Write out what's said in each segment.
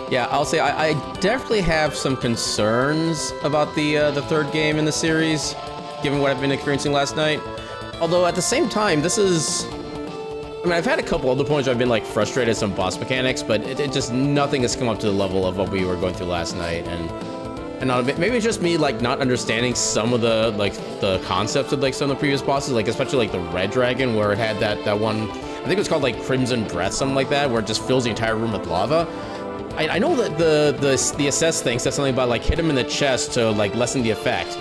Yeah, I'll say I definitely have some concerns about the third game in the series, given what I've been experiencing last night. Although at the same time, this is... I mean, I've had a couple other points where I've been like frustrated at some boss mechanics, but it just nothing has come up to the level of what we were going through last night. And maybe it's just me like not understanding some of the concepts of like some of the previous bosses, like especially like the Red Dragon, where it had that one, I think it was called like Crimson Breath, something like that, where it just fills the entire room with lava. I know that the assess thing said something about like hit him in the chest to like lessen the effect,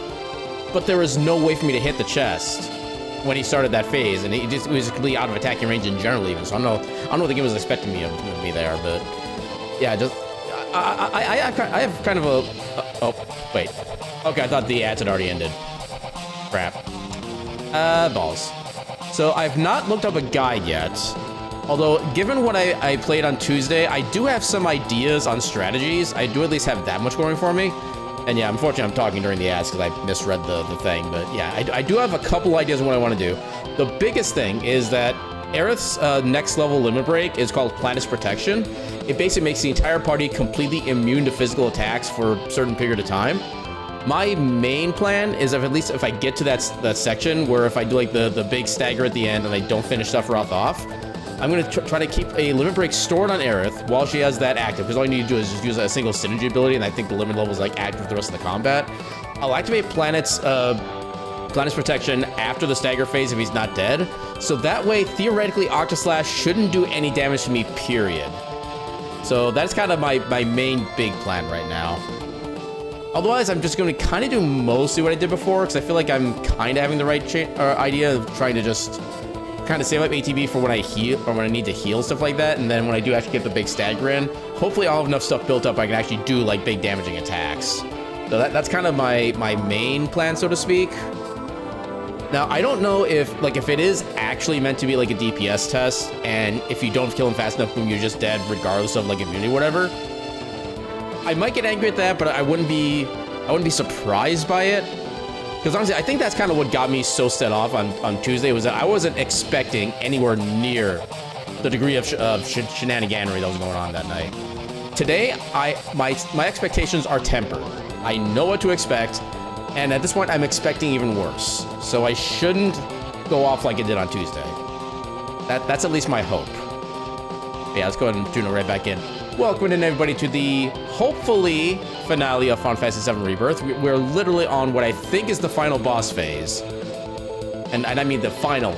but there was no way for me to hit the chest when he started that phase, and he was completely out of attacking range in general even. So I don't know what the game was expecting me of me there, but yeah, just I have kind of a oh wait, okay, I thought the ads had already ended. Crap. Balls. So I've not looked up a guide yet. Although, given what I played on Tuesday, I do have some ideas on strategies. I do at least have that much going for me. And yeah, unfortunately, I'm talking during the ads because I misread the thing. But yeah, I do have a couple ideas on what I want to do. The biggest thing is that Aerith's next level limit break is called Planet's Protection. It basically makes the entire party completely immune to physical attacks for a certain period of time. My main plan is at least if I get to that section where if I do like the big stagger at the end and I don't finish Sephiroth off, I'm going to try to keep a limit break stored on Aerith while she has that active, because all you need to do is just use a single synergy ability, and I think the limit level is like active for the rest of the combat. I'll activate Planet's Protection after the stagger phase if he's not dead, so that way, theoretically, Octoslash shouldn't do any damage to me, period. So that's kind of my main big plan right now. Otherwise, I'm just going to kind of do mostly what I did before, because I feel like I'm kind of having the right idea of trying to just kind of save up ATB for when I heal or when I need to heal, stuff like that, and then when I do actually get the big stagger in, hopefully I'll have enough stuff built up I can actually do like big damaging attacks. So that's kind of my main plan, so to speak. Now I don't know if it is actually meant to be like a DPS test, and if you don't kill him fast enough, boom, you're just dead regardless of like immunity or whatever. I might get angry at that, but I wouldn't be surprised by it. Because honestly, I think that's kind of what got me so set off on Tuesday, was that I wasn't expecting anywhere near the degree of shenaniganery that was going on that night. Today, my expectations are tempered. I know what to expect, and at this point, I'm expecting even worse. So I shouldn't go off like it did on Tuesday. That's at least my hope. Yeah, let's go ahead and tune it right back in. Welcome in, everybody, to the hopefully finale of Final Fantasy VII Rebirth. We're literally on what I think is the final boss phase. And I mean the final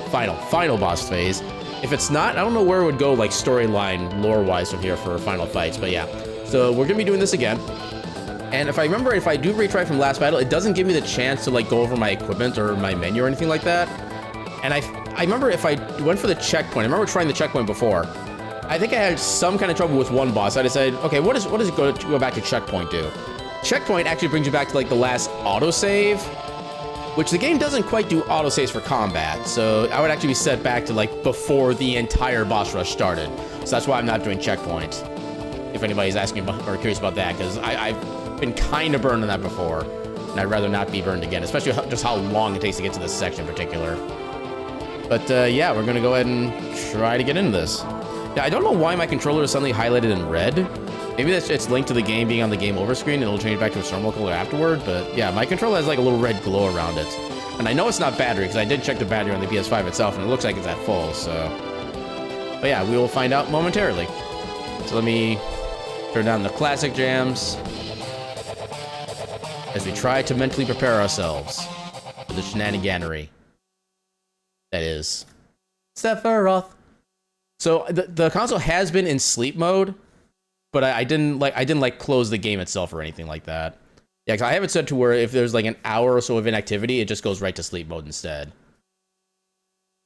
boss phase. If it's not, I don't know where it would go, like storyline, lore-wise from here for final fights, but yeah. So we're gonna be doing this again. And if I remember, if I do retry from last battle, it doesn't give me the chance to like go over my equipment or my menu or anything like that. And I remember if I went for the checkpoint, I remember trying the checkpoint before. I think I had some kind of trouble with one boss. I decided, okay, what does it go back to checkpoint do? Checkpoint actually brings you back to like the last autosave, which the game doesn't quite do autosaves for combat. So I would actually be set back to like before the entire boss rush started. So that's why I'm not doing checkpoint. If anybody's asking about, or curious about that, because I've been kind of burned on that before, and I'd rather not be burned again, especially just how long it takes to get to this section in particular. But yeah, we're gonna go ahead and try to get into this. Yeah, I don't know why my controller is suddenly highlighted in red. Maybe it's linked to the game being on the game over screen, and it'll change back to its normal color afterward, but yeah, my controller has like a little red glow around it. And I know it's not battery, because I did check the battery on the PS5 itself, and it looks like it's at full, so... But yeah, we will find out momentarily. So let me turn down the classic jams as we try to mentally prepare ourselves for the shenaniganery that is Sephiroth. So the console has been in sleep mode, but I didn't close the game itself or anything like that. Yeah, because I have it set to where if there's like an hour or so of inactivity, it just goes right to sleep mode instead.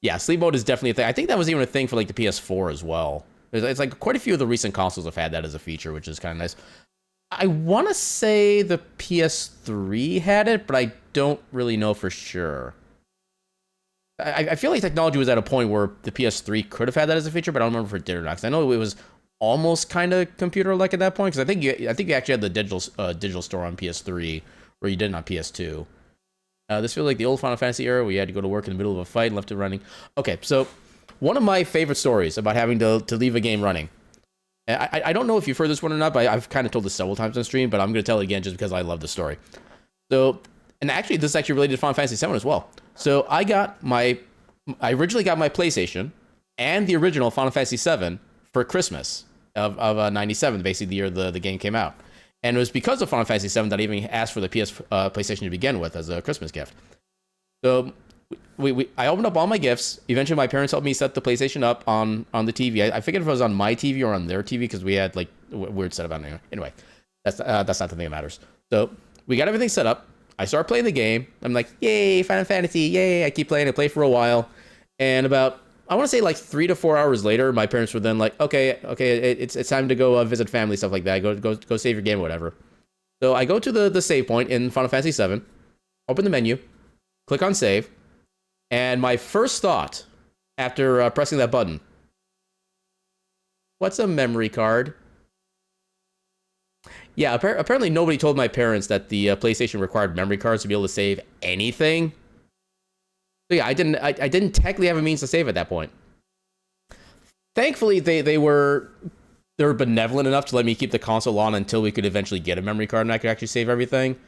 Yeah, sleep mode is definitely a thing. I think that was even a thing for like the PS4 as well. It's like quite a few of the recent consoles have had that as a feature, which is kind of nice. I want to say the PS3 had it, but I don't really know for sure. I feel like technology was at a point where the PS3 could have had that as a feature, but I don't remember if it did or not. Because I know it was almost kind of computer-like at that point. Because I think you actually had the digital store on PS3, where you didn't on PS2. This feels like the old Final Fantasy era, where you had to go to work in the middle of a fight and left it running. Okay, so one of my favorite stories about having to leave a game running I don't know if you've heard this one or not, but I've kind of told this several times on stream, but I'm going to tell it again just because I love the story. So, and actually, this is actually related to Final Fantasy VII as well. So I originally got my PlayStation and the original Final Fantasy VII for Christmas of 97, basically the year the game came out. And it was because of Final Fantasy VII that I even asked for the PlayStation to begin with as a Christmas gift. So I opened up all my gifts. Eventually, my parents helped me set the PlayStation up on the TV. I figured if it was on my TV or on their TV because we had like weird setup on there. Anyway, that's not the thing that matters. So we got everything set up. I start playing the game. I'm like, yay, Final Fantasy, yay! I keep playing. I play for a while, and about I want to say like 3 to 4 hours later, my parents were then like, okay, it's time to go visit family, stuff like that. Go save your game or whatever. So I go to the save point in Final Fantasy VII, open the menu, click on save, and my first thought after pressing that button, what's a memory card? Yeah, apparently nobody told my parents that the PlayStation required memory cards to be able to save anything. So yeah, I didn't technically have a means to save at that point. Thankfully, they were benevolent enough to let me keep the console on until we could eventually get a memory card and I could actually save everything.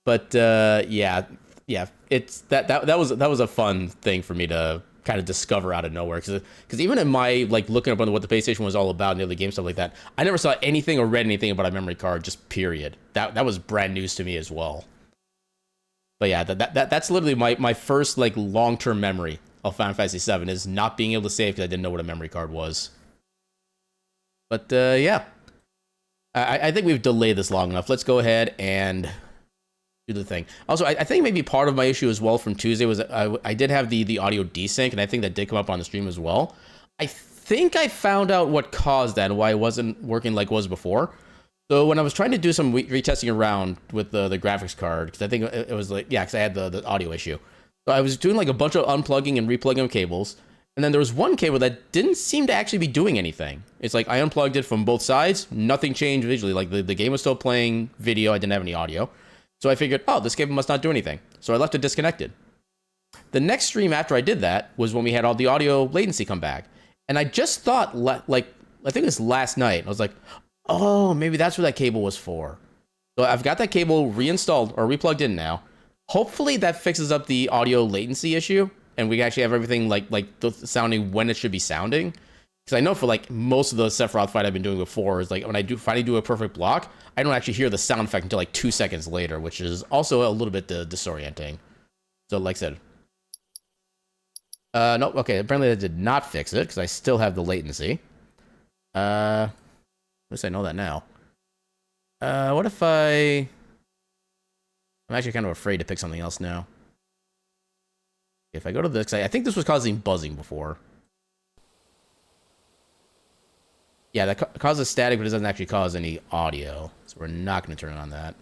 But yeah, it's that was a fun thing for me to kind of discover out of nowhere, because even in my like looking up on what the PlayStation was all about and the other game stuff like that, I never saw anything or read anything about a memory card, just period. That was brand news to me as well. But yeah, that's literally my first like long-term memory of Final Fantasy VII is not being able to save because I didn't know what a memory card was. But yeah, I think we've delayed this long enough. Let's go ahead and do the thing. Also, I think maybe part of my issue as well from Tuesday was I did have the audio desync, and I think that did come up on the stream as well. I think I found out what caused that and why it wasn't working like it was before. So when I was trying to do some retesting around with the graphics card, because I think it was like, yeah, because I had the audio issue. So I was doing like a bunch of unplugging and replugging of cables, and then there was one cable that didn't seem to actually be doing anything. It's like I unplugged it from both sides, nothing changed visually. Like the game was still playing video, I didn't have any audio. So I figured, oh, this cable must not do anything. So I left it disconnected. The next stream after I did that was when we had all the audio latency come back. And I just thought, like, I think it was last night. I was like, oh, maybe that's what that cable was for. So I've got that cable reinstalled or replugged in now. Hopefully that fixes up the audio latency issue, and we actually have everything like sounding when it should be sounding. Because I know for like most of the Sephiroth fight I've been doing before is like when I finally do a perfect block, I don't actually hear the sound effect until like 2 seconds later, which is also a little bit disorienting. So like I said, no, okay, apparently that did not fix it because I still have the latency. At least I know that now. What if I'm actually kind of afraid to pick something else now. If I go to this, I think this was causing buzzing before. Yeah, that causes static, but it doesn't actually cause any audio. So we're not going to turn on that.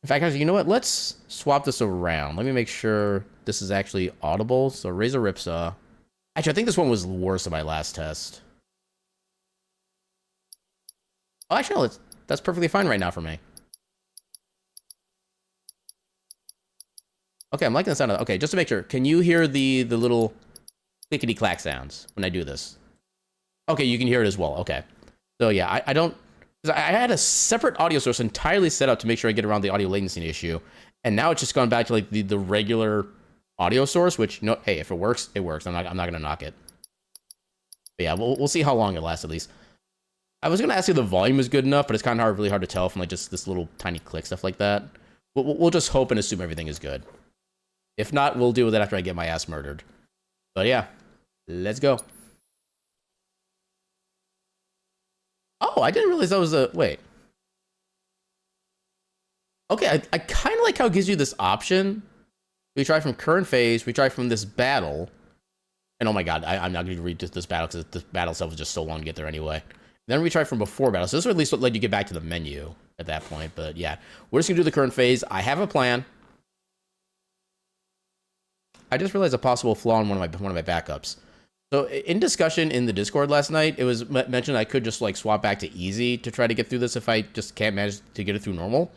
In fact, actually, you know what? Let's swap this around. Let me make sure this is actually audible. So Razor Ripsaw. Actually, I think this one was worse than my last test. Oh, actually, no, that's perfectly fine right now for me. Okay, I'm liking the sound of... Okay, just to make sure. Can you hear the little clickety-clack sounds when I do this? Okay, you can hear it as well. Okay. So yeah, I don't... I had a separate audio source entirely set up to make sure I get around the audio latency issue. And now it's just gone back to like the regular audio source, which, you know, hey, if it works, it works. I'm not going to knock it. But yeah, we'll see how long it lasts at least. I was going to ask if the volume is good enough, but it's kind of really hard to tell from like just this little tiny click stuff like that. We'll just hope and assume everything is good. If not, we'll deal with it after I get my ass murdered. But yeah, let's go. Oh, I didn't realize that was a... Wait. Okay, I kind of like how it gives you this option. We try from current phase, we try from this battle. And oh my god, I'm not going to read this battle because this battle itself is just so long to get there anyway. Then we try from before battle. So this would at least let you get back to the menu at that point. But yeah, we're just going to do the current phase. I have a plan. I just realized a possible flaw in one of my backups. So in discussion in the Discord last night, it was mentioned I could just like swap back to easy to try to get through this if I just can't manage to get it through normal.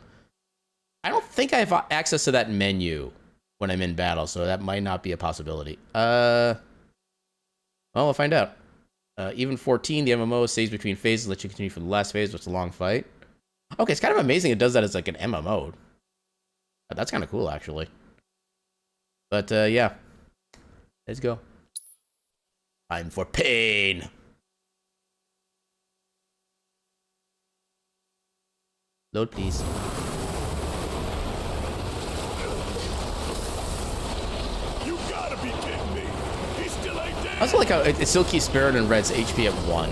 I don't think I have access to that menu when I'm in battle, so that might not be a possibility. Well, we'll find out. Even 14, the MMO saves between phases, lets you continue from the last phase, which is a long fight. Okay, it's kind of amazing it does that as like an MMO. That's kind of cool, actually. But yeah, let's go. Time for pain. Load, please. You gotta be kidding me! He still ain't dead! I also like how it still keeps Spirit and Red's HP at 1.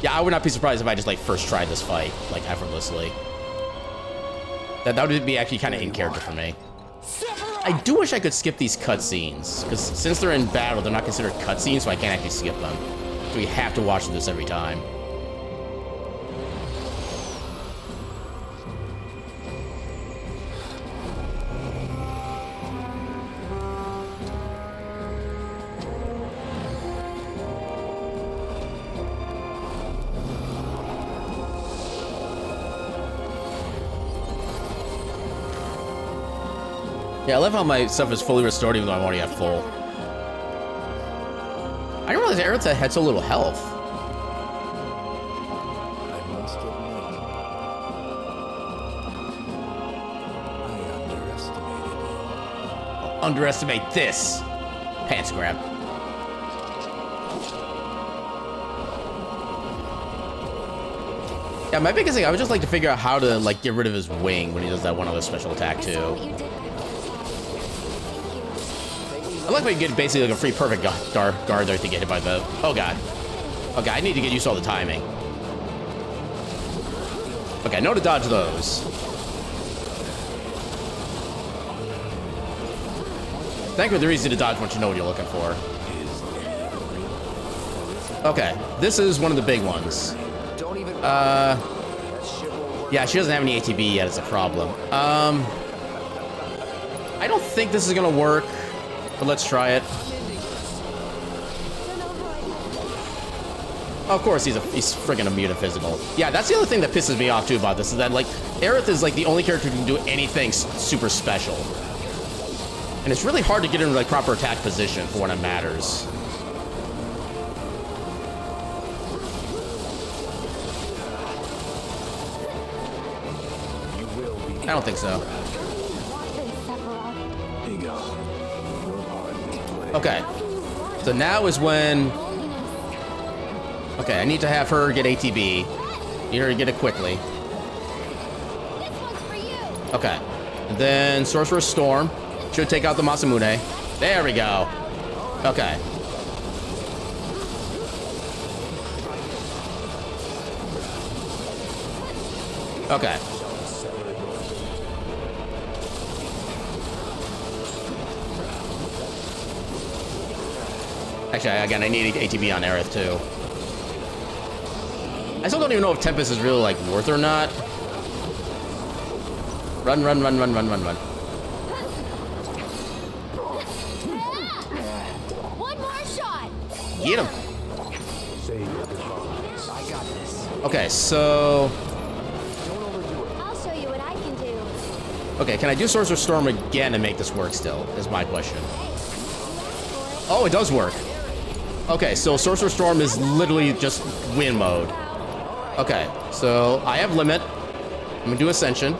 Yeah, I would not be surprised if I just like first tried this fight like effortlessly. That would be actually kind of in character for me. I do wish I could skip these cutscenes, because since they're in battle, they're not considered cutscenes, so I can't actually skip them. So we have to watch this every time. Yeah, I love how my stuff is fully restored even though I'm already at full. I didn't realize Aerith had so little health. I must admit, I underestimated you. Underestimate this. Pants grab. Yeah, my biggest thing, I would just like to figure out how to like get rid of his wing when he does that one other special attack too. I like how you get basically like a free perfect guard there to get hit by the... Oh god. Okay, I need to get used to all the timing. Okay, I know to dodge those. Thankfully, they're easy to dodge once you know what you're looking for. Okay, this is one of the big ones. Yeah, she doesn't have any ATB yet, it's a problem. I don't think this is gonna work, but let's try it. Of course, he's friggin' immune to physical. Yeah, that's the other thing that pisses me off too about this, is that like Aerith is like the only character who can do anything super special, and it's really hard to get into like proper attack position for when it matters. I don't think so. Okay, so now is when... Okay, I need to have her get ATB. Need her to get it quickly. Okay, and then Sorcerer's Storm. Should take out the Masamune. There we go. Okay. Okay. Actually, again, I need ATB on Aerith, too. I still don't even know if Tempest is really, like, worth it or not. Run, run, run, run, run, run, run. One more shot. Get him. Okay, so... I'll show you what I can do. Okay, can I do Sorcerer's Storm again and make this work still, is my question. Oh, it does work. Okay, so Sorcerer's Storm is literally just win mode. Okay, so I have limit. I'm gonna do Ascension.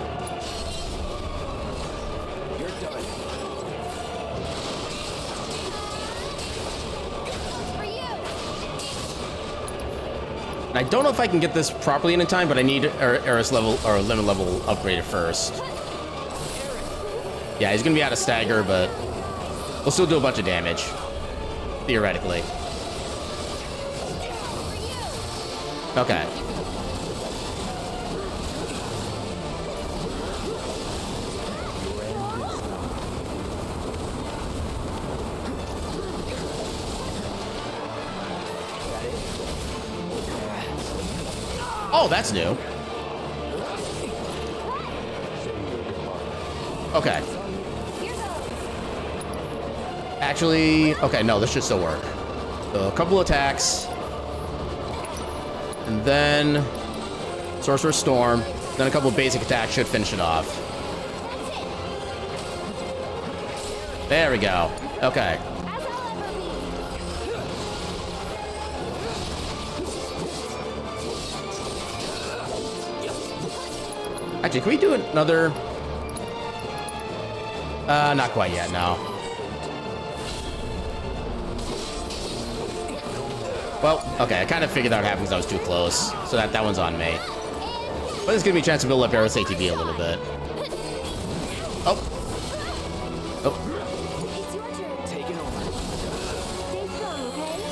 And I don't know if I can get this properly in time, but I need Aerith's level or limit level upgraded first. Yeah, he's gonna be out of stagger, but we'll still do a bunch of damage. Theoretically. Okay. Oh, that's new. Okay. Actually, okay, no, this should still work. So a couple attacks. And then Sorcerer's Storm. Then a couple of basic attacks should finish it off. There we go. Okay. Actually, can we do another? Not quite yet, no. Well, okay, I kind of figured that would happen because I was too close. So that one's on me. But it's giving me a chance to build up Aeros's ATB a little bit. Oh. Oh. It's your turn. Take it over. Stay strong, okay?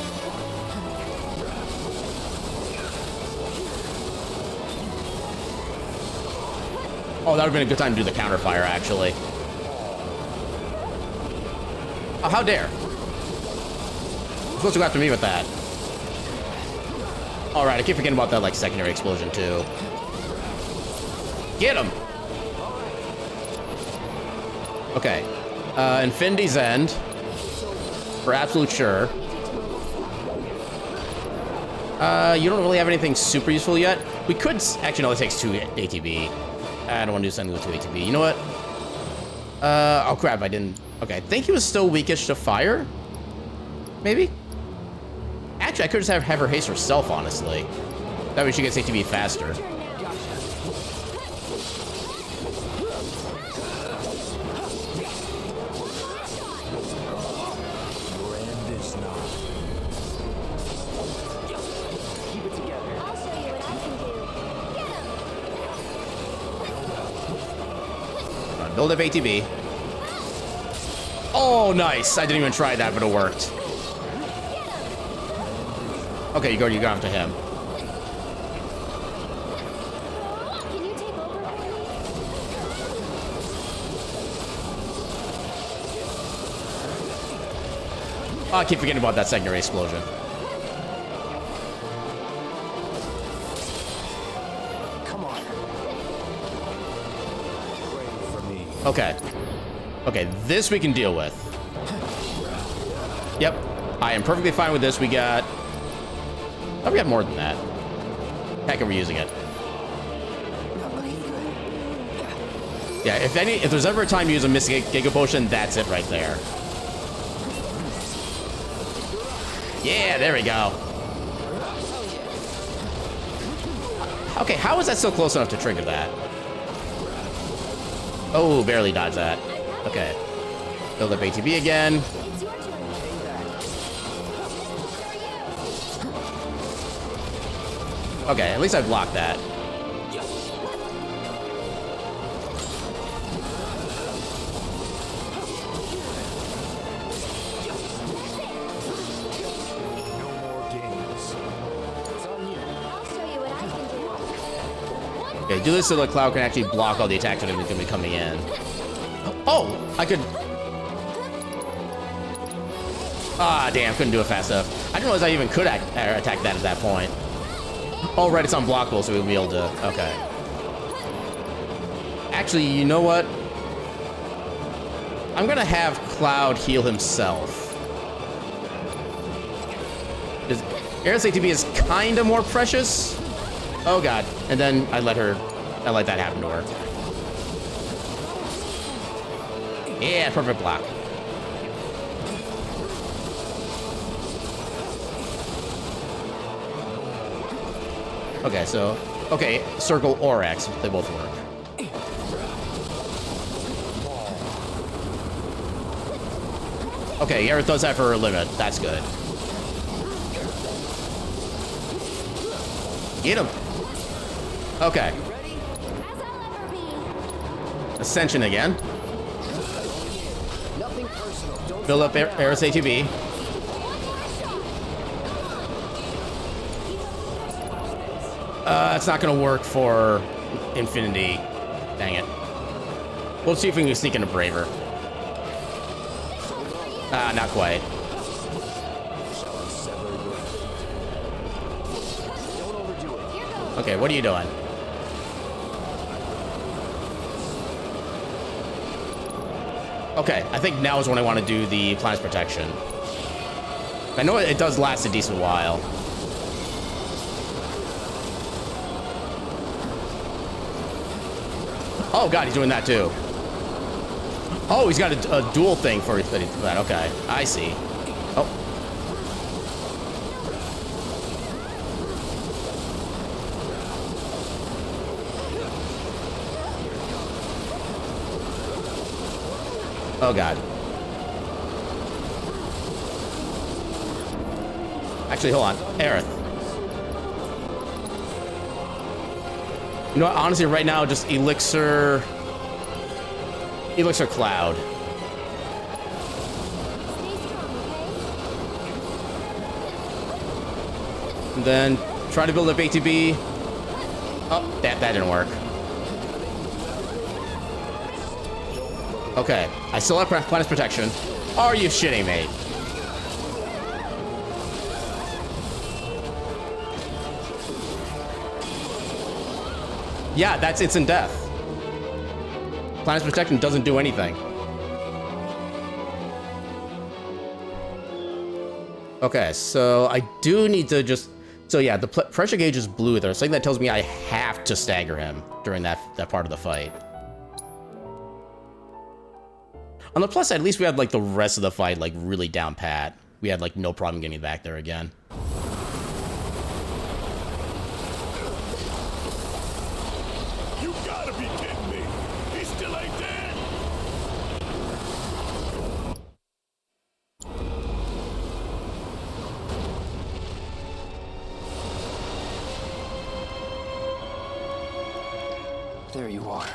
Oh, that would have been a good time to do the counter fire, actually. Oh, how dare. You're supposed to go after me with that. Alright, I keep forgetting about that, like, secondary explosion, too. Get him! Okay. Infinity's End. For absolute sure. You don't really have anything super useful yet. We could... Actually, no, it takes 2 ATB. I don't want to do something with 2 ATB. You know what? Oh, crap, I didn't... Okay, I think he was still weakish to fire? Maybe? Actually, I could just have her haste herself, honestly. That way she gets ATB faster. Your end is not. Keep it together. I'll show you what I can do. Get him! Build up ATB. Oh, nice. I didn't even try that, but it worked. Okay, you go after him. Can you take over for me? Oh, I keep forgetting about that secondary explosion. Come on. Pray for me. Okay. Okay, this we can deal with. Yep. I am perfectly fine with this. We got... Oh, we got more than that. Heck, we're using it. Yeah, if there's ever a time to use a Mystic Giga Potion, that's it right there. Yeah, there we go. Okay, how is that so close enough to trigger that? Oh, barely dodged that. Okay. Build up ATB again. It's your turn. Okay, at least I blocked that. No more games. It's on you. I'll show you what I can do. Okay, do this so the cloud can actually block all the attacks that are going to be coming in. Oh, I could... Ah, damn, couldn't do it fast enough. I didn't realize I even could attack that at that point. Oh, right, it's unblockable, so we'll be able to... Okay. Actually, you know what? I'm gonna have Cloud heal himself. Because Aer's ATB is kind of more precious. Oh, God. And then I let that happen to her. Yeah, perfect block. Okay, so... Okay, circle or X. They both work. Okay, Aerith does have her limit. That's good. Get him. Okay. As I'll ever be. Ascension again. Nothing personal. Don't Build up Aerith's ATB. It's not gonna work for Infinity. Dang it. We'll see if we can sneak into Braver. Ah, not quite. shall I sever your fate? Don't overdo it. Here goes. Okay, what are you doing? Okay, I think now is when I want to do the Planet's Protection. I know it does last a decent while. Oh god, he's doing that too. Oh, he's got a dual thing for that. Okay, I see. Oh. Oh god. Actually, hold on. Aerith. You know what? Honestly, right now, just Elixir... Elixir Cloud. Stay strong, okay? And then try to build up ATB. Oh, that didn't work. Okay, I still have Planet's Protection. Are you shitting me? Yeah, that's instant death. Planet's Protection doesn't do anything. Okay, so I do need to just... So yeah, the pressure gauge is blue. There's something that tells me I have to stagger him during that part of the fight. On the plus side, at least we had like the rest of the fight like really down pat. We had like no problem getting back there again. You gotta be kidding me! He still ain't dead! There you are.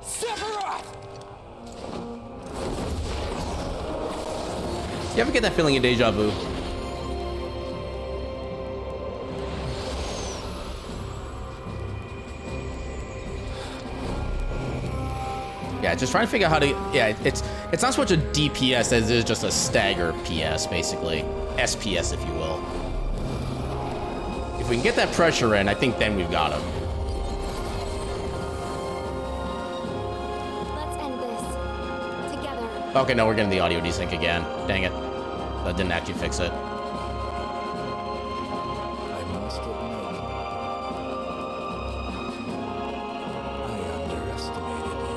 Sephiroth! You ever get that feeling of deja vu? Yeah, just trying to figure out how to... Yeah, it's not so much a DPS as it is just a stagger PS, basically. SPS, if you will. If we can get that pressure in, I think then we've got him. Let's end this. Together. Okay, no, we're getting the audio desync again. Dang it. That didn't actually fix it. I must admit, I underestimated you.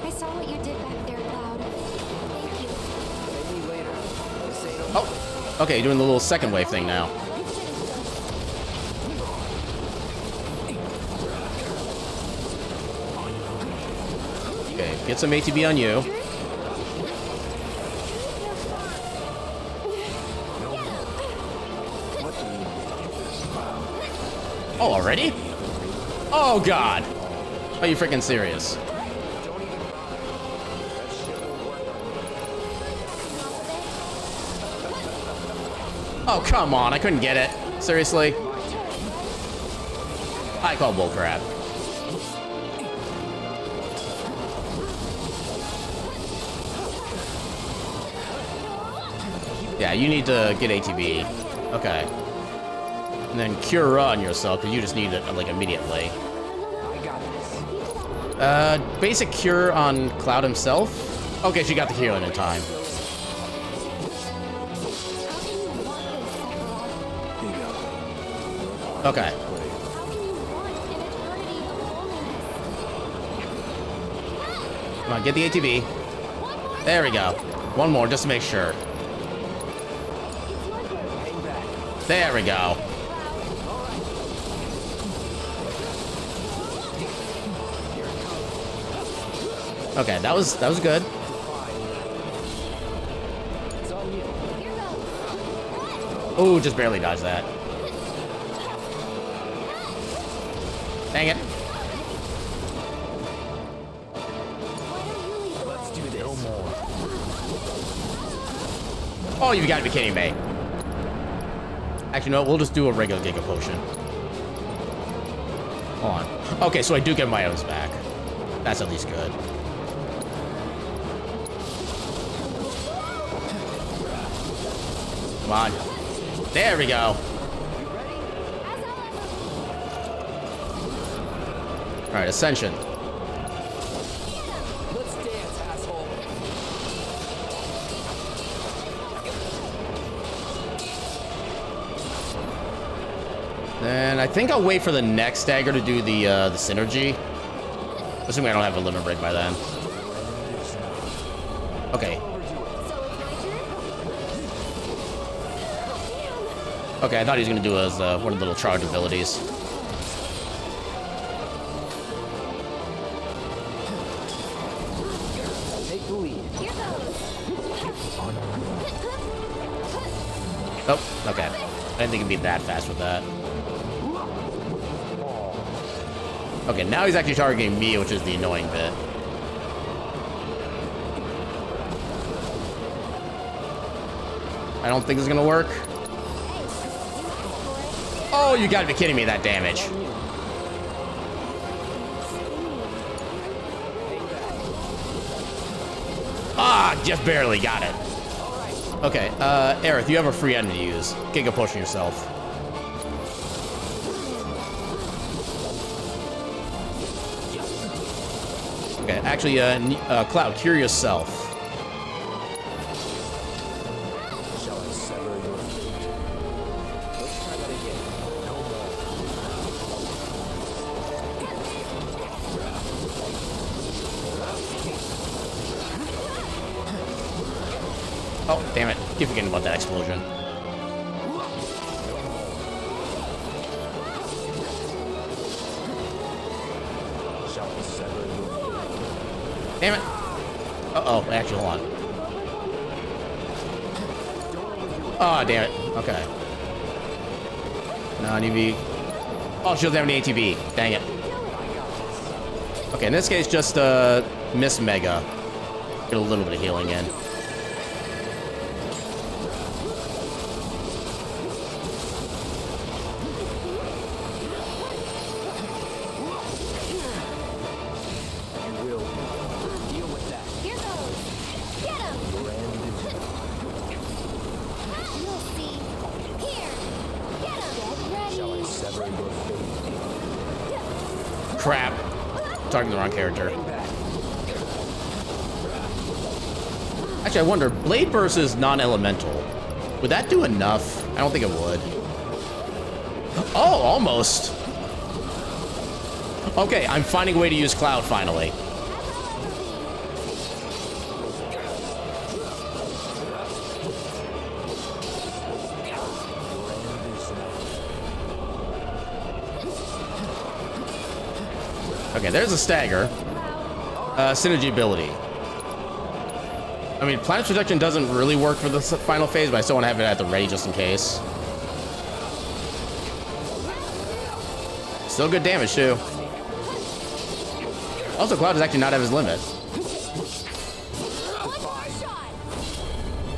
I saw what you did back there, Cloud. Thank you. Maybe later. This ain't over. Oh, okay, doing the little second wave thing now. Let's finish this. Okay, get some ATB on you. What do you mean this cloud? Oh, already? Oh, God. Are you freaking serious? Don't even bother. That shit will work on me. Oh, come on. I couldn't get it. Seriously? I call bullcrap. Yeah, you need to get ATB. Okay. And then cure on yourself, because you just need it, like, immediately. I got this. Basic cure on Cloud himself? Okay, she got the healing in time. How can you want this, Sephiroth? You know. Okay. How can you want an eternity of loneliness? Come on, get the ATB. There we go. One more, just to make sure. Hang back. There we go. Okay, that was good. It's on you. Ooh, just barely dodged that. Dang it. Let's do this. No more. Oh, you've got to be kidding me. Actually, no, we'll just do a regular Giga Potion. Hold on. Okay, so I do get my items back. That's at least good. Come on. There we go. Alright, Ascension. Let's dance, asshole. Then I think I'll wait for the next stagger to do the synergy. Assuming I don't have a limit break by then. Okay. So it's my turn? Okay, I thought he was gonna do his one of the little charge abilities. Take the lead. Here goes. Oh, okay. I didn't think it'd be that fast with that. Okay, now he's actually targeting me, which is the annoying bit. I don't think this is gonna work. Oh, you gotta be kidding me, that damage. Ah, just barely got it. Okay, Aerith, you have a free item to use. Giga pushing yourself. Okay, actually, Cloud, cure yourself. Shall I sever your fate? Let's try that again. No Oh, damn it. Keep forgetting about that explosion. Shall I sever your fate? Damn it. Uh-oh, actually, hold on. Oh, damn it. Okay. No, I need to be... Oh, she doesn't have any ATB. Dang it. Okay, in this case, just miss Mega. Get a little bit of healing in. Deal with that. Here goes. Get him. You'll see. Here. Get him. Get Shall I ready. sever your fate? Crap. Targeting the wrong character. Actually, I wonder, Blade Burst is non-elemental. Would that do enough? I don't think it would. Oh, almost. Okay, I'm finding a way to use Cloud finally. Okay, there's a stagger. Synergy ability. I mean, Planet's Protection doesn't really work for the final phase, but I still want to have it at the ready just in case. Still good damage, too. Also, Cloud does actually not have his limit.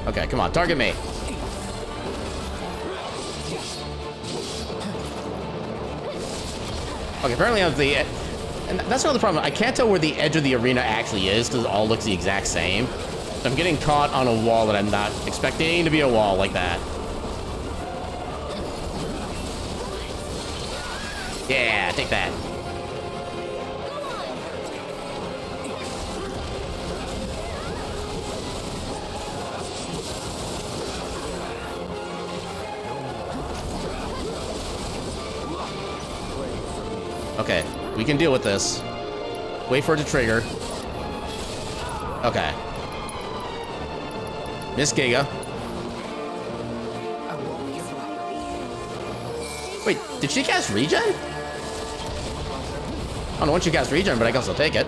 Okay, come on, target me. Okay, apparently on the... And that's another problem. I can't tell where the edge of the arena actually is because it all looks the exact same. So I'm getting caught on a wall that I'm not expecting to be a wall like that. Yeah, take that. Okay, we can deal with this. Wait for it to trigger. Okay. Miss Giga. Wait, did she cast regen? I don't know when she cast regen, but I guess I'll take it.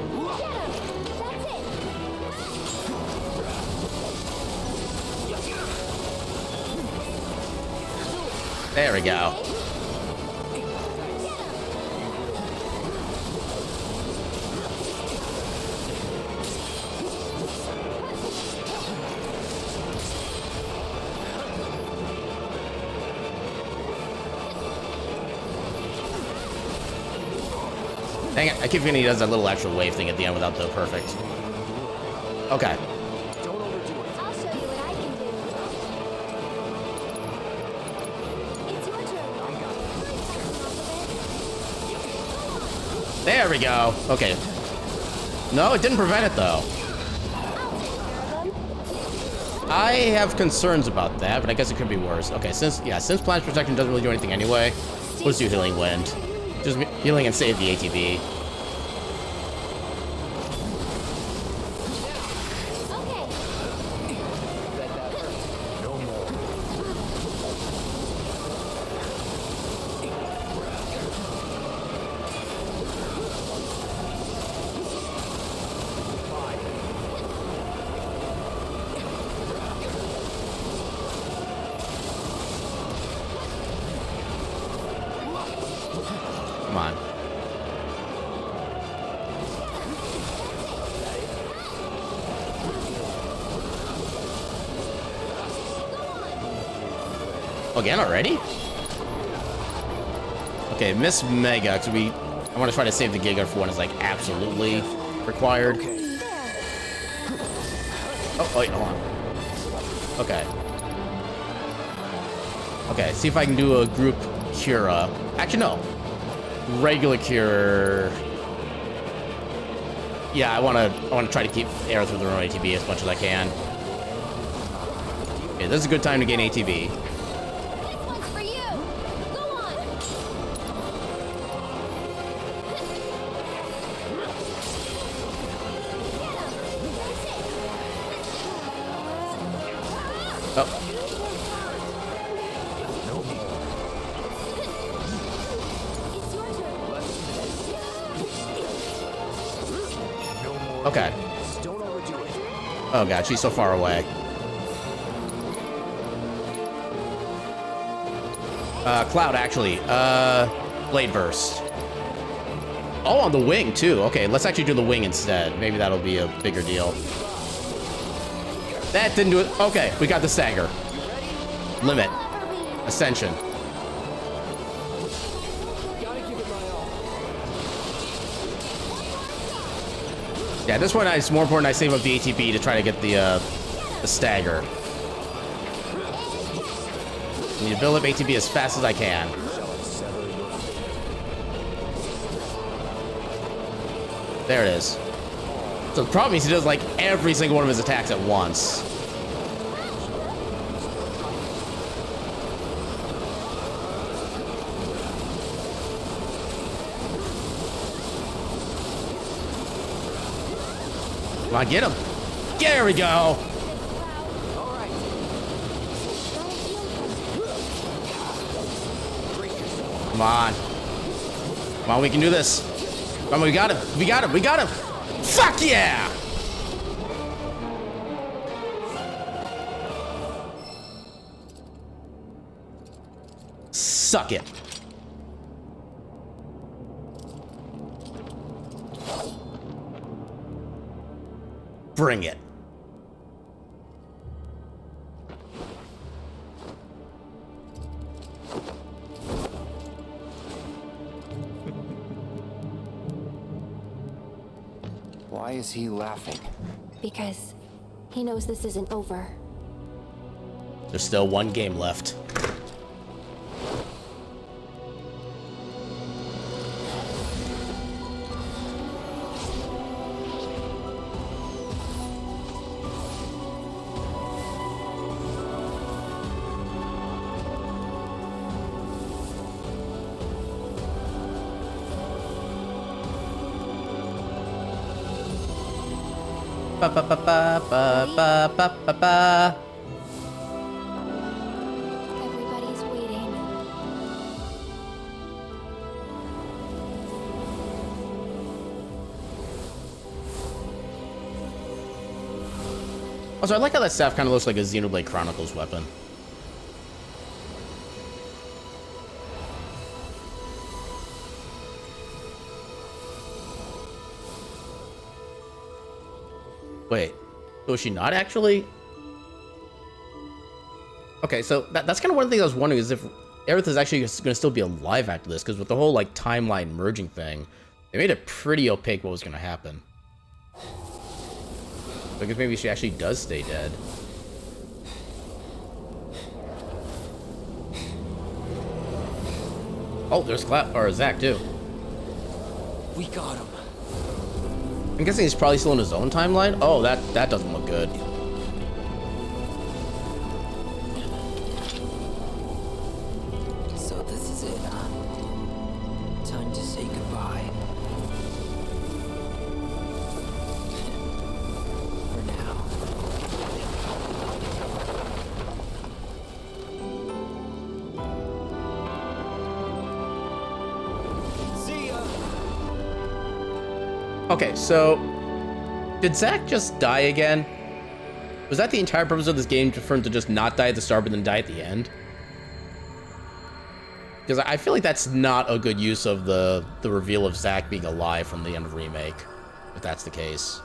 There we go. Dang it, I keep forgetting he does that little extra wave thing at the end without the perfect. Okay. I'll show you what I can do. It's your turn. There we go. Okay. No, it didn't prevent it, though. I have concerns about that, but I guess it could be worse. Okay, since Planet's Protection doesn't really do anything anyway, let's do Healing Wind. Just healing and save the ATB. Come on. Again already? Okay, Miss Mega, because I want to try to save the Giga for when it's like absolutely required. Oh, wait, hold on. Okay. Okay, see if I can do a group Cura. Actually, no. Regular Cure. Yeah, I wanna try to keep Aerith with her own ATB as much as I can. Okay, this is a good time to gain ATB. Okay. Oh god, she's so far away. Cloud, actually. Blade Burst. Oh, on the wing, too. Okay, let's actually do the wing instead. Maybe that'll be a bigger deal. That didn't do it. Okay, we got the stagger. Limit. Ascension. Yeah, at this point, it's more important I save up the ATB to try to get the stagger. I need to build up ATB as fast as I can. There it is. So the problem is he does like every single one of his attacks at once. Come on, get him. There we go. Come on. Come on, we can do this. Come on, we got him. We got him. We got him. Fuck yeah! Suck it. Bring it. Why is he laughing? Because he knows this isn't over. There's still one game left. Ba ba ba ba ba ba ba ba. Everybody's waiting. Also, I like how that staff kind of looks like a Xenoblade Chronicles weapon. Wait, so is she not actually? Okay, so that's kind of one of the things I was wondering is if Aerith is actually going to still be alive after this, because with the whole like timeline merging thing, they made it pretty opaque what was going to happen. So I guess maybe she actually does stay dead. Oh, there's Zack too. We got him. I'm guessing he's probably still in his own timeline. Oh, that doesn't look good. So this is it, huh? Time to say goodbye. For now. See ya. Okay, so did Zack just die again? Was that the entire purpose of this game for him to just not die at the start but then die at the end? Because I feel like that's not a good use of the reveal of Zack being alive from the end of Remake, if that's the case.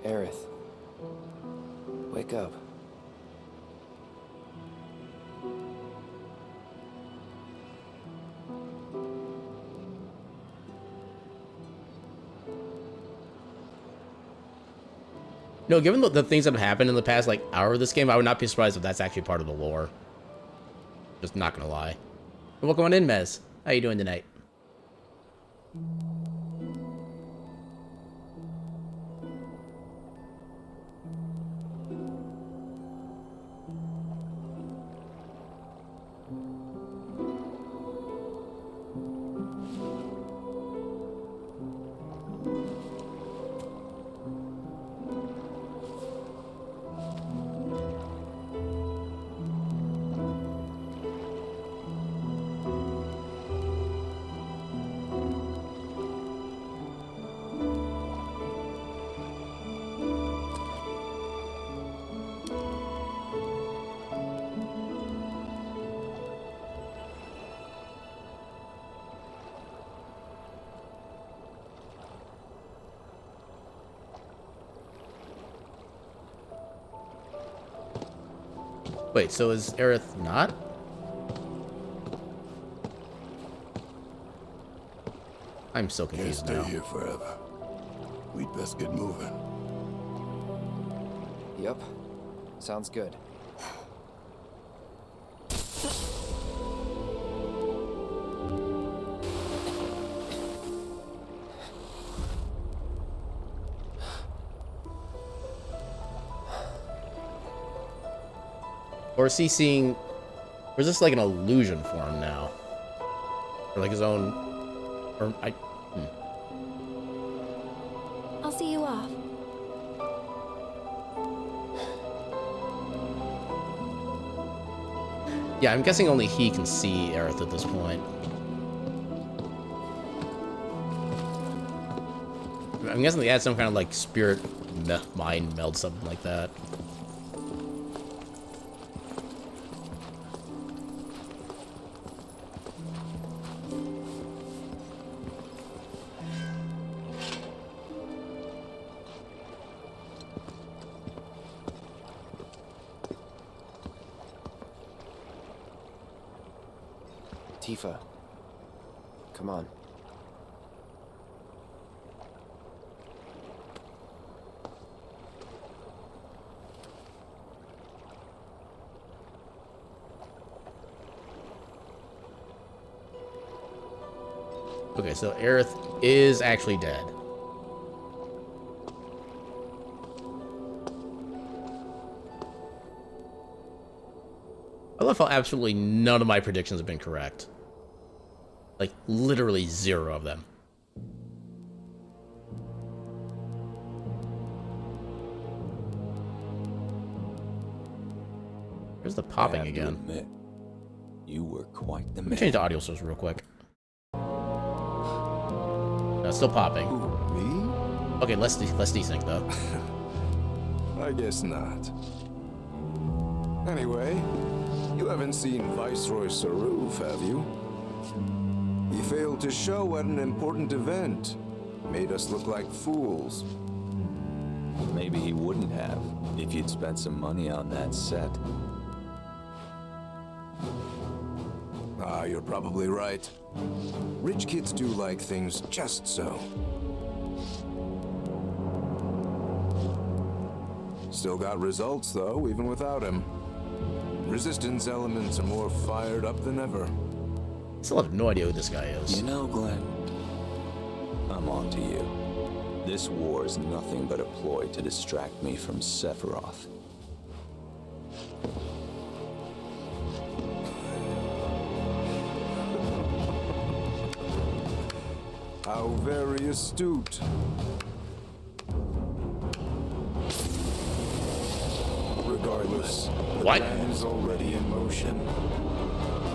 Aerith, wake up. No, given the things that have happened in the past, like, hour of this game, I would not be surprised if that's actually part of the lore. Just not gonna lie. Welcome on in, Mez. How you doing tonight? Wait, so is Aerith not? I'm so Can't confused stay now. here forever. We'd best get moving. Yep. Sounds good. Or is he seeing... Or is this like an illusion for him now? Or like his own... Or I'll see you off. Yeah, I'm guessing only he can see Aerith at this point. I'm guessing they had some kind of like spirit mind meld, something like that. Tifa, come on. Okay, so Aerith is actually dead. I love how absolutely none of my predictions have been correct. Like, literally 0 of them. There's the popping I have to again. admit, you were quite the Let me man. change the audio source real quick. No, it's still popping. Who, me? Okay, let's desync though. I guess not. Anyway, You haven't seen Viceroy Saruf, have you? He failed to show at an important event. Made us look like fools. Maybe he wouldn't have if you'd spent some money on that set. Ah, you're probably right. Rich kids do like things just so. Still got results, though, even without him. Resistance elements are more fired up than ever. Still have no idea who this guy is. You know, Glenn, I'm on to you. This war is nothing but a ploy to distract me from Sephiroth. How very astute. Regardless, the What? plan is already in motion.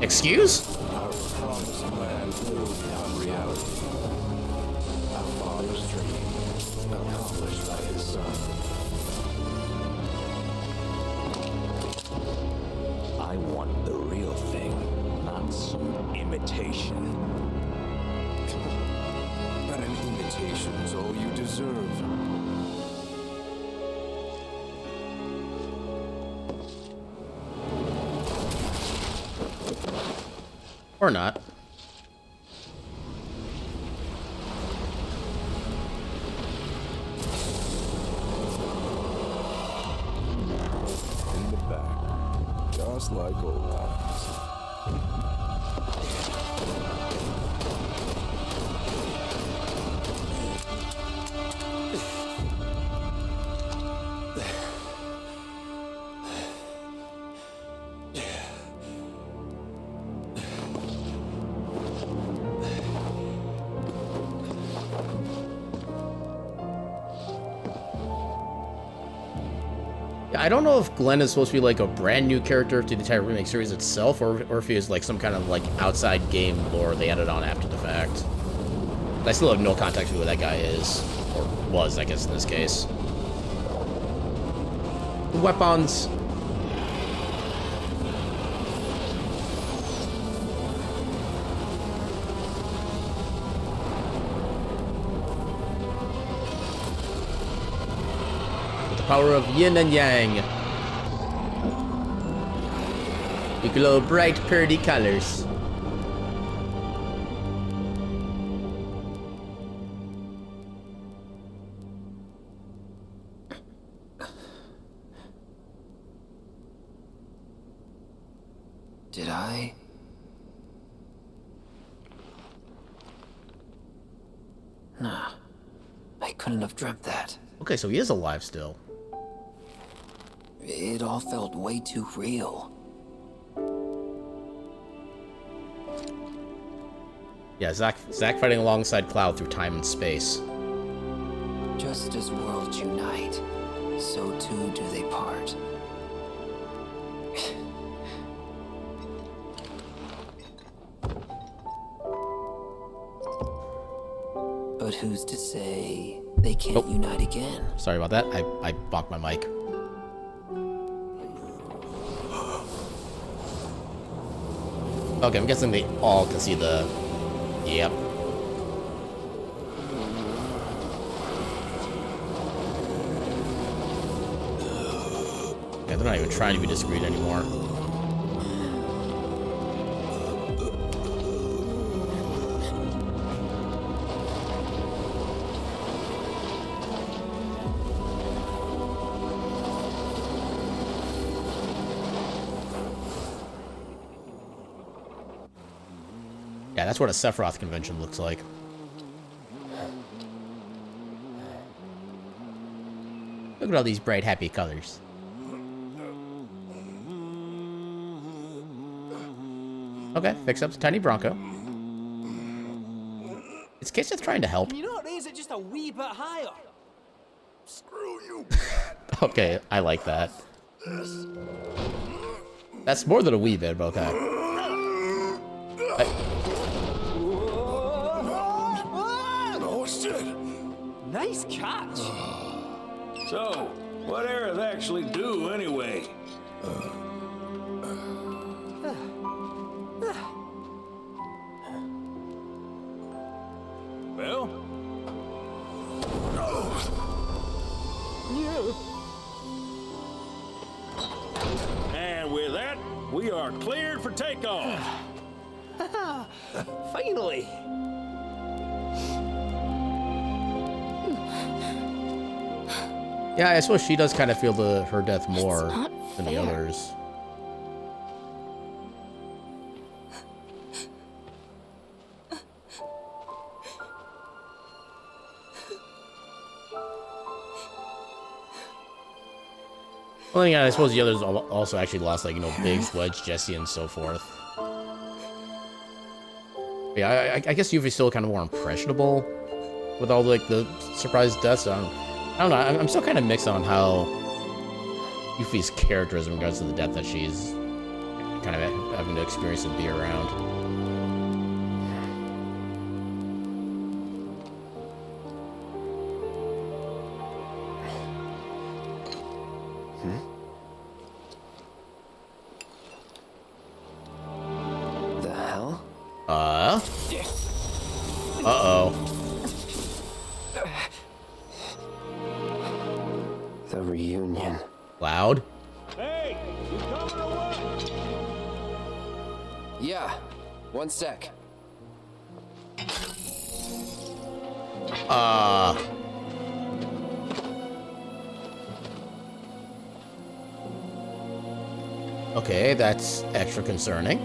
Excuse? Our promised land will become reality. Our father's dream, accomplished by his son. I want the real thing, not some imitation. But an imitation's all you deserve. Or not. In the back, just like old times. I don't know if Glenn is supposed to be like a brand new character to the entire remake series itself, or if he is like some kind of like outside game lore they added on after the fact. I still have no context for who that guy is, or was, I guess, in this case. Weapons. Power of yin and yang. You glow bright, pretty colors. Did I? Nah. I couldn't have dreamt that. Okay, so he is alive still. It all felt way too real. Yeah, Zack fighting alongside Cloud through time and space. Just as worlds unite, so too do they part. But who's to say they can't unite again? Sorry about that. I bonked my mic. Okay, I'm guessing they all can see the... Yep. Yeah, they're not even trying to be discreet anymore. Yeah, that's what a Sephiroth convention looks like. Look at all these bright, happy colors. Okay, fix up the tiny Bronco. Is Kate trying to help? Can you not raise it just a wee bit higher? Screw you. Okay, I like that. That's more than a wee bit, but okay. Oh, shit. Nice catch. So, what Aerith actually do anyway? are cleared for takeoff. Finally. Yeah, I suppose she does kind of feel her death more not than the fair. others. Well, yeah, I suppose the others also actually lost, like, you know, Biggs, Wedge, Jesse, and so forth. Yeah, I guess Yuffie's still kind of more impressionable with all, like, the surprise deaths. I don't know. I'm still kind of mixed on how Yuffie's character is in regards to the death that she's kind of having to experience and be around. The hell? Uh-oh. The reunion. Loud? Hey, you coming or what? Yeah, one sec. Okay, that's extra concerning.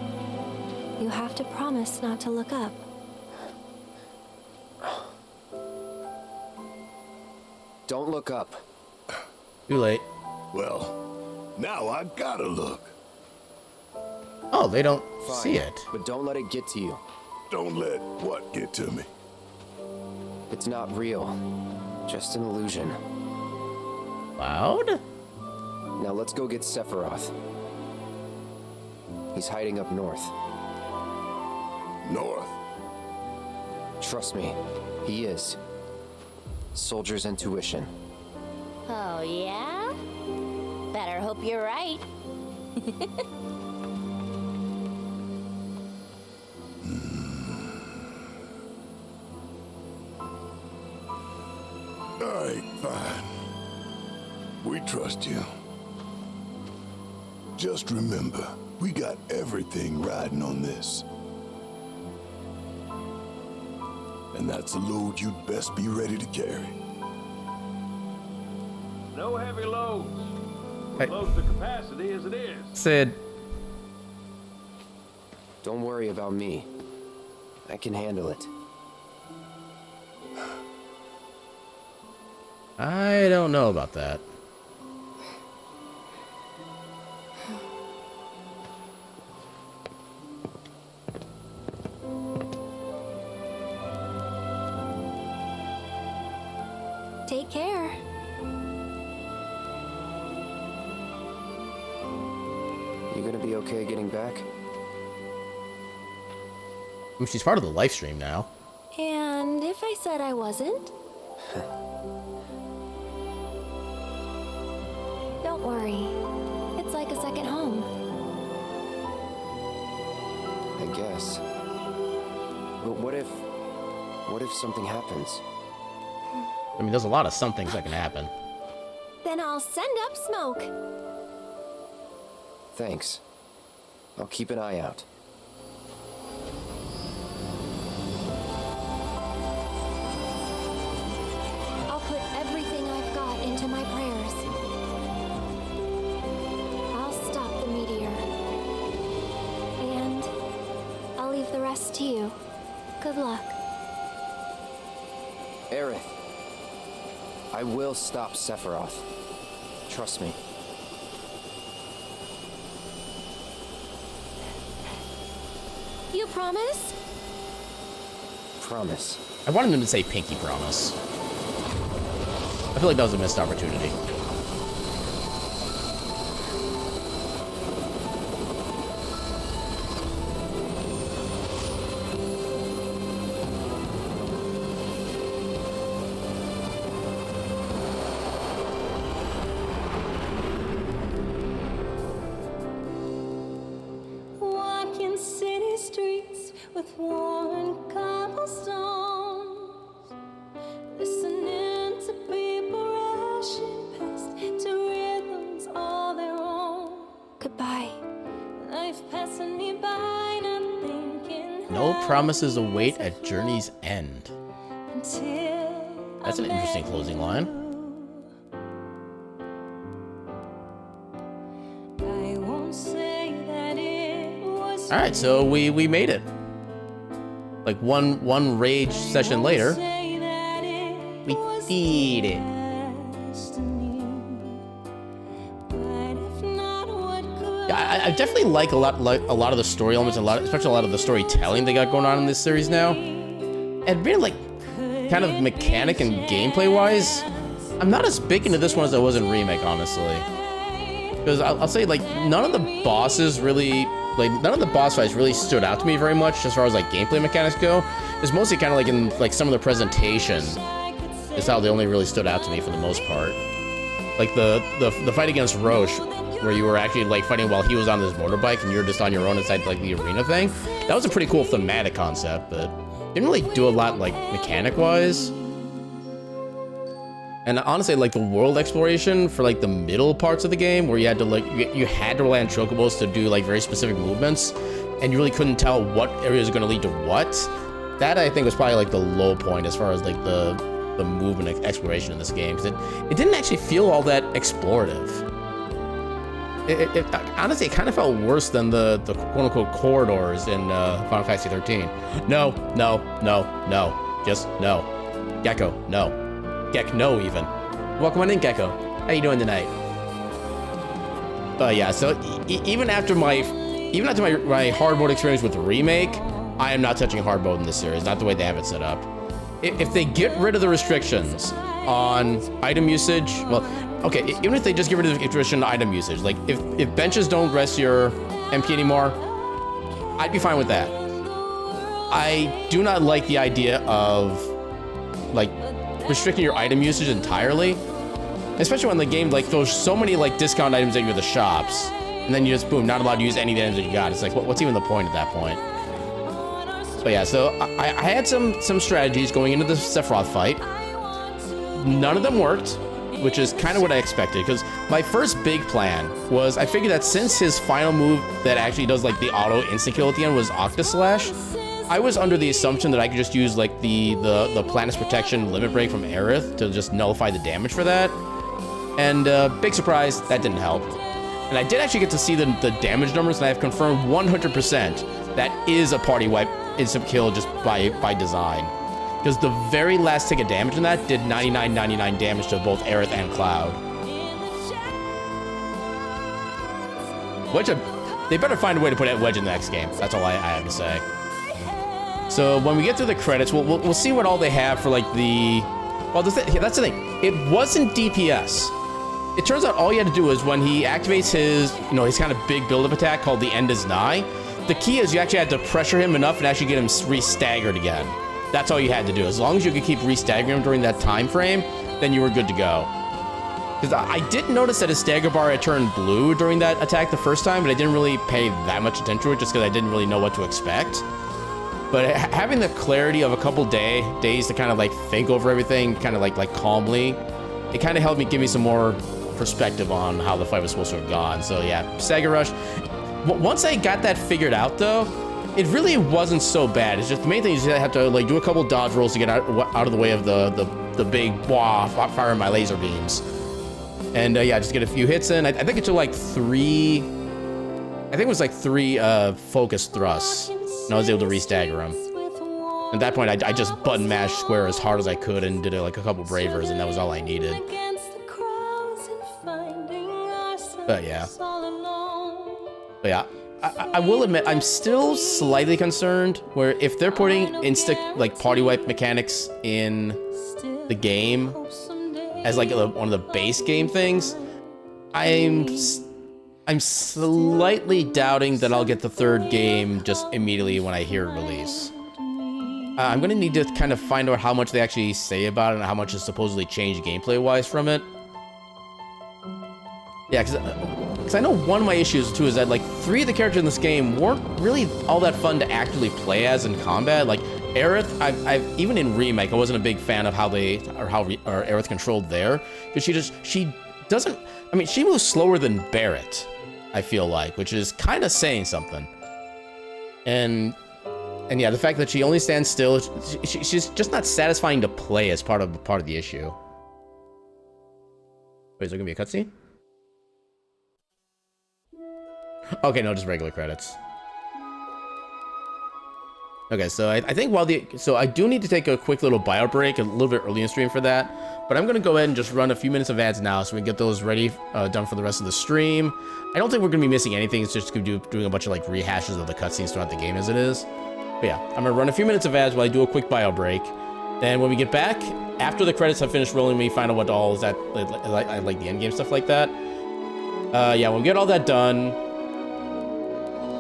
You have to promise not to look up. Don't look up. Too late. Well, now I gotta look. Oh, they don't Fine, see it. but don't let it get to you. Don't let what get to me? It's not real. Just an illusion. Loud? Now let's go get Sephiroth. He's hiding up north. North. Trust me, he is. Soldier's intuition. Oh, yeah? Better hope you're right. All right, fine. We trust you. Just remember, we got everything riding on this. And that's a load you'd best be ready to carry. No heavy loads. Hey. Close to capacity as it is. Sid. Don't worry about me. I can handle it. I don't know about that. Take care. You gonna be okay getting back? I mean, she's part of the live stream now. And if I said I wasn't? Don't worry. It's like a second home. I guess. But what if something happens? I mean, there's a lot of some things that can happen. Then I'll send up smoke. Thanks. I'll keep an eye out. I'll put everything I've got into my prayers. I'll stop the meteor. And I'll leave the rest to you. Good luck. Aerith, I will stop Sephiroth. Trust me. You promise? Promise. I wanted him to say pinky promise. I feel like that was a missed opportunity. Walking city streets with worn cobblestones, listening to people rushing past to rhythms all their own. Goodbye. Life No promises await at journey's end. That's an interesting closing line. All right, so we made it. Like one rage session later, we did it. Yeah, I definitely like a lot of the story elements, especially a lot of the storytelling they got going on in this series now. And really, like, kind of mechanic and gameplay wise, I'm not as big into this one as I was in Remake, honestly. Because I'll say, like, none of the boss fights really stood out to me very much as far as like gameplay mechanics go. It's mostly kind of like in like some of the presentation is how they only really stood out to me for the most part. Like the fight against Roche, where you were actually like fighting while he was on his motorbike and you were just on your own inside like the arena thing. That was a pretty cool thematic concept, but didn't really do a lot like mechanic wise. And honestly, like the world exploration for like the middle parts of the game, where you had to like you had to rely on chocobos to do like very specific movements, and you really couldn't tell what area is going to lead to what. That I think was probably like the low point as far as like the movement exploration in this game, because it didn't actually feel all that explorative. It honestly, it kind of felt worse than the quote unquote corridors in Final Fantasy 13. No, just no. Gecko, no. No, even. Welcome on in, Gecko. How you doing tonight? But yeah, so even after my hard mode experience with the remake, I am not touching hard mode in this series. Not the way they have it set up. If they get rid of the restrictions on item usage, well, okay, even if they just get rid of the restriction on item usage, like if benches don't rest your MP anymore, I'd be fine with that. I do not like the idea of like restricting your item usage entirely, especially when the game like throws so many like discount items at you at the shops, and then you just boom, not allowed to use any of the items that you got. It's like, what's even the point at that point? But yeah, so I had some strategies going into the Sephiroth fight. None of them worked, which is kind of what I expected, because my first big plan was I figured that since his final move that actually does like the auto instant kill at the end was Octaslash, I was under the assumption that I could just use like the Planet's Protection limit break from Aerith to just nullify the damage for that. And big surprise, that didn't help. And I did actually get to see the damage numbers, and I have confirmed 100% that is a party wipe instant kill just by design. Because the very last tick of damage in that did 99.99 damage to both Aerith and Cloud. Which they better find a way to put Wedge in the next game. That's all I have to say. So when we get through the credits, we'll see what all they have for like the... Well, that's the thing. It wasn't DPS. It turns out all you had to do is when he activates his, his kind of big build-up attack called the End is Nigh, the key is you actually had to pressure him enough and actually get him re-staggered again. That's all you had to do. As long as you could keep re-staggering him during that time frame, then you were good to go. Because I did notice that his stagger bar had turned blue during that attack the first time, but I didn't really pay that much attention to it just because I didn't really know what to expect. But having the clarity of a couple days to kind of like think over everything, kind of like calmly, it kind of helped me give me some more perspective on how the fight was supposed to have gone. So yeah, Stagger Rush. Once I got that figured out though, it really wasn't so bad. It's just the main thing is you have to like do a couple dodge rolls to get out of the way of the big firing my laser beams. And yeah, just get a few hits in. I think it took like three focus thrusts, and I was able to re-stagger him. At that point, I just button mashed square as hard as I could and did like a couple bravers, and that was all I needed. But yeah. I will admit, I'm still slightly concerned where if they're putting insta like party wipe mechanics in the game as like one of the base game things, I'm slightly doubting that I'll get the third game just immediately when I hear release. I'm gonna need to kind of find out how much they actually say about it and how much is supposedly changed gameplay-wise from it. Yeah, because I know one of my issues too is that like 3 of the characters in this game weren't really all that fun to actually play as in combat. Like Aerith, I've even in Remake, I wasn't a big fan of how Aerith controlled there, because she doesn't. I mean, she moves slower than Barrett, I feel like, which is kind of saying something. And And yeah, the fact that she only stands still, she's just not satisfying to play as part of the issue. Wait, is there gonna be a cutscene? Okay, no, just regular credits. Okay, so I think so I do need to take a quick little bio break a little bit early in stream for that, but I'm gonna go ahead and just run a few minutes of ads now so we can get those ready, done for the rest of the stream. I don't think we're gonna be missing anything. It's just gonna be doing a bunch of like rehashes of the cutscenes throughout the game as it is. But yeah, I'm gonna run a few minutes of ads while I do a quick bio break. Then when we get back, after the credits have finished rolling, we find out what all is that, like the end game stuff like that. Yeah, when we get all that done,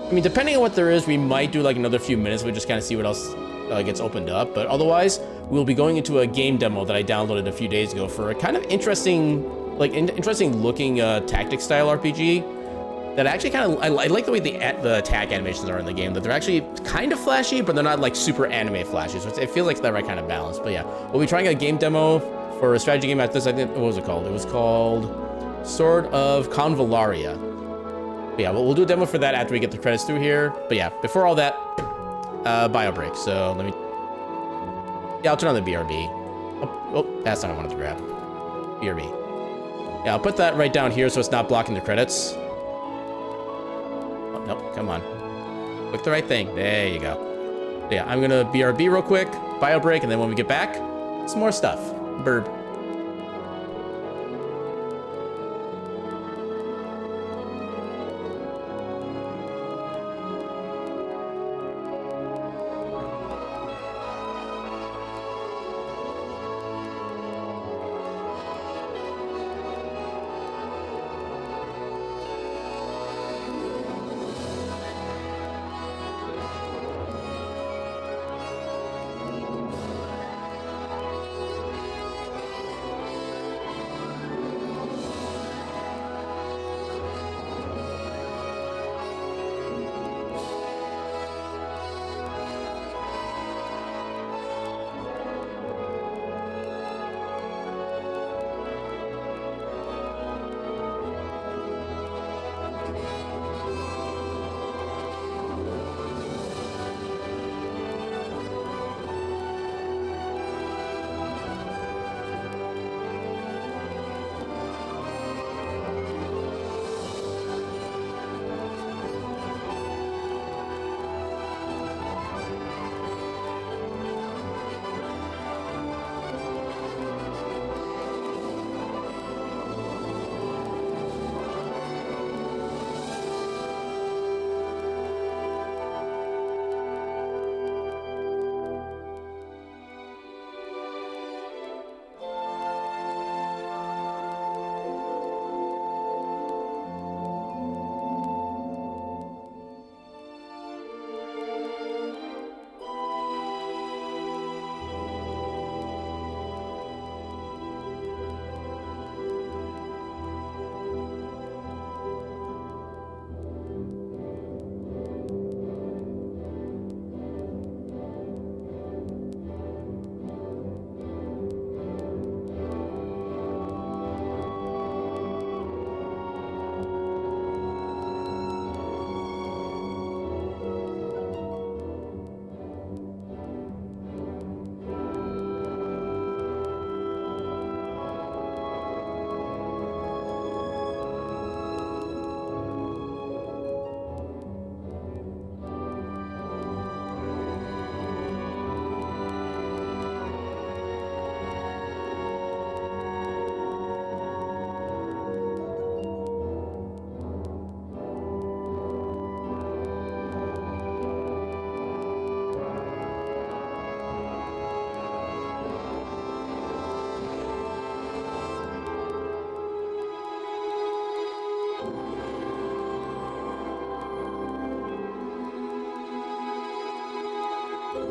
I mean, depending on what there is, we might do like another few minutes. We just kind of see what else gets opened up. But otherwise, we'll be going into a game demo that I downloaded a few days ago for a kind of interesting, interesting looking tactics style RPG. That actually kind of, I like the way the attack animations are in the game. That they're actually kind of flashy, but they're not like super anime flashy. So it feels like the right kind of balance. But yeah, we'll be trying a game demo for a strategy game at this. I think, what was it called? It was called Sword of Convallaria. But yeah, we'll do a demo for that after we get the credits through here. But yeah, before all that, bio break. So let me, yeah, I'll turn on the BRB. Oh, that's not what I wanted to grab. BRB. Yeah, I'll put that right down here so it's not blocking the credits. Oh, nope, come on. Click the right thing. There you go. Yeah, I'm gonna BRB real quick, bio break, and then when we get back, some more stuff. Burb.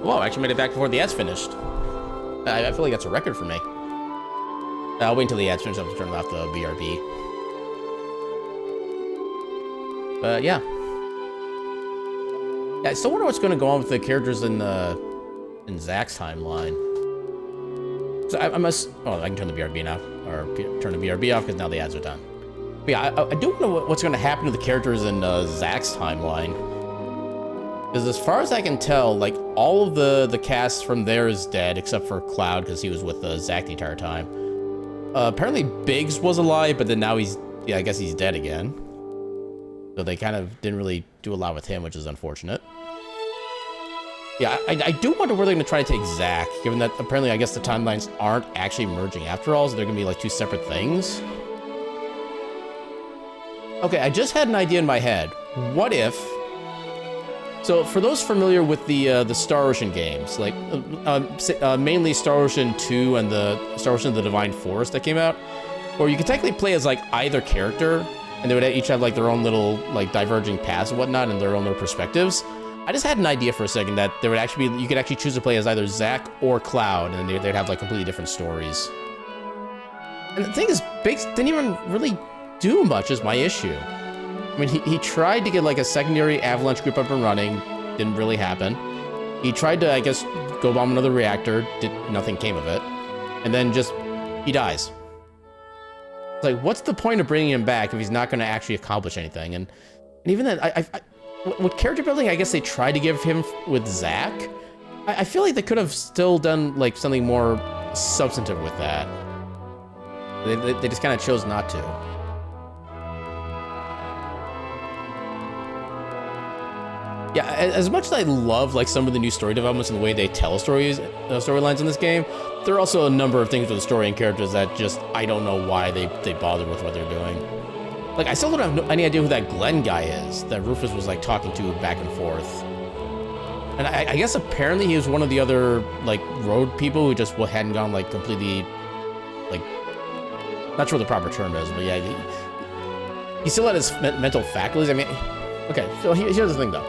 Whoa, I actually made it back before the ads finished. I feel like that's a record for me. I'll wait until the ads finish up to turn off the BRB. But yeah. I still wonder what's going to go on with the characters in Zach's timeline. So I must... Oh, I can turn the BRB now. Or turn the BRB off because now the ads are done. But yeah, I do know what's going to happen to the characters in Zach's timeline. Because as far as I can tell, like, all of the cast from there is dead, except for Cloud, because he was with Zack the entire time. Apparently Biggs was alive, but then now he's, yeah, I guess he's dead again. So they kind of didn't really do a lot with him, which is unfortunate. Yeah, I do wonder where they're going to try to take Zack, given that apparently I guess the timelines aren't actually merging after all, so they're going to be like two separate things. Okay, I just had an idea in my head. What if... So for those familiar with the Star Ocean games, like mainly Star Ocean 2 and the Star Ocean: The Divine Force that came out, where you could technically play as like either character, and they would each have like their own little like diverging paths and whatnot, and their own little perspectives. I just had an idea for a second that there would actually be, you could actually choose to play as either Zack or Cloud, and they'd have like completely different stories. And the thing is, Biggs didn't even really do much, is my issue. I mean, he tried to get like a secondary Avalanche group up and running, didn't really happen. He tried to, I guess, go bomb another reactor, nothing came of it. And then just, he dies. It's like, what's the point of bringing him back if he's not going to actually accomplish anything? And even then, with character building, I guess they tried to give him with Zack. I feel like they could have still done like something more substantive with that. They just kind of chose not to. Yeah, as much as I love like some of the new story developments and the way they tell storylines in this game, there are also a number of things with the story and characters that just, I don't know why they bothered with what they're doing. Like, I still don't have any idea who that Glenn guy is that Rufus was like talking to back and forth. And I guess apparently he was one of the other like road people who just hadn't gone like completely, like, not sure what the proper term is, but yeah, he still had his mental faculties. I mean, okay, so here's the thing though.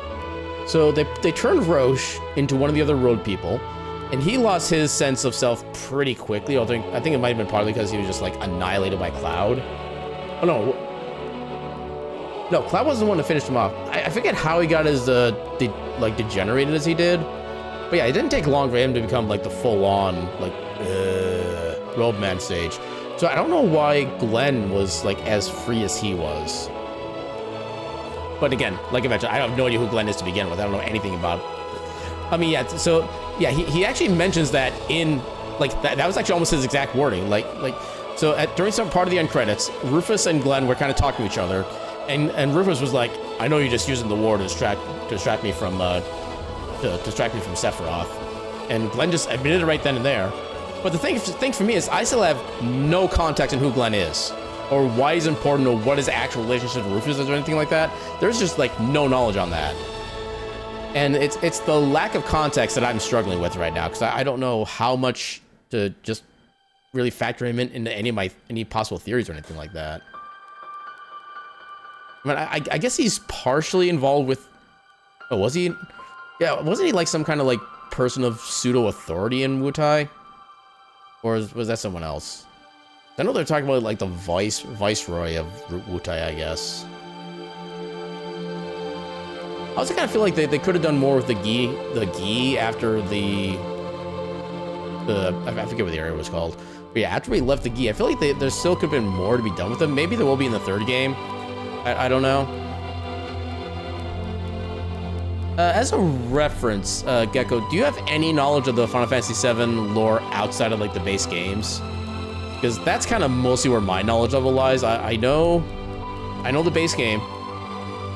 So they turned Roche into one of the other road people, and he lost his sense of self pretty quickly. I think it might have been partly because he was just like annihilated by Cloud. Oh no, Cloud wasn't the one to finish him off. I forget how he got as like degenerated as he did, but yeah, it didn't take long for him to become like the full-on like road man stage. So I don't know why Glenn was like as free as he was. But again, like I mentioned, I have no idea who Glenn is to begin with. I don't know anything about it. I mean, yeah, so, yeah, he actually mentions that in, like, that was actually almost his exact wording. So during some part of the end credits, Rufus and Glenn were kind of talking to each other, and Rufus was like, I know you're just using the war to distract me from Sephiroth. And Glenn just admitted it right then and there. But the thing for me is, I still have no context in who Glenn is, or why he's important, or what his actual relationship with Rufus is, or anything like that. There's just like no knowledge on that. And it's the lack of context that I'm struggling with right now, because I don't know how much to just really factor him into any possible theories or anything like that. I mean, I guess he's partially involved with, oh, was he? Yeah, wasn't he like some kind of like person of pseudo authority in Wutai? Or was that someone else? I know they're talking about like the viceroy of Wutai, I guess. I also kind of feel like they could have done more with the Gi after I forget what the area was called. But yeah, after we left the Gi, I feel like there still could have been more to be done with them. Maybe there will be in the third game. I don't know. As a reference, Gecko, do you have any knowledge of the Final Fantasy VII lore outside of like the base games? Because that's kind of mostly where my knowledge level lies. I know the base game.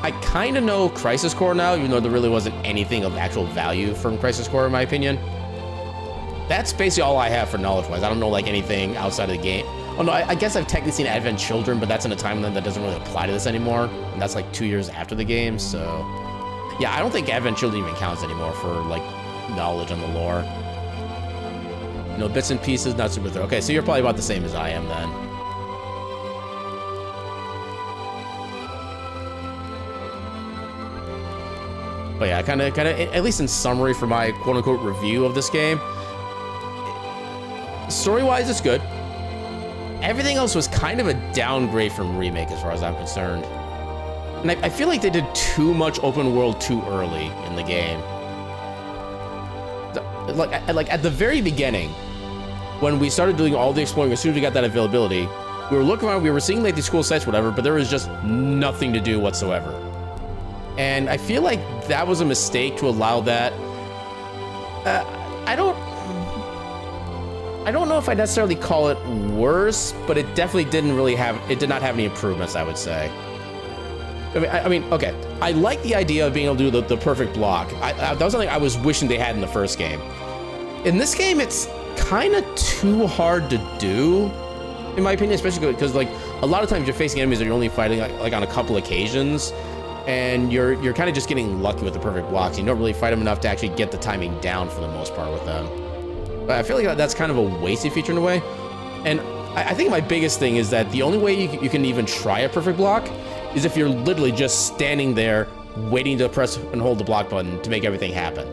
I kind of know Crisis Core now, even though there really wasn't anything of actual value from Crisis Core, in my opinion. That's basically all I have for knowledge-wise. I don't know like anything outside of the game. Oh no, I guess I've technically seen Advent Children, but that's in a timeline that doesn't really apply to this anymore, and that's like 2 years after the game. So yeah, I don't think Advent Children even counts anymore for like knowledge on the lore. You know, bits and pieces, not super thorough. Okay, so you're probably about the same as I am then. But yeah, kind of, at least in summary for my quote-unquote review of this game, story-wise, it's good. Everything else was kind of a downgrade from Remake as far as I'm concerned. And I feel like they did too much open world too early in the game. Like at the very beginning, when we started doing all the exploring, as soon as we got that availability, we were looking around, we were seeing like these cool sites, whatever, but there was just nothing to do whatsoever. And I feel like that was a mistake to allow that. I don't know if I necessarily call it worse, but it definitely did not have any improvements, I would say. I mean, okay. I like the idea of being able to do the perfect block. That was something I was wishing they had in the first game. In this game, it's kind of too hard to do, in my opinion, especially because like a lot of times you're facing enemies that you're only fighting like on a couple occasions, and you're kind of just getting lucky with the perfect blocks. You don't really fight them enough to actually get the timing down for the most part with them. But I feel like that's kind of a wasted feature in a way. And I think my biggest thing is that the only way you can even try a perfect block is if you're literally just standing there waiting to press and hold the block button to make everything happen.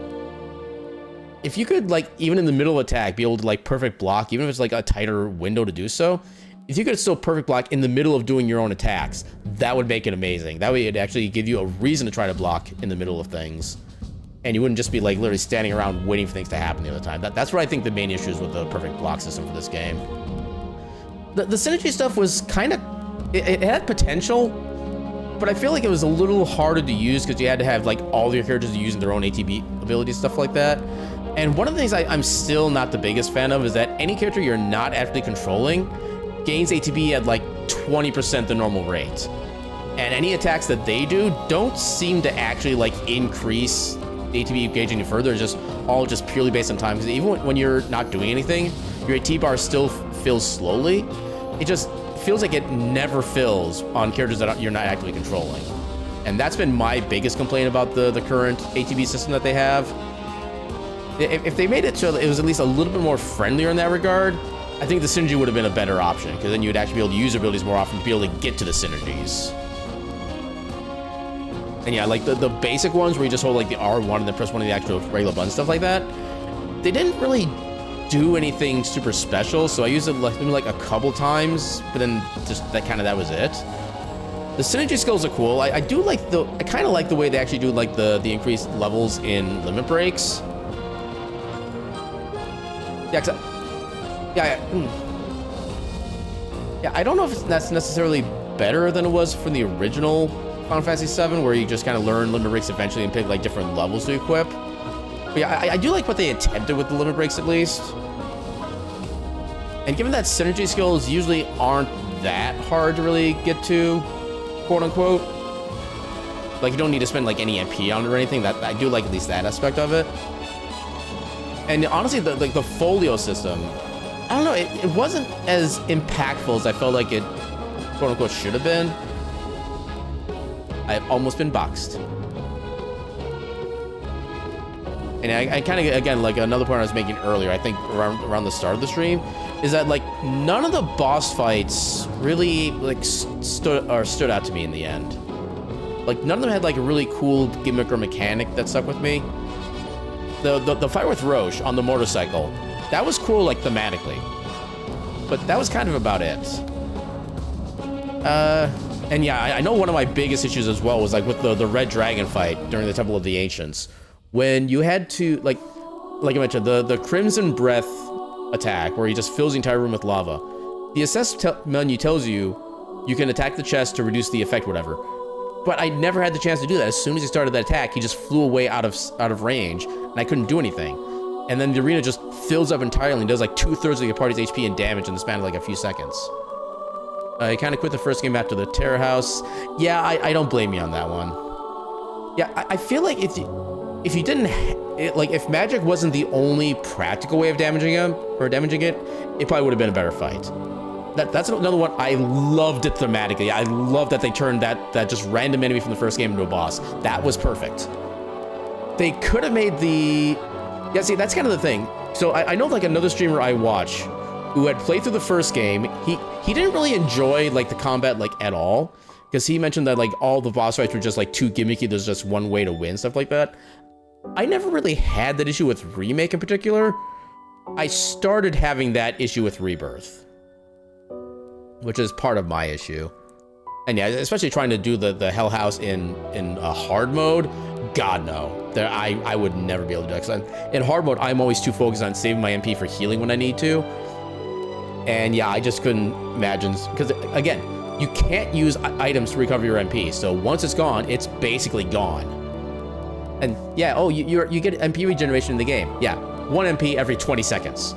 If you could, like, even in the middle of attack, be able to, like, perfect block, even if it's, like, a tighter window to do so, if you could still perfect block in the middle of doing your own attacks, that would make it amazing. That way it'd actually give you a reason to try to block in the middle of things. And you wouldn't just be, like, literally standing around waiting for things to happen the other time. That's what I think the main issue is with the perfect block system for this game. The synergy stuff was kind of... It had potential, but I feel like it was a little harder to use because you had to have, like, all your characters using their own ATB abilities, stuff like that. And one of the things I'm still not the biggest fan of is that any character you're not actually controlling gains ATB at like 20% the normal rate. And any attacks that they do don't seem to actually like increase the ATB gauge any further. It's just all just purely based on time. Because even when you're not doing anything, your AT bar still fills slowly. It just feels like it never fills on characters that you're not actively controlling. And that's been my biggest complaint about the current ATB system that they have. If they made it so that it was at least a little bit more friendlier in that regard, I think the synergy would have been a better option, because then you would actually be able to use abilities more often to be able to get to the synergies. And yeah, like the basic ones where you just hold like the R1 and then press one of the actual regular buttons, stuff like that, they didn't really do anything super special, so I used it like a couple times, but then just that was it. The synergy skills are cool. I kind of like the way they actually do like the increased levels in limit breaks. Yeah, I don't know if that's necessarily better than it was from the original Final Fantasy VII, where you just kind of learn limit breaks eventually and pick like different levels to equip. But yeah, I do like what they attempted with the limit breaks at least. And given that synergy skills usually aren't that hard to really get to, quote unquote, like you don't need to spend like any MP on it or anything, that I do like at least that aspect of it. And honestly, the folio system, I don't know, it wasn't as impactful as I felt like it, quote unquote, should have been. I've almost been boxed. And I kind of, again, like another point I was making earlier, I think around the start of the stream, is that like none of the boss fights really like stood out to me in the end. Like none of them had like a really cool gimmick or mechanic that stuck with me. The fight with Roche on the motorcycle, that was cool, like thematically, but that was kind of about it. And yeah, I know one of my biggest issues as well was like with the Red Dragon fight during the Temple of the Ancients, when you had to like I mentioned, the Crimson Breath attack where he just fills the entire room with lava. The assess menu tells you can attack the chest to reduce the effect, whatever. But I never had the chance to do that. As soon as he started that attack, he just flew away out of range, and I couldn't do anything. And then the arena just fills up entirely and does like 2/3 of your party's HP and damage in the span of like a few seconds. I kind of quit the first game after the Terror House. Yeah, I don't blame you on that one. Yeah, I feel like if you didn't, if magic wasn't the only practical way of damaging it, it probably would have been a better fight. That's another one. I loved it thematically. I love that they turned that just random enemy from the first game into a boss. That was perfect. They could have made the... Yeah, see, that's kind of the thing. So I know like another streamer I watch who had played through the first game. He didn't really enjoy like the combat like at all, because he mentioned that like all the boss fights were just like too gimmicky. There's just one way to win, stuff like that. I never really had that issue with Remake in particular. I started having that issue with Rebirth, which is part of my issue. And yeah, especially trying to do the Hell House in a hard mode. God no, I would never be able to do it. Because in hard mode, I'm always too focused on saving my MP for healing when I need to. And yeah, I just couldn't imagine, because again, you can't use items to recover your MP. So once it's gone, it's basically gone. And yeah, oh, you get MP regeneration in the game. Yeah, 1 MP every 20 seconds.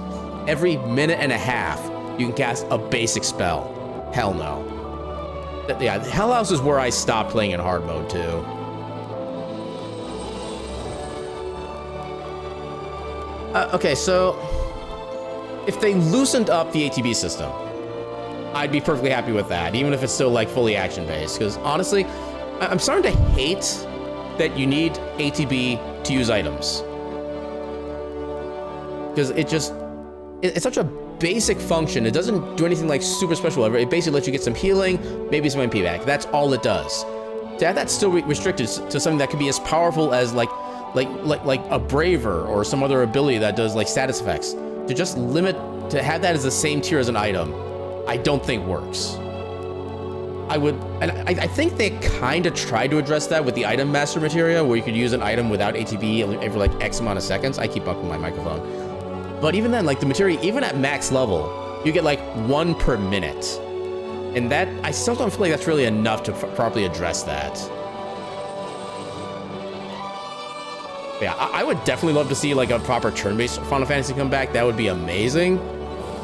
Every minute and a half, you can cast a basic spell. Hell no. Yeah, Hell House is where I stopped playing in hard mode too. Okay, so if they loosened up the ATB system, I'd be perfectly happy with that, even if it's still like fully action-based. Because honestly, I'm starting to hate that you need ATB to use items. Because it's such a basic function. It doesn't do anything like super special ever. It basically lets you get some healing, maybe some MP back. That's all it does. To have that still restricted to something that could be as powerful as like a Braver or some other ability that does like status effects, to just limit, to have that as the same tier as an item, I don't think works. I think they kind of tried to address that with the item master materia, where you could use an item without ATB every like X amount of seconds. I keep bumping my microphone. But even then, like the materia, even at max level, you get like 1 per minute. And that, I still don't feel like that's really enough to properly address that. Yeah, I would definitely love to see like a proper turn-based Final Fantasy come back. That would be amazing.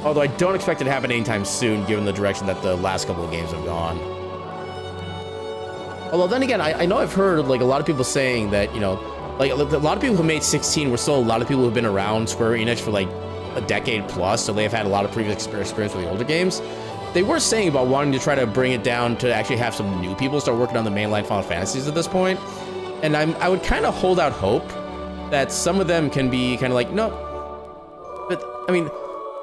Although I don't expect it to happen anytime soon, given the direction that the last couple of games have gone. Although then again, I know I've heard like a lot of people saying that, you know, like a lot of people who made 16 were still a lot of people who've been around Square Enix for like a decade plus, so they've had a lot of previous experience with the older games. They were saying about wanting to try to bring it down to actually have some new people start working on the mainline Final Fantasies at this point. And I would kind of hold out hope that some of them can be kind of like, no. But I mean,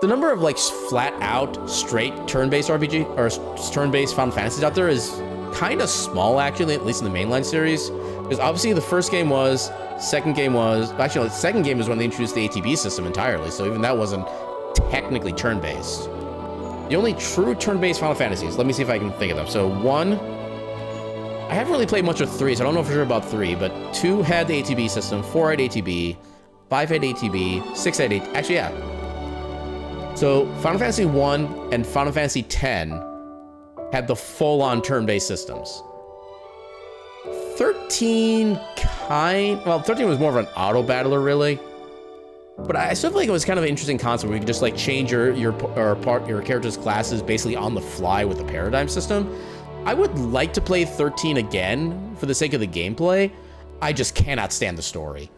the number of like flat out straight turn-based RPG or turn-based Final Fantasies out there is kind of small, actually, at least in the mainline series. Because obviously the first game was, second game was, actually the second game is when they introduced the ATB system entirely, so even that wasn't technically turn-based. The only true turn-based Final Fantasies, let me see if I can think of them. So 1, I haven't really played much of 3, so I don't know for sure about 3, but 2 had the ATB system, 4 had ATB, 5 had ATB, 6 had ATB, actually yeah. So Final Fantasy 1 and Final Fantasy 10 had the full-on turn-based systems. 13 13 was more of an auto battler really, but I still feel like it was kind of an interesting concept where you could just like change your character's classes basically on the fly with the paradigm system. I would like to play 13 again for the sake of the gameplay. I just cannot stand the story.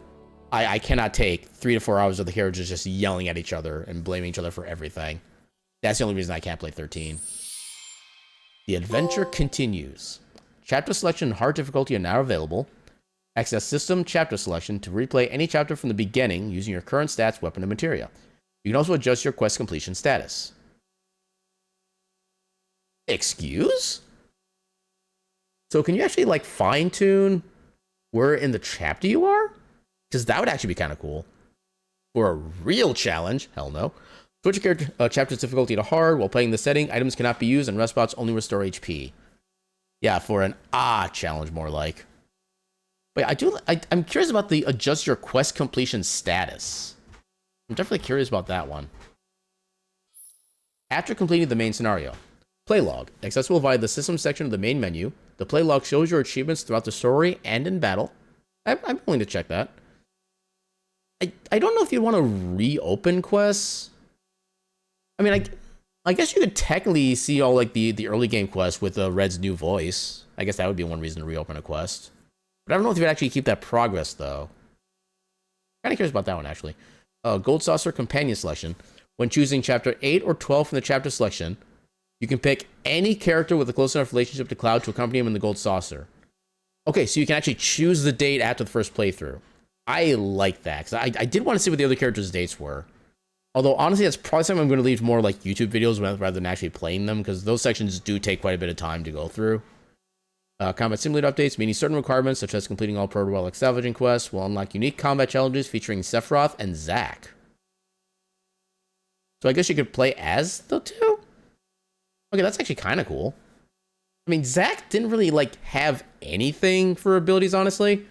I cannot take 3 to 4 hours of the characters just yelling at each other and blaming each other for everything. That's the only reason I can't play 13. The adventure continues. Chapter selection and hard difficulty are now available. Access system chapter selection to replay any chapter from the beginning using your current stats, weapon, and materia. You can also adjust your quest completion status. Excuse? So can you actually like fine tune where in the chapter you are? Because that would actually be kind of cool. For a real challenge, hell no. Switch your chapter's difficulty to hard. While playing the setting, items cannot be used and rest spots only restore HP. Yeah, for an challenge more like. But I'm curious about the adjust your quest completion status. I'm definitely curious about that one. After completing the main scenario, play log, accessible via the system section of the main menu. The play log shows your achievements throughout the story and in battle. I'm willing to check that. I don't know if you want to reopen quests. I mean, I guess you could technically see all like the early game quests with Red's new voice. I guess that would be one reason to reopen a quest. But I don't know if you would actually keep that progress though. Kind of curious about that one actually. Gold Saucer Companion Selection. When choosing chapter 8 or 12 from the chapter selection, you can pick any character with a close enough relationship to Cloud to accompany him in the Gold Saucer. Okay, so you can actually choose the date after the first playthrough. I like that, because I did want to see what the other characters' dates were. Although, honestly, that's probably something I'm going to leave more like YouTube videos rather than actually playing them, because those sections do take quite a bit of time to go through. Combat Simulator updates, meaning certain requirements, such as completing all proto-relic salvaging quests, will unlock unique combat challenges featuring Sephiroth and Zack. So I guess you could play as the two? Okay, that's actually kind of cool. I mean, Zack didn't really, like, have anything for abilities, honestly.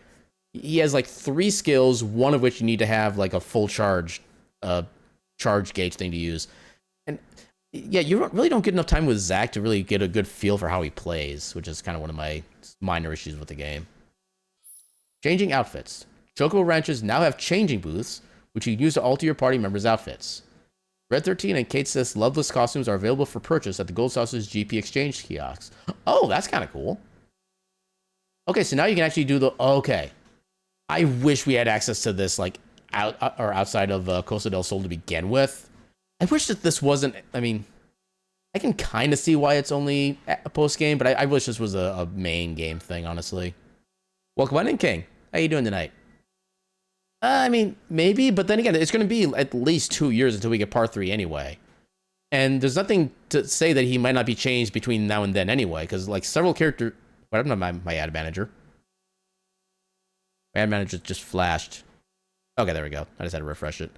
He has, like, 3 skills, one of which you need to have, like, a full charge gauge thing to use. And Yeah, you really don't get enough time with Zack to really get a good feel for how he plays, which is kind of one of my minor issues with the game. Changing outfits. Chocobo Ranches now have changing booths, which you can use to alter your party members' outfits. Red 13 and Kate Sith's Loveless costumes are available for purchase at the Gold Saucer's GP Exchange kiosks. Oh, that's kind of cool. Okay, so now you can actually do the... Okay. I wish we had access to this, like, outside of Costa del Sol to begin with. I wish that this wasn't... I mean, I can kind of see why it's only a post-game, but I wish this was a main game thing, honestly. Welcome on in, King. How you doing tonight? I mean, maybe, but then again, it's going to be at least 2 years until we get part 3 anyway. And there's nothing to say that he might not be changed between now and then anyway, because, like, several characters... What happened to my ad manager? My ad manager just flashed. Okay, there we go. I just had to refresh it.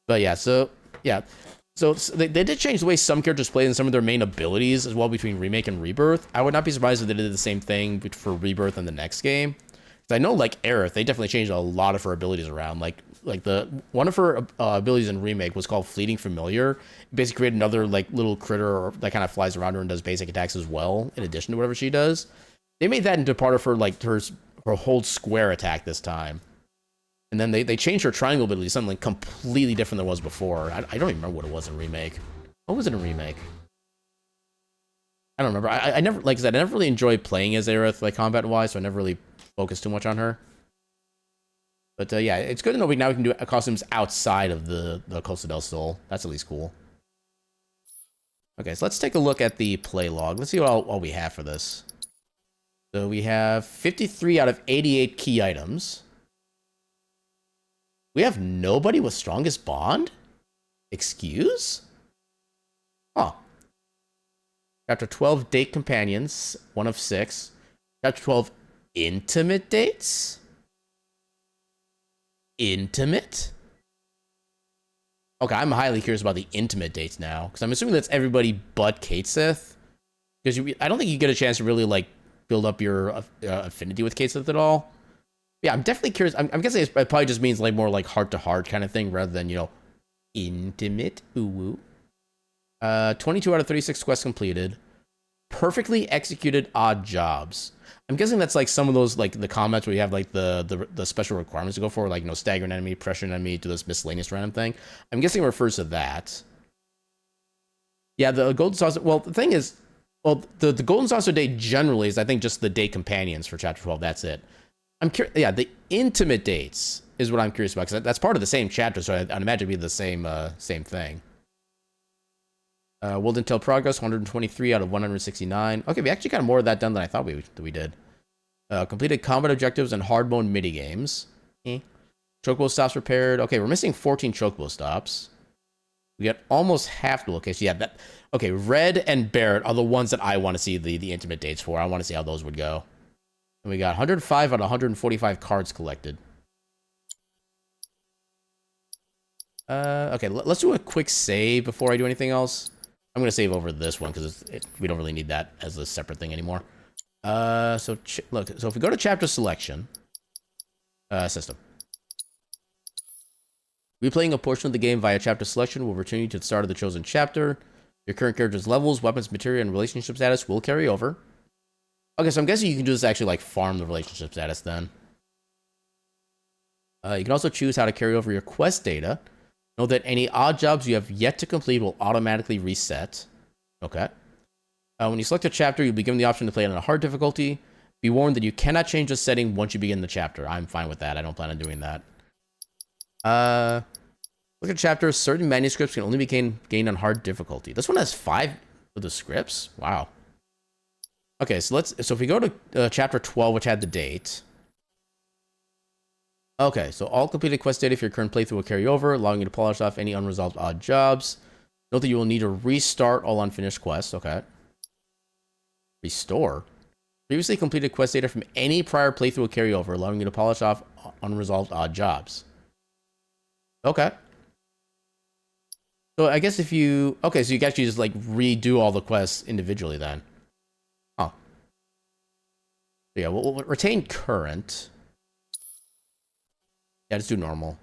But yeah, so... Yeah. So they did change the way some characters play and some of their main abilities as well between Remake and Rebirth. I would not be surprised if they did the same thing for Rebirth and the next game. Because I know, like, Aerith, they definitely changed a lot of her abilities around. Like one of her abilities in Remake was called Fleeting Familiar. It basically created another, like, little critter that kind of flies around her and does basic attacks as well, in addition to whatever she does. They made that into part of her, like, her hold square attack this time. And then they changed her triangle ability to something completely different than it was before. I don't even remember what it was in Remake. What was it in Remake? I don't remember. I never, like I said, I never really enjoyed playing as Aerith, like, combat-wise, so I never really focused too much on her. But, yeah, it's good to know now we can do costumes outside of the Costa del Sol. That's at least cool. Okay, so let's take a look at the play log. Let's see what all we have for this. So we have 53 out of 88 key items. We have nobody with strongest bond? Excuse? Huh. Chapter 12, date companions, 1 of 6. Chapter 12, intimate dates? Intimate? Okay, I'm highly curious about the intimate dates now, because I'm assuming that's everybody but Kate Sith. Because I don't think you get a chance to really, like, build up your affinity with Kate Sith at all. Yeah, I'm definitely curious. I'm guessing it probably just means, like, more like heart-to-heart kind of thing rather than, you know, intimate. Ooh-woo. 22 out of 36 quests completed. Perfectly executed odd jobs. I'm guessing that's, like, some of those, like, the comments where you have, like, the special requirements to go for, like, you know, stagger an enemy, pressure an enemy, do this miscellaneous random thing. I'm guessing it refers to that. Yeah, the Golden Saucer... Well, the thing is... Well, the Golden Saucer date generally is, I think, just the date companions for Chapter 12. That's it. I'm curious. Yeah, the intimate dates is what I'm curious about, because that's part of the same chapter, so I'd imagine it'd be the same thing. World Intel Progress, 123 out of 169. Okay, we actually got more of that done than I thought we did. Completed combat objectives and hard mode mini games. Chocobo stops repaired. Okay, we're missing 14 Chocobo stops. We got almost half the location. Yeah, that. Okay, Red and Barrett are the ones that I want to see the intimate dates for. I want to see how those would go. And we got 105 out of 145 cards collected. Okay, let's do a quick save before I do anything else. I'm going to save over this one because we don't really need that as a separate thing anymore. So if we go to chapter selection, system. Replaying a portion of the game via chapter selection will return you to the start of the chosen chapter. Your current character's levels, weapons, materia, and relationship status will carry over. Okay, so I'm guessing you can do this to actually, like, farm the relationship status then. You can also choose how to carry over your quest data. Know that any odd jobs you have yet to complete will automatically reset. Okay. When you select a chapter, you'll be given the option to play it on a hard difficulty. Be warned that you cannot change the setting once you begin the chapter. I'm fine with that. I don't plan on doing that. Look at chapters. Certain manuscripts can only be gained on hard difficulty. This one has 5 of the scripts. Wow. Okay, so if we go to chapter 12, which had the date. Okay, so all completed quest data for your current playthrough will carry over, allowing you to polish off any unresolved odd jobs. Note that you will need to restart all unfinished quests. Okay. Restore. Previously completed quest data from any prior playthrough will carry over, allowing you to polish off unresolved odd jobs. Okay. So I guess if you... Okay, so you can actually just, like, redo all the quests individually then. Huh. So yeah, we'll retain current. Yeah, just do normal.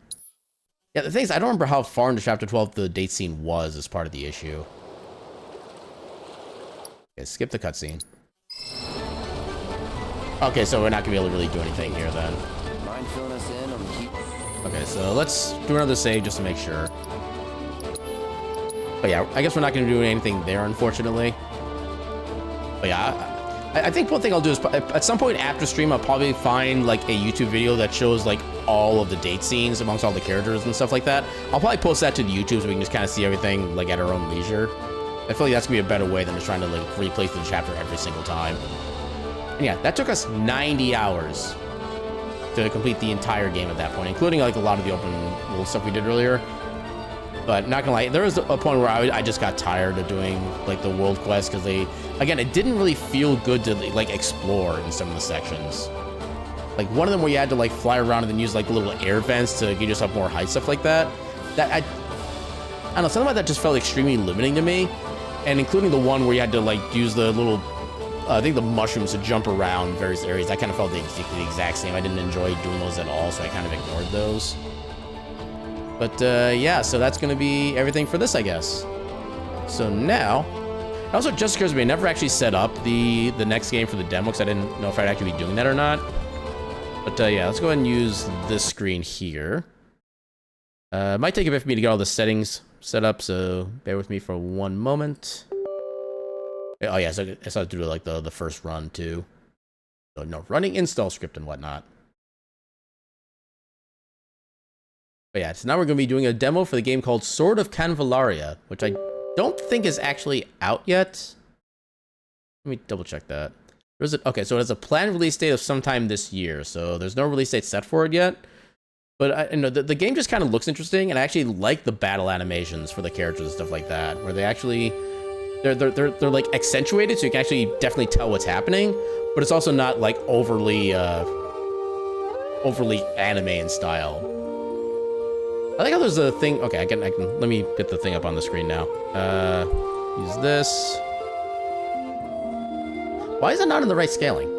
Yeah, the thing is, I don't remember how far into chapter 12 the date scene was as part of the issue. Okay, skip the cutscene. Okay, so we're not gonna be able to really do anything here then. Mind filling us in on the keep? Okay, so let's do another save just to make sure. But yeah, I guess we're not gonna do anything there, unfortunately. But yeah, I think one thing I'll do is at some point after stream, I'll probably find like a YouTube video that shows like all of the date scenes amongst all the characters and stuff like that. I'll probably post that to the YouTube so we can just kind of see everything like at our own leisure. I feel like that's gonna be a better way than just trying to like replay the chapter every single time. And yeah, that took us 90 hours to complete the entire game at that point, including like a lot of the open world stuff we did earlier. But not gonna lie, there was a point where I just got tired of doing like the world quest because again, it didn't really feel good to like explore in some of the sections. Like one of them where you had to like fly around and then use like little air vents to give yourself more height, stuff like that. I don't know, something about that just felt extremely limiting to me. And including the one where you had to like use the little, I think the mushrooms to jump around various areas. I kind of felt the exact same. I didn't enjoy doing those at all, so I kind of ignored those. But yeah, so that's going to be everything for this, I guess. So now, also just occurs to me, I never actually set up the next game for the demo because I didn't know if I'd actually be doing that or not. But yeah, let's go ahead and use this screen here. It might take a bit for me to get all the settings set up, so bear with me for one moment. Oh yeah, so I have to do like the first run too. So no, running install script and whatnot. But yeah, so now we're going to be doing a demo for the game called Sword of Convallaria, which I don't think is actually out yet. Let me double check that. Okay, so it has a planned release date of sometime this year, so there's no release date set for it yet. But you know, the game just kind of looks interesting, and I actually like the battle animations for the characters and stuff like that, where they actually they're like accentuated, so you can actually definitely tell what's happening, but it's also not like overly anime in style. I like how there's a thing. Okay, I can. Let me get the thing up on the screen now. Use this. Why is it not in the right scaling?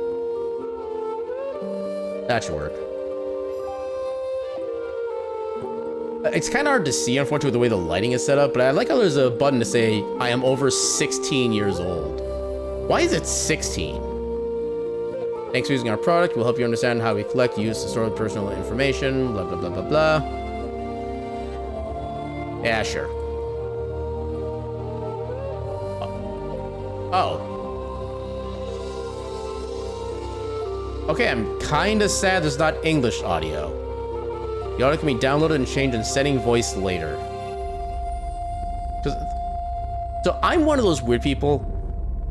That should work. It's kind of hard to see, unfortunately, with the way the lighting is set up, but I like how there's a button to say, I am over 16 years old. Why is it 16? Thanks for using our product. We'll help you understand how we collect, use, and store personal information, blah, blah, blah, blah, blah. Yeah, sure. Oh. Okay, I'm kind of sad there's not English audio. The audio can be downloaded and changed in setting voice later. So I'm one of those weird people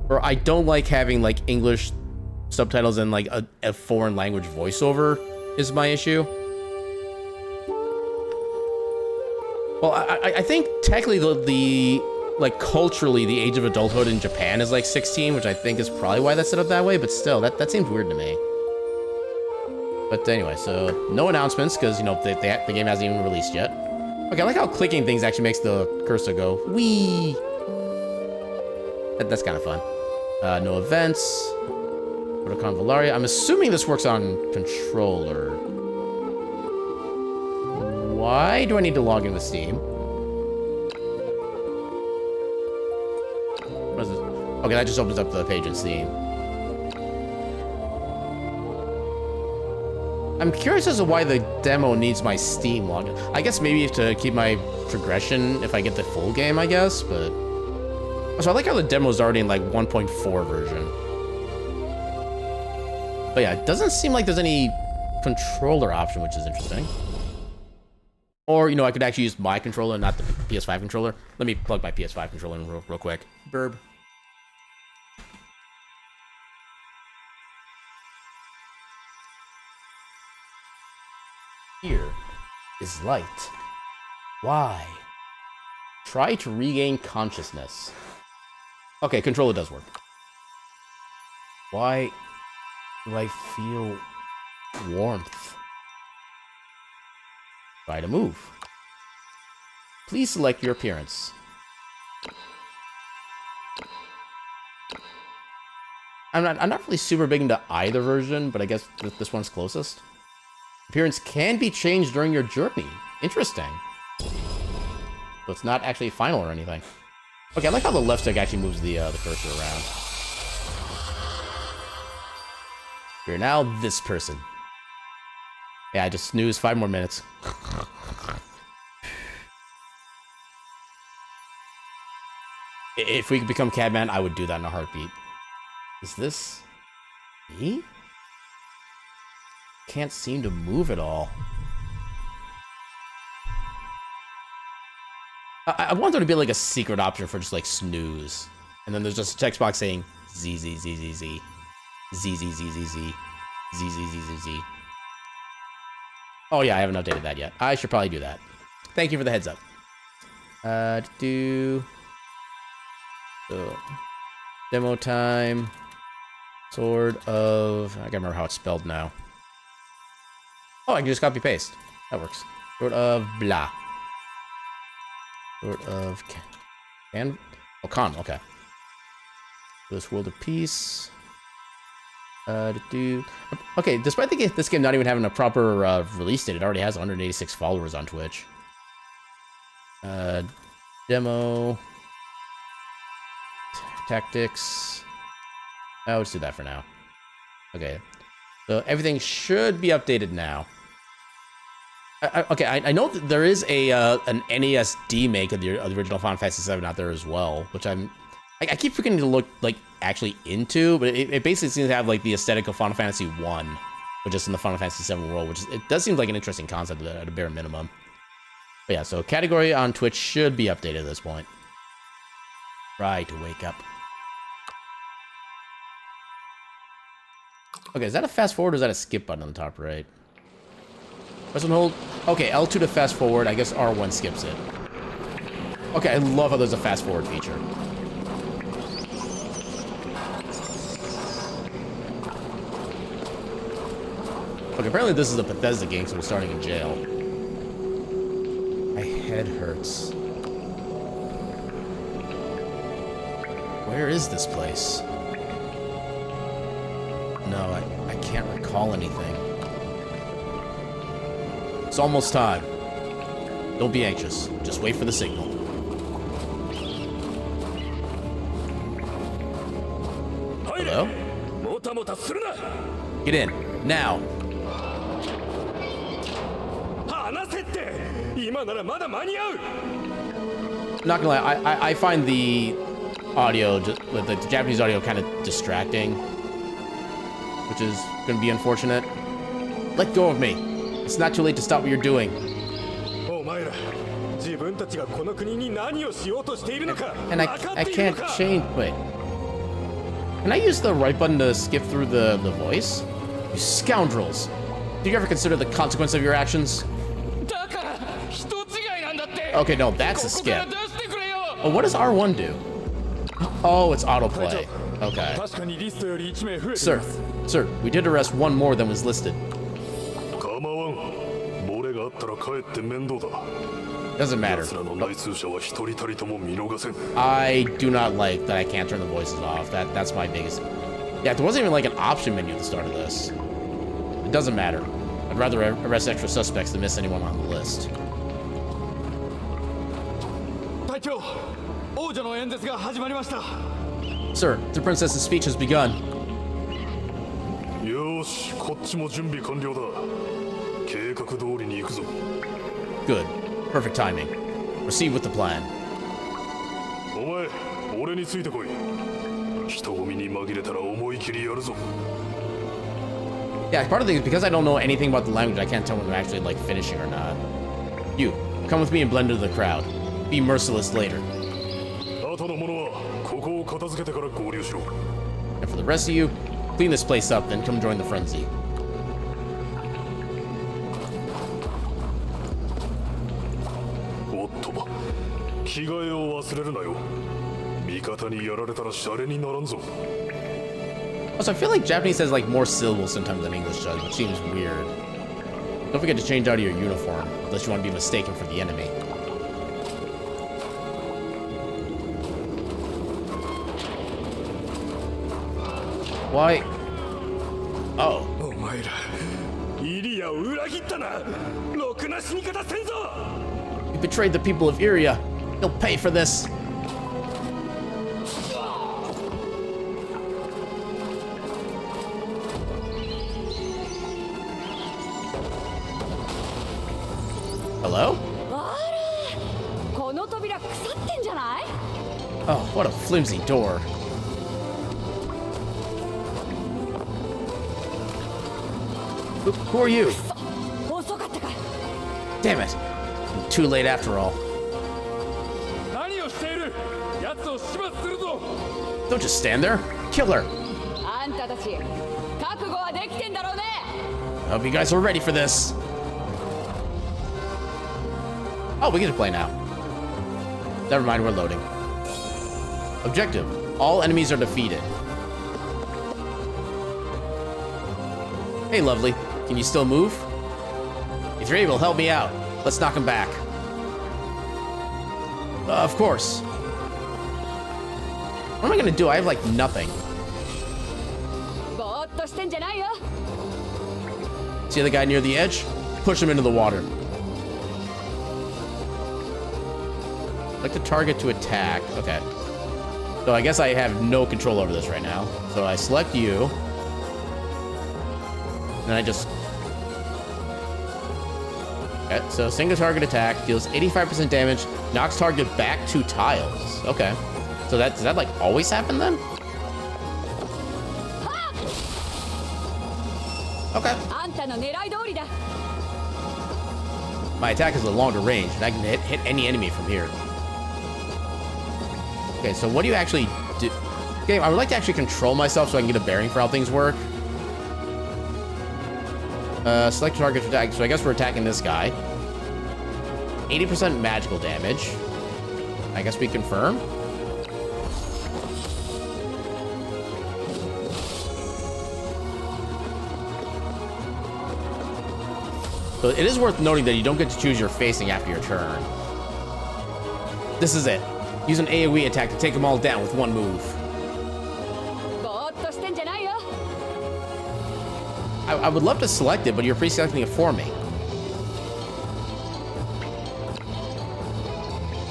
where I don't like having like English subtitles and like a foreign language voiceover is my issue. Well, I think technically the like culturally the age of adulthood in Japan is like 16, which I think is probably why that's set up that way, but still that seems weird to me. But anyway, so no announcements because, you know, the game hasn't even released yet. Okay, I like how clicking things actually makes the cursor go wee. That's kind of fun. No events. Go to Convallaria. I'm assuming this works on controller. Why do I need to log into Steam? What is this? Okay, that just opens up the page in Steam. I'm curious as to why the demo needs my Steam login. I guess maybe to keep my progression if I get the full game, I guess, but... So I like how the demo's already in like 1.4 version. But yeah, it doesn't seem like there's any controller option, which is interesting. Or, you know, I could actually use my controller, not the PS5 controller. Let me plug my PS5 controller in real quick. Burb. Here is light. Why? Try to regain consciousness. Okay, controller does work. Why do I feel warmth? Try to move. Please select your appearance. I'm not really super big into either version, but I guess this one's closest. Appearance can be changed during your journey. Interesting. So it's not actually final or anything. Okay, I like how the left stick actually moves the cursor around. You're now this person. Yeah, I just snoozed 5 more minutes. If we could become Cadman, I would do that in a heartbeat. Is this me? Can't seem to move at all. I want there to be like a secret option for just like snooze. And then there's just a text box saying Z Z Z Z Z Z Z Z Z Z Z Z Z Z Z. Oh yeah, I haven't updated that yet. I should probably do that. Thank you for the heads up. So, demo time. Sword of... I can't remember how it's spelled now. Oh, I can just copy paste. That works. Sword of blah. Sword of... Can? Oh, con. Okay. This World of Peace. Okay, despite this game not even having a proper release date, it already has 186 followers on Twitch. Demo. Tactics. Oh, let's do that for now. Okay. So everything should be updated now. I know that there is an NES make of the original Final Fantasy VII out there as well, which I keep forgetting to look like actually into, but it basically seems to have like the aesthetic of Final Fantasy 1, but just in the Final Fantasy VII world, which it does seem like an interesting concept at a bare minimum. But yeah, so category on Twitch should be updated at this point. Try to wake up. Okay, is that a fast forward or is that a skip button on the top right? Press and hold. Okay, L2 to fast forward. I guess R1 skips it. Okay, I love how there's a fast forward feature. Okay, apparently this is a Bethesda game, so we're starting in jail. My head hurts. Where is this place? No, I can't recall anything. It's almost time. Don't be anxious. Just wait for the signal. Hello? Get in. Now. Not gonna lie, I find the audio, the Japanese audio, kind of distracting, which is gonna be unfortunate. Let go of me. It's not too late to stop what you're doing. And I can't change. Wait. Can I use the right button to skip through the voice? You scoundrels! Do you ever consider the consequence of your actions? Okay, no, that's a skip. Oh, what does R1 do? Oh, it's autoplay. Okay. Sir, we did arrest one more than was listed. Doesn't matter. I do not like that I can't turn the voices off. That's my biggest... Yeah, there wasn't even like an option menu at the start of this. It doesn't matter. I'd rather arrest extra suspects than miss anyone on the list. Sir, the princess's speech has begun. Good. Perfect timing. Proceed with the plan. Yeah, part of the thing is because I don't know anything about the language, I can't tell when they're actually like finishing or not. You, come with me and blend into the crowd. Be merciless later. And for the rest of you, clean this place up, then come join the frenzy. Also, I feel like Japanese has like more syllables sometimes than English does, which seems weird. Don't forget to change out of your uniform, unless you want to be mistaken for the enemy. Why? Oh. You betrayed the people of Iria. You'll pay for this. Oh, what a flimsy door. Who are you? Damn it. I'm too late after all. Don't just stand there. Kill her. I hope you guys are ready for this. Oh, we get to play now. Never mind, we're loading. Objective. All enemies are defeated. Hey, lovely. Can you still move? If you're able, help me out. Let's knock him back. Of course. What am I gonna do? I have, like, nothing. See the guy near the edge? Push him into the water. Select the target to attack. Okay. So I guess I have no control over this right now. So I select you. And I just... Okay, so single target attack deals 85% damage, knocks target back 2 tiles. Okay. So does that like always happen then? Okay. My attack is a longer range, and I can hit any enemy from here. Okay, so what do you actually do? Okay, I would like to actually control myself so I can get a bearing for how things work. Select target to attack. So I guess we're attacking this guy. 80% magical damage. I guess we confirm. So it is worth noting that you don't get to choose your facing after your turn. This is it. Use an AoE attack to take them all down with one move. I would love to select it, but you're pre-selecting it for me.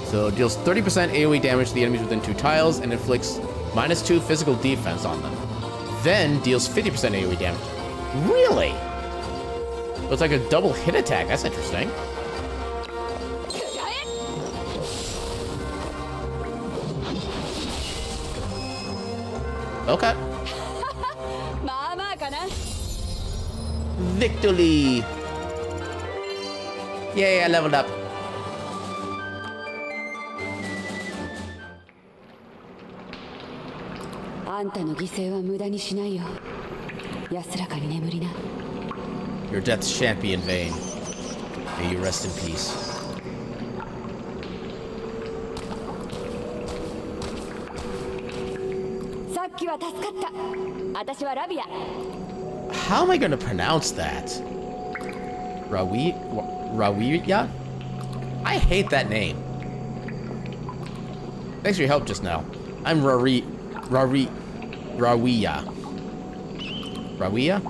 So it deals 30% AoE damage to the enemies within 2 tiles and inflicts -2 physical defense on them. Then deals 50% AoE damage. Really? So it's like a double hit attack. That's interesting. Okay. Victory! Yay, I leveled up. Your death shan't be in vain. May you rest in peace. How am I going to pronounce that? Rawiya? I hate that name. Thanks for your help just now. I'm Rawiya. Rawiya?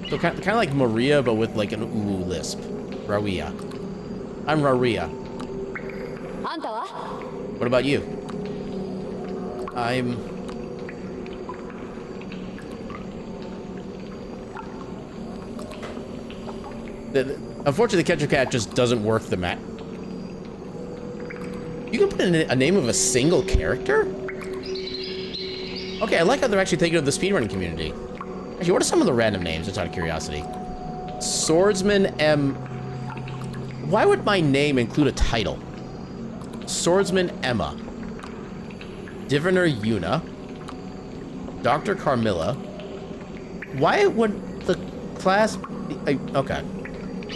So kind of like Maria, but with like an ooh lisp. Rawiya. I'm Rawiya. What about you? I'm... Unfortunately, the Catcher Cat just doesn't work the map. You can put in a name of a single character? Okay, I like how they're actually thinking of the speedrunning community. Actually, what are some of the random names, just out of curiosity? Swordsman M... Why would my name include a title? Swordsman Emma. Diviner Yuna. Dr. Carmilla. Why would the class... Okay.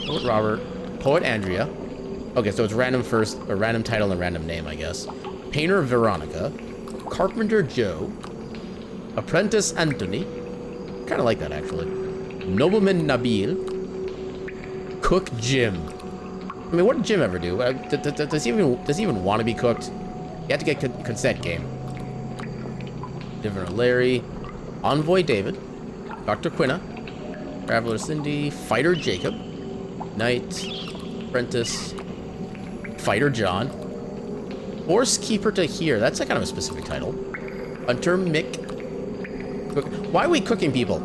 Poet Robert. Poet Andrea. Okay, so it's random first, a random title and random name, I guess. Painter Veronica. Carpenter Joe. Apprentice Anthony. Kind of like that, actually. Nobleman Nabil. Cook Jim. I mean, what did Jim ever do? Does he even want to be cooked? You have to get consent game. Diviner Larry. Envoy David. Dr. Quinna. Traveler Cindy. Fighter Jacob. Knight. Apprentice. Fighter John. Horse Keeper Tahir. That's a kind of a specific title. Hunter Mick. Why are we cooking people?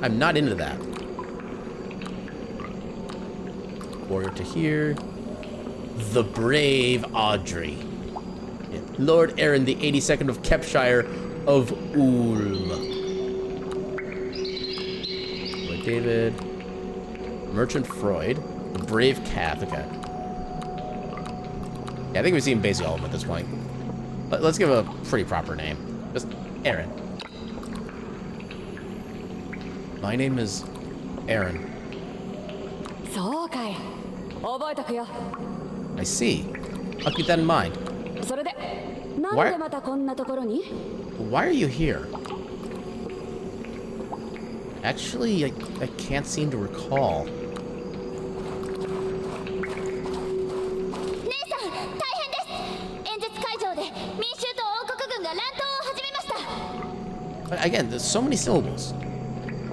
I'm not into that. Warrior Tahir. the brave Audrey. Lord Aaron, the 82nd of Kepshire of Ulm. Lloyd David. Merchant Freud. The brave Cath. Okay. Yeah, I think we've seen basically all of them at this point. Let's give a pretty proper name. Just Aaron. My name is Aaron. I see. I'll keep that in mind. Why are you here? Actually, I can't seem to recall. Again, there's so many syllables.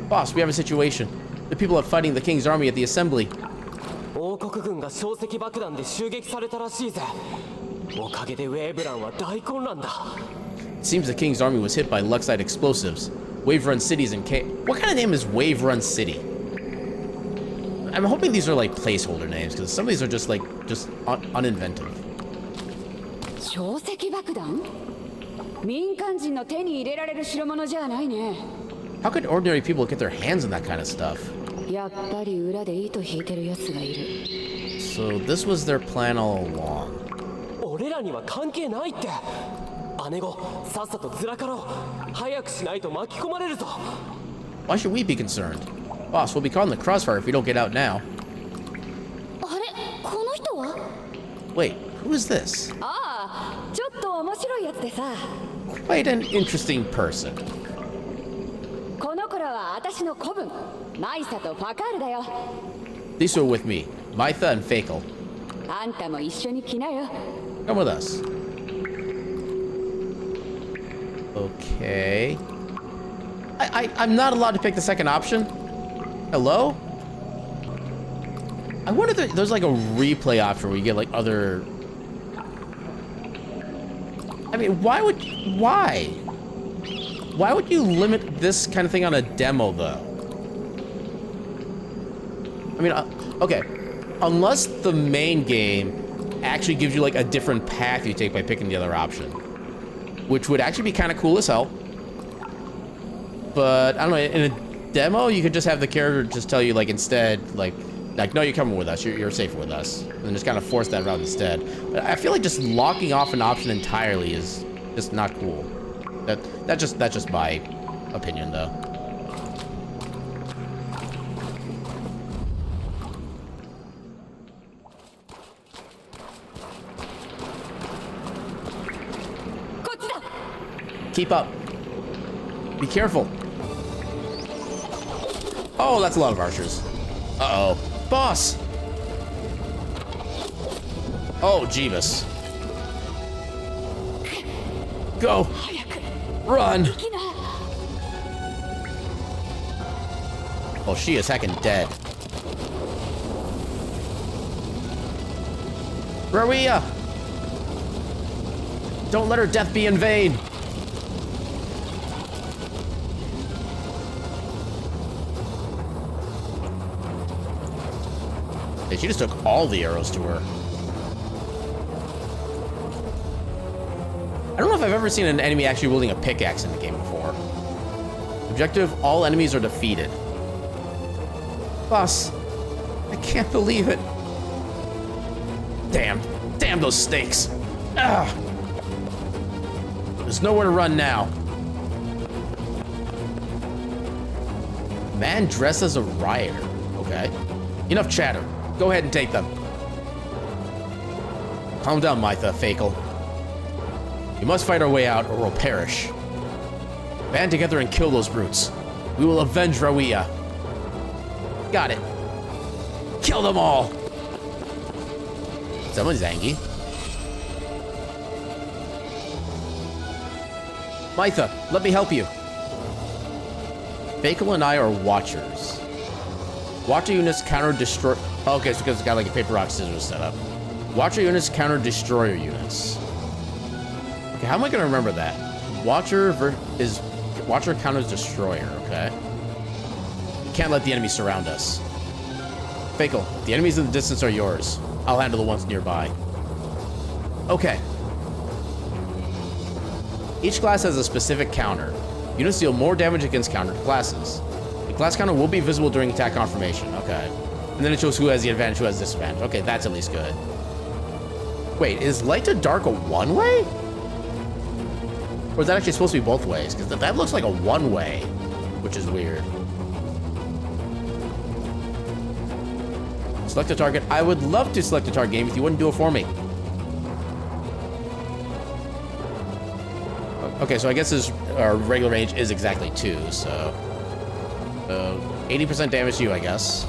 Boss, we have a situation. The people are fighting the king's army at the assembly. It seems the king's army was hit by Luxite explosives. Wave Run City's in What kind of name is Wave Run City? I'm hoping these are like placeholder names, because some of these are just uninventive. How could ordinary people get their hands on that kind of stuff? So this was their plan all along. Why should we be concerned? Boss, we'll be caught in the crossfire if we don't get out now. Wait, who is this? Quite an interesting person. These are with me, Mytha and Fakel. Come with us. Okay. I'm not allowed to pick the second option? Hello? I wonder if there's like a replay option where you get like other... I mean, why would you limit this kind of thing on a demo, though? I mean, okay. Unless the main game actually gives you, like, a different path you take by picking the other option. Which would actually be kind of cool as hell. But, I don't know, in a demo, you could just have the character just tell you, like, instead, like, no, you're coming with us, you're safe with us. And just kind of force that route instead. But I feel like just locking off an option entirely is just not cool. That's just my opinion, though. Keep up. Be careful. Oh, that's a lot of archers. Uh-oh. Boss! Oh, Jeebus. Go! Run! Oh, she is heckin' dead. Rawia! Don't let her death be in vain! Hey, she just took all the arrows to her. I don't know if I've ever seen an enemy actually wielding a pickaxe in the game before. Objective, all enemies are defeated. Boss, I can't believe it. Damn those snakes. Ugh. There's nowhere to run now. Man dressed as a rioter. Okay. Enough chatter. Go ahead and take them. Calm down, Mytha, Fakel. We must fight our way out or we'll perish. Band together and kill those brutes. We will avenge Rawia. Got it. Kill them all. Someone's angry. Mytha, let me help you. Fakel and I are watchers. Watcher units counter destroy. Oh, okay, it's because it's got like a paper rock scissors set up. Watcher units counter destroyer units. Okay, how am I gonna remember that? Watcher counters destroyer. Okay. You can't let the enemy surround us. Fakel, the enemies in the distance are yours. I'll handle the ones nearby. Okay. Each class has a specific counter. Units deal more damage against countered classes. The class counter will be visible during attack confirmation. Okay. And then it shows who has the advantage, who has disadvantage. Okay, that's at least good. Wait, is light to dark a one-way? Or is that actually supposed to be both ways? Because that looks like a one-way, which is weird. Select a target. I would love to select a target game if you wouldn't do it for me. Okay, so I guess our regular range is exactly 2, so 80% damage to you, I guess.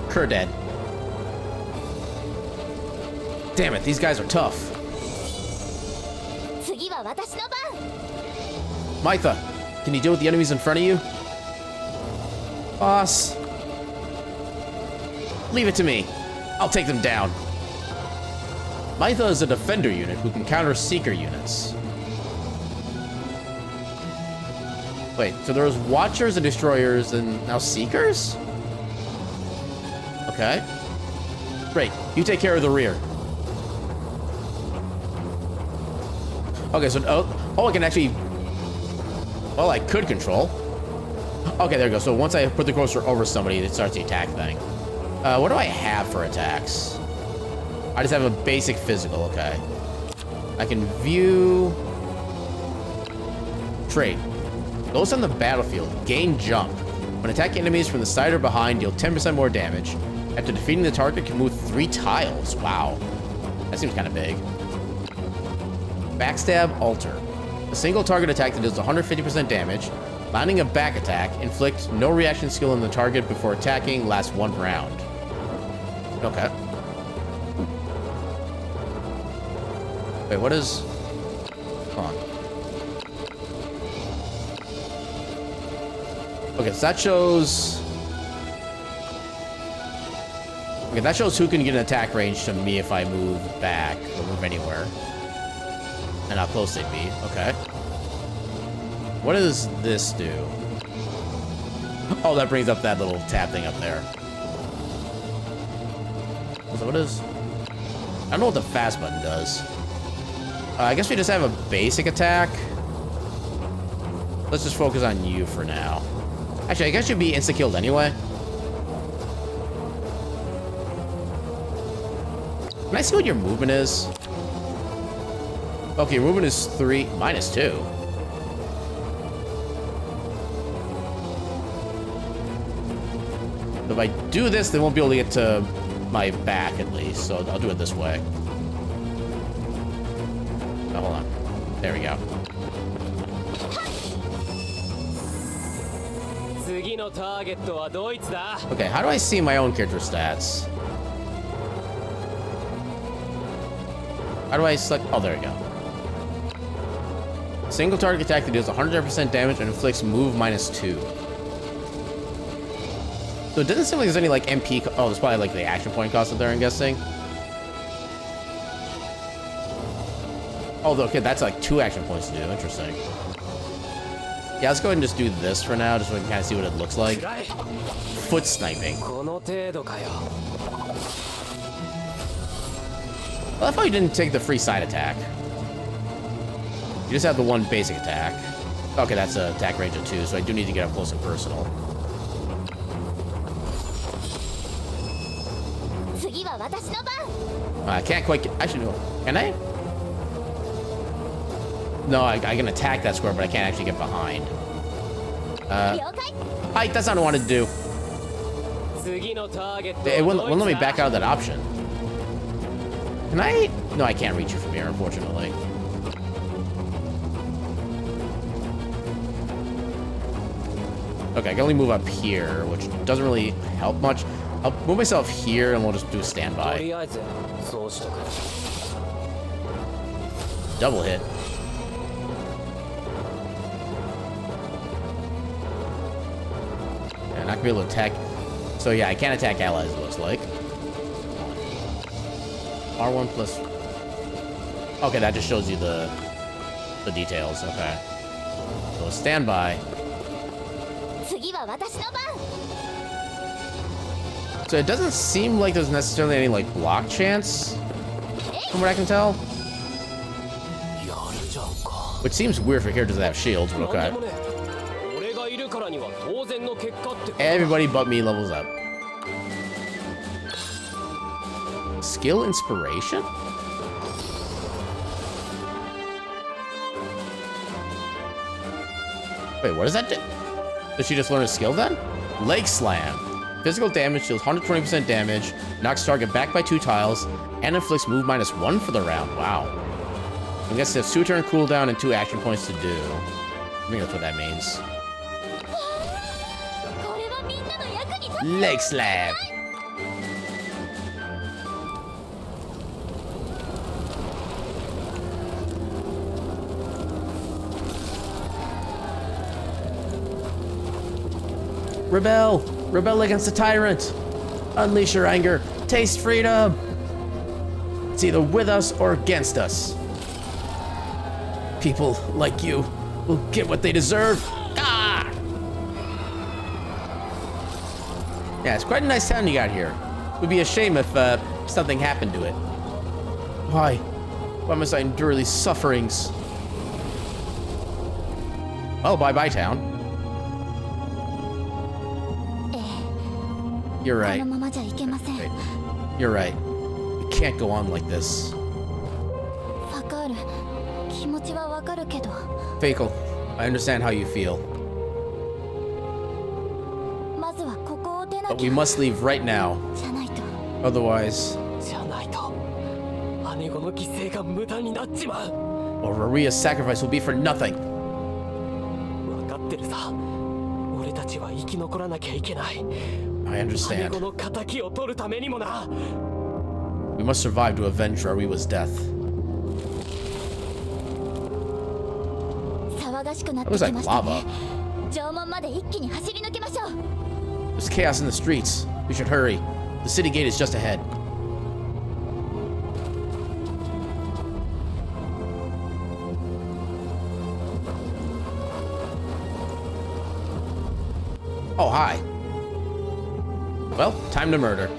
Kerr dead. Damn it, these guys are tough. Mytha, can you deal with the enemies in front of you? Boss. Leave it to me. I'll take them down. Mytha is a defender unit who can counter seeker units. Wait, so there's watchers and destroyers and now seekers? Okay. Great, you take care of the rear. Okay, so, I can actually, well, I could control. Okay, there we go. So once I put the cursor over somebody, it starts the attack thing. What do I have for attacks? I just have a basic physical, okay. I can view... Trait. Those on the battlefield gain jump. When attacking enemies from the side or behind, deal 10% more damage. After defeating the target, can move 3 tiles. Wow. That seems kind of big. Backstab Alter. A single target attack that deals 150% damage. Landing a back attack, inflict no reaction skill on the target before attacking, lasts 1 round. Okay. Wait, what is... Hold on. Okay, so that shows... Okay, that shows who can get an attack range to me if I move back or move anywhere. And how close they'd be. Okay. What does this do? Oh, that brings up that little tab thing up there. So what is... I don't know what the fast button does. I guess we just have a basic attack. Let's just focus on you for now. Actually, I guess you'd be insta-killed anyway. Can I see what your movement is? Okay, your movement is 3, -2. If I do this, they won't be able to get to my back at least, so I'll do it this way. Oh, hold on. There we go. Okay, how do I see my own character stats? How do I select? Oh, there we go. Single target attack that deals 100% damage and inflicts move -2. So it doesn't seem like there's any like MP. Oh, there's probably like the action point cost up there, I'm guessing. Oh, okay, that's like 2 action points to do. Interesting. Yeah, let's go ahead and just do this for now, just so we can kind of see what it looks like. Foot sniping. Well, I thought you didn't take the free side attack. You just have the 1 basic attack. Okay, that's an attack range of 2, so I do need to get up close and personal. I can't quite get... Actually, no. Can I? No, I can attack that square, but I can't actually get behind. Hi, that's not what I wanted to do. It wouldn't let me back out of that option. Can I? No, I can't reach you from here, unfortunately. Okay, I can only move up here, which doesn't really help much. I'll move myself here, and we'll just do a standby. Double hit. And I'm not gonna be able to attack. So yeah, I can't attack allies, it looks like. R1 plus... Okay, that just shows you the details, okay. So standby. So it doesn't seem like there's necessarily any like block chance, from what I can tell. Which seems weird for characters that have shields, but okay. Everybody but me levels up. Skill inspiration? Wait, what does that do? Did she just learn a skill then? Leg Slam. Physical damage deals 120% damage, knocks target back by 2 tiles, and inflicts move -1 for the round. Wow. I guess there's 2 turn cooldown and 2 action points to do. I think that's what that means. Leg Slam. Rebel! Rebel against the tyrant! Unleash your anger! Taste freedom! It's either with us or against us. People like you will get what they deserve. Ah! Yeah, it's quite a nice town you got here. It would be a shame if something happened to it. Why? Why must I endure these sufferings? Oh, bye-bye, town. You're right. You're right. It can't go on like this. Fakel, I understand how you feel. But we must leave right now. Otherwise... or Maria's sacrifice will be for nothing. I understand. We must survive to avenge Rariwa's death. That was like lava. There's chaos in the streets. We should hurry. The city gate is just ahead. Oh, hi. Well, time to murder.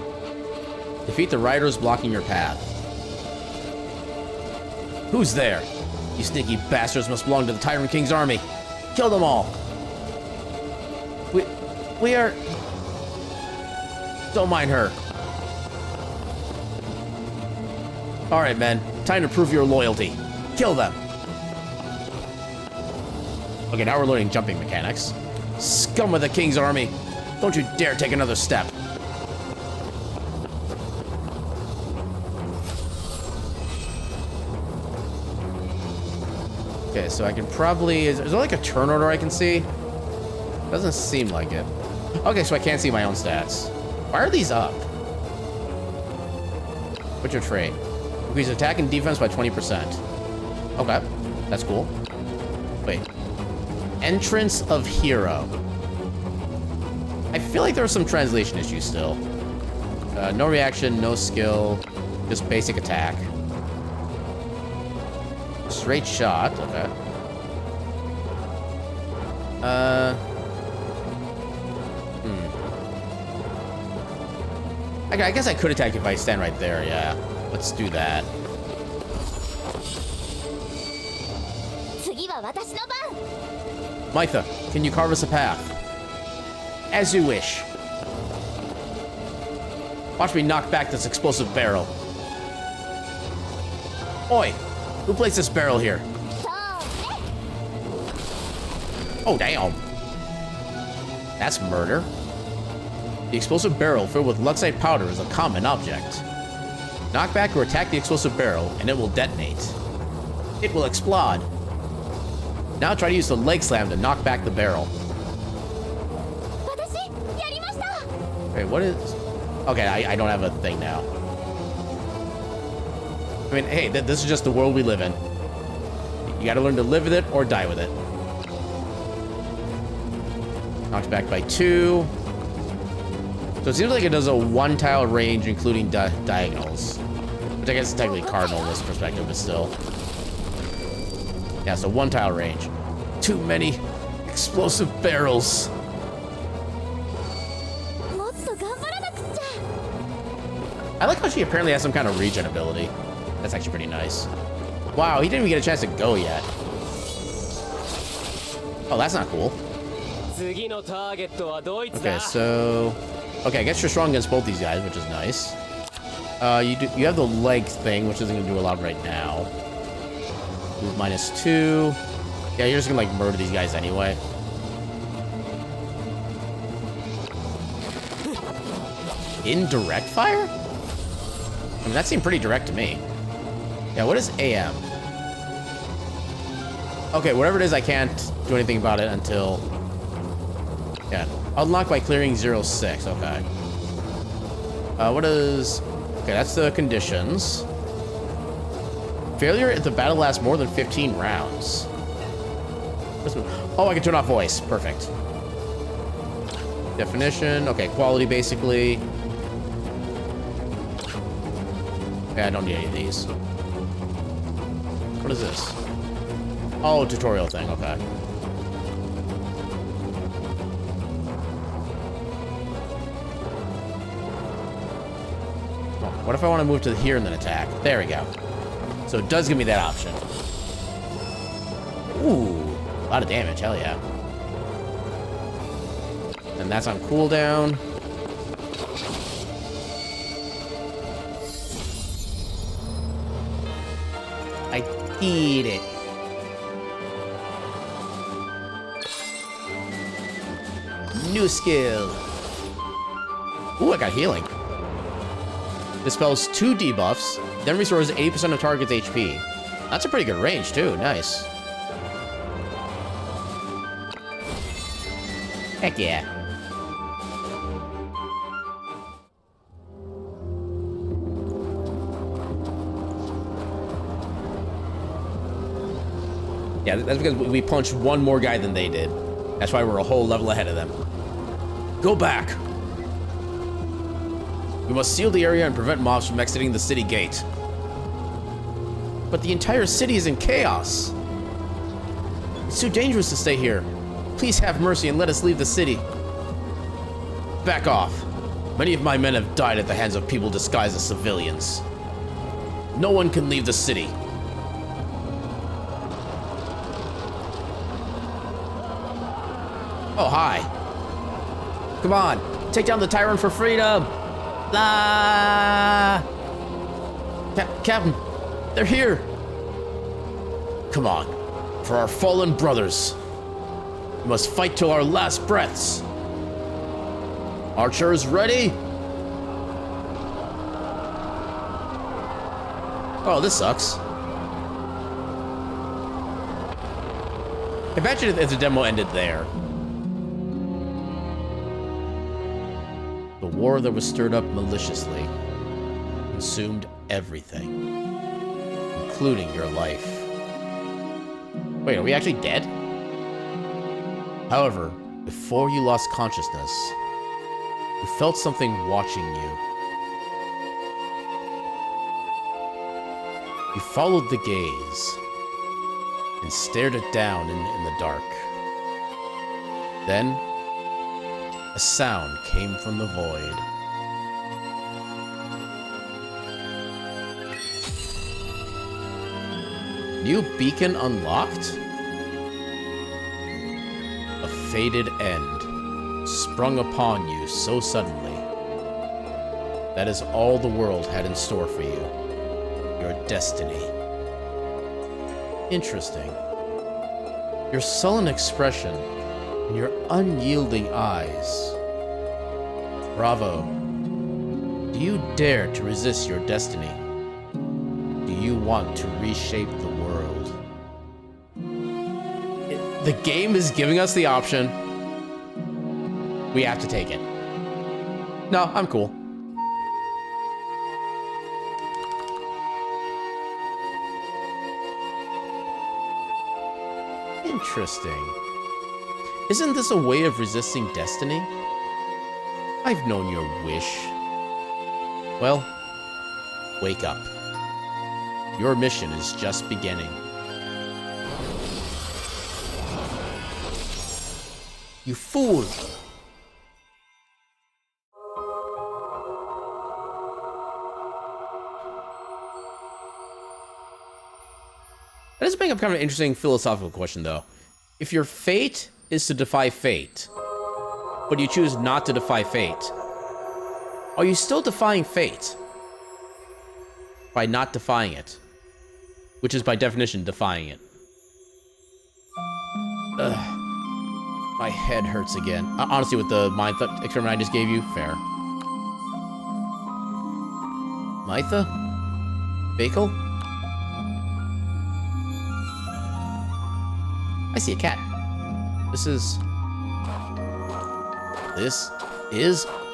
Defeat the riders blocking your path. Who's there? You sneaky bastards must belong to the Tyrant King's army. Kill them all. We are... Don't mind her. All right, men. Time to prove your loyalty. Kill them. Okay, now we're learning jumping mechanics. Scum of the King's army. Don't you dare take another step. Okay, so I can probably... Is there like a turn order I can see? Doesn't seem like it. Okay, so I can't see my own stats. Why are these up? What's your trait? Increase attack and defense by 20%. Okay, that's cool. Wait. Entrance of hero. I feel like there are some translation issues still. No reaction, no skill, just basic attack. Straight shot, okay. I guess I could attack if I stand right there, yeah. Let's do that. Mytha, can you carve us a path? As you wish. Watch me knock back this explosive barrel. Oi! Who placed this barrel here? Oh, damn. That's murder. The explosive barrel filled with Luxite powder is a common object. Knock back or attack the explosive barrel, and it will detonate. It will explode. Now try to use the leg slam to knock back the barrel. Wait, what is... Okay, I don't have a thing now. I mean, hey, this is just the world we live in. You gotta learn to live with it or die with it. Knocked back by 2. So it seems like it does a 1-tile range, including diagonals. Which I guess is technically cardinal in this perspective, but still. Yeah, so 1-tile range. Too many explosive barrels. I like how she apparently has some kind of regen ability. That's actually pretty nice. Wow, he didn't even get a chance to go yet. Oh, that's not cool. Okay, so... Okay, I guess you're strong against both these guys, which is nice. You have the leg thing, which isn't going to do a lot right now. Move -2. Yeah, you're just going to, like, murder these guys anyway. Indirect fire? I mean, that seemed pretty direct to me. Yeah, what is AM? Okay, whatever it is, I can't do anything about it until... Yeah, unlock by clearing 06. Okay. What is... Okay, that's the conditions. Failure if the battle lasts more than 15 rounds. Oh, I can turn off voice. Perfect. Definition. Okay, quality, basically. Okay, I don't need any of these. What is this? Oh, tutorial thing. Okay. What if I want to move to here and then attack? There we go. So it does give me that option. Ooh, a lot of damage. Hell yeah. And that's on cooldown. I did it. New skill. Ooh, I got healing. Dispels 2 debuffs, then restores 80% of target's HP. That's a pretty good range, too. Nice. Heck yeah. Yeah, that's because we punched one more guy than they did. That's why we're a whole level ahead of them. Go back. We must seal the area and prevent mobs from exiting the city gate. But the entire city is in chaos. It's too dangerous to stay here. Please have mercy and let us leave the city. Back off. Many of my men have died at the hands of people disguised as civilians. No one can leave the city. Oh, hi. Come on, take down the tyrant for freedom. La! Captain, they're here. Come on, for our fallen brothers. We must fight till our last breaths. Archers ready? Oh, this sucks. Imagine if the demo ended there. The war that was stirred up maliciously consumed everything, including your life. Wait, are we actually dead? However, before you lost consciousness, you felt something watching you. You followed the gaze and stared it down in the dark. Then, a sound came from the void. New beacon unlocked? A fated end sprung upon you so suddenly. That is all the world had in store for you. Your destiny. Interesting. Your sullen expression and your unyielding eyes. Bravo. Do you dare to resist your destiny? Do you want to reshape the world? The game is giving us the option. We have to take it. No, I'm cool. Interesting. Isn't this a way of resisting destiny? I've known your wish. Well, wake up. Your mission is just beginning. You fool! That does bring up kind of an interesting philosophical question, though. If your fate is to defy fate, but you choose not to defy fate, are you still defying fate by not defying it? Which is, by definition, defying it. Ugh. My head hurts again. Honestly, with the mind experiment I just gave you, fair. Mytha? Bakel? I see a cat. This is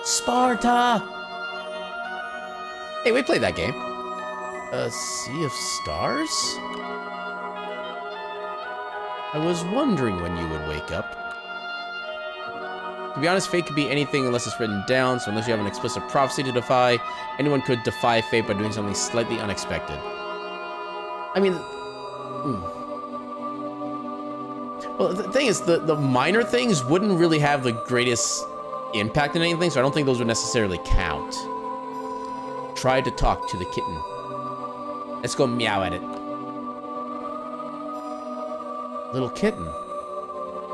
Sparta! Hey, we played that game. A Sea of Stars? I was wondering when you would wake up. To be honest, fate could be anything unless it's written down, so unless you have an explicit prophecy to defy, anyone could defy fate by doing something slightly unexpected. I mean... Well, the thing is, the minor things wouldn't really have the greatest impact on anything, so I don't think those would necessarily count. Try to talk to the kitten. Let's go meow at it. Little kitten.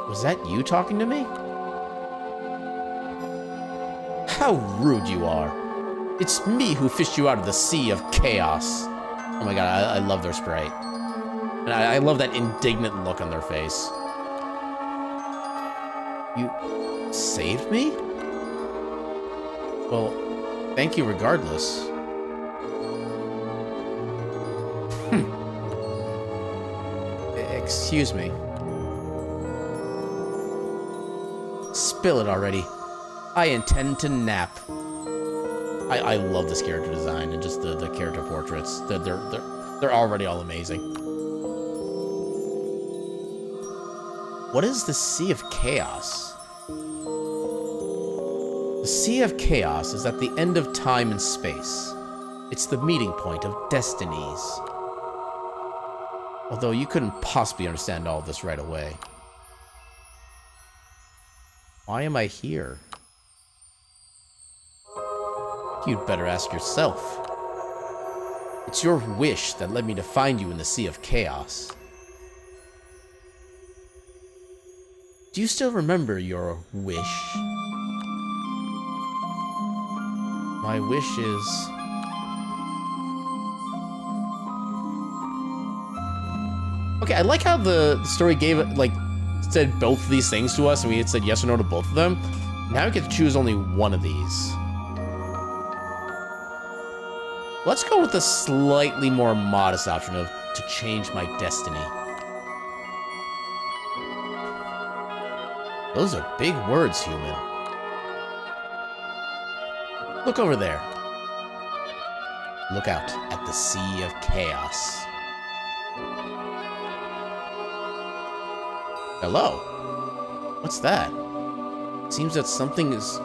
Was that you talking to me? How rude you are. It's me who fished you out of the sea of chaos. Oh my god, I love their sprite. And I love that indignant look on their face. You saved me? Well, thank you regardless. Excuse me. Spill it already. I intend to nap. I love this character design and just the character portraits. They're already all amazing. What is the Sea of Chaos? The Sea of Chaos is at the end of time and space. It's the meeting point of destinies. Although you couldn't possibly understand all of this right away. Why am I here? You'd better ask yourself. It's your wish that led me to find you in the Sea of Chaos. Do you still remember your wish? My wish is... Okay, I like how the story gave it, like, said both of these things to us, and we had said yes or no to both of them. Now we get to choose only one of these. Let's go with the slightly more modest option of to change my destiny. Those are big words, human. Look over there. Look out at the Sea of Chaos. Hello? What's that? It seems that something is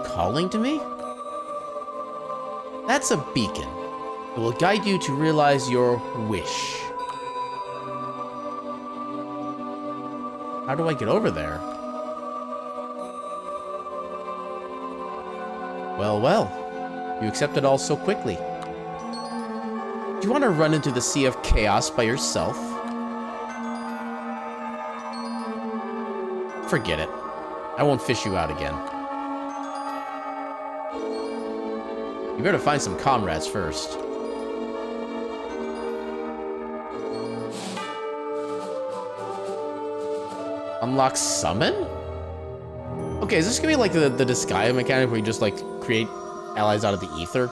calling to me? That's a beacon. It will guide you to realize your wish. How do I get over there? Well, well. You accept it all so quickly. Do you want to run into the Sea of Chaos by yourself? Forget it. I won't fish you out again. You better find some comrades first. Unlock summon? Okay, is this gonna be like the Disgaea mechanic where you just like create allies out of the ether?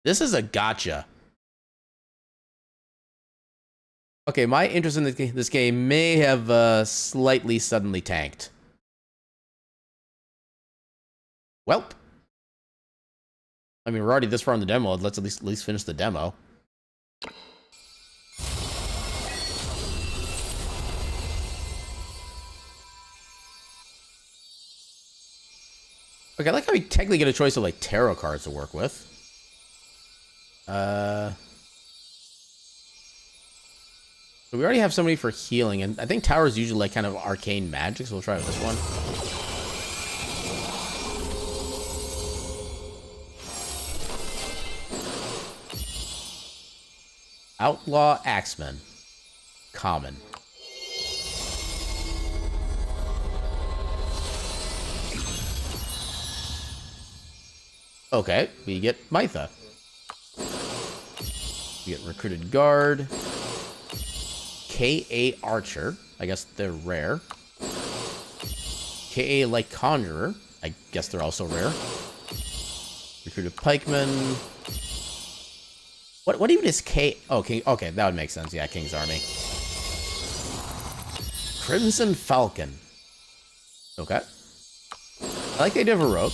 This is a gotcha. Okay, my interest in this game may have slightly suddenly tanked. Welp. I mean, we're already this far in the demo. Let's at least finish the demo. Okay, I like how we technically get a choice of like tarot cards to work with. So we already have somebody for healing, and I think tower is usually like kind of arcane magic, so we'll try with this one. Outlaw Axeman. Common. Okay, we get Mytha. We get Recruited Guard. K.A. Archer. I guess they're rare. K.A. like Conjurer. I guess they're also rare. Recruited Pikeman. What even is K? Oh, King. Okay, that would make sense. Yeah, King's Army. Crimson Falcon. Okay. I like the idea of a rogue.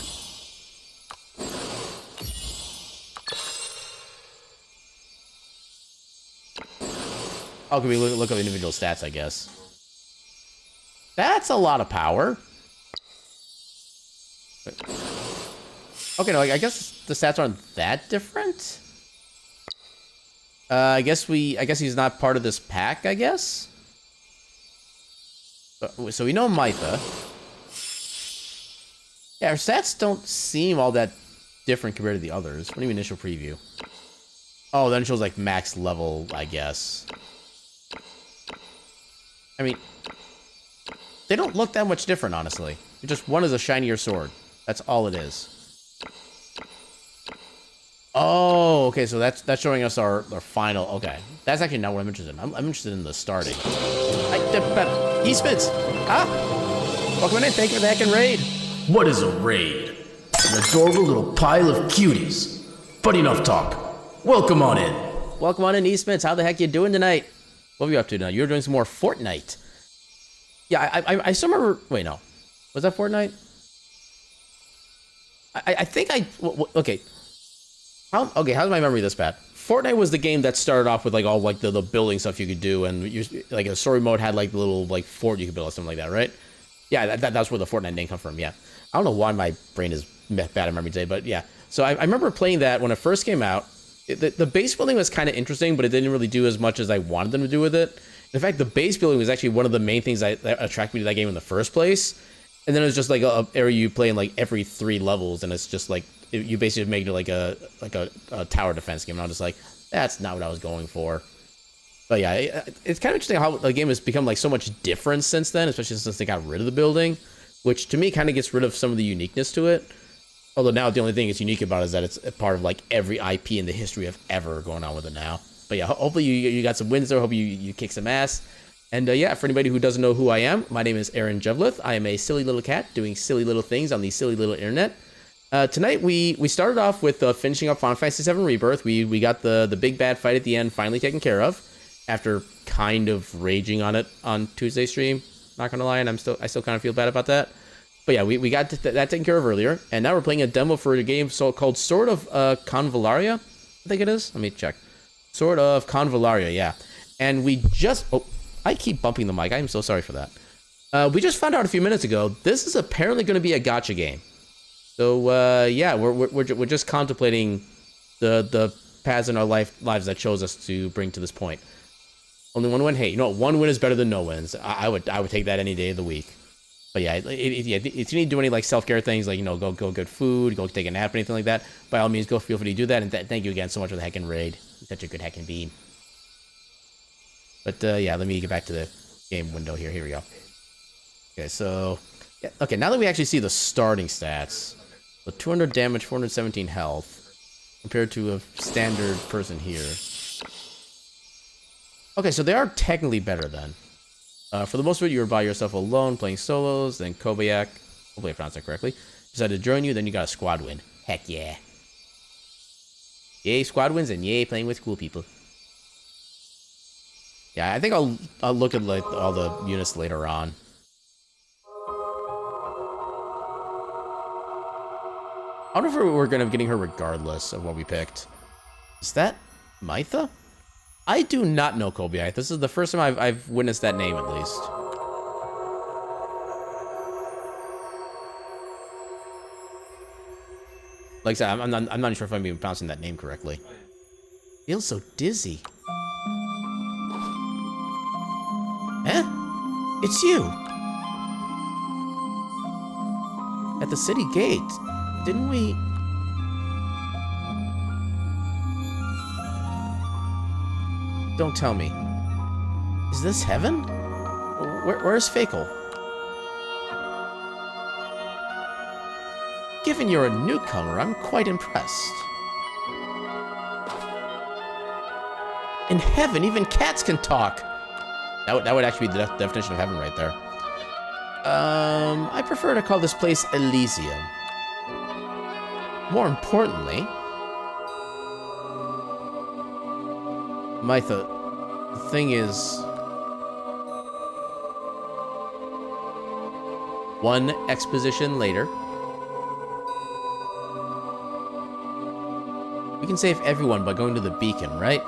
Oh, can we look at individual stats, I guess? That's a lot of power. Okay, no, I guess the stats aren't that different. I guess he's not part of this pack, I guess? So we know Mytha. Yeah, her stats don't seem all that different compared to the others. What do you mean initial preview? Oh, then it shows like max level, I guess. I mean, they don't look that much different, honestly. Just one is a shinier sword. That's all it is. Oh, okay, so that's showing us our final. Okay, that's actually not what I'm interested in. I'm interested in the starting. E-Spins! Ah! Welcome in, thank you for the heckin' raid. What is a raid? An adorable little pile of cuties. But enough talk. Welcome on in. Welcome on in, E-Spins. How the heck you doing tonight? What are you up to now? You're doing some more Fortnite. Yeah, I still remember... Wait, no. Was that Fortnite? I think I... Okay. How's my memory this bad? Fortnite was the game that started off with like all like the building stuff you could do, and like a story mode had like the little like fort you could build or something like that, right? Yeah, that's where the Fortnite name come from. Yeah, I don't know why my brain is bad at memory today, but yeah. So I remember playing that when it first came out. The base building was kind of interesting, but it didn't really do as much as I wanted them to do with it. In fact, the base building was actually one of the main things that attracted me to that game in the first place. And then it was just like a area you play in like every 3 levels, and it's just like you basically make it like a tower defense game. And I was just like, that's not what I was going for. But yeah, it's kind of interesting how the game has become like so much different since then, especially since they got rid of the building, which to me kind of gets rid of some of the uniqueness to it. Although now the only thing that's unique about it is that it's a part of like every IP in the history of ever going on with it now. But yeah, hopefully you got some wins there. Hope you kick some ass. And yeah, for anybody who doesn't know who I am, my name is Aaron Jevlith. I am a silly little cat doing silly little things on the silly little internet. Tonight we started off with finishing up Final Fantasy VII Rebirth. We got the big bad fight at the end finally taken care of after kind of raging on it on Tuesday stream. Not gonna lie, and I still kind of feel bad about that. But yeah, we got that taken care of earlier, and now we're playing a demo for a game called Sword of Convallaria, I think it is. Let me check. Sword of Convallaria, yeah. And we just... Oh, I keep bumping the mic. I am so sorry for that. We just found out a few minutes ago, this is apparently going to be a gacha game. So, yeah, we're just contemplating the paths in our lives that chose us to bring to this point. Only one win? Hey, you know what? One win is better than no wins. I would take that any day of the week. But yeah, if you need to do any like self-care things, like, you know, go get food, go take a nap, anything like that, by all means, feel free to do that. And thank you again so much for the heckin' raid. You're such a good heckin' bean. But yeah, let me get back to the game window here. Here we go. Okay, so yeah, okay, now that we actually see the starting stats, so 200 damage, 417 health, compared to a standard person here. Okay, so they are technically better then. For the most part, you were by yourself alone, playing solos, then Kobayak, hopefully I pronounced that correctly, decided to join you, then you got a squad win. Heck yeah. Yay, squad wins, and yay, playing with cool people. Yeah, I think I'll look at like all the units later on. I wonder if we're gonna be getting her regardless of what we picked. Is that Mytha? I do not know Kobayak. This is the first time I've witnessed that name, at least. Like I said, I'm not sure if I'm even pronouncing that name correctly. Feels so dizzy. Eh? It's you! At the city gate. Didn't we... Don't tell me. Is this heaven? Where's Fakel? Given you're a newcomer, I'm quite impressed. In heaven, even cats can talk. That would actually be the definition of heaven right there. I prefer to call this place Elysium. More importantly, Mytha, the thing is, one exposition later, we can save everyone by going to the beacon, right?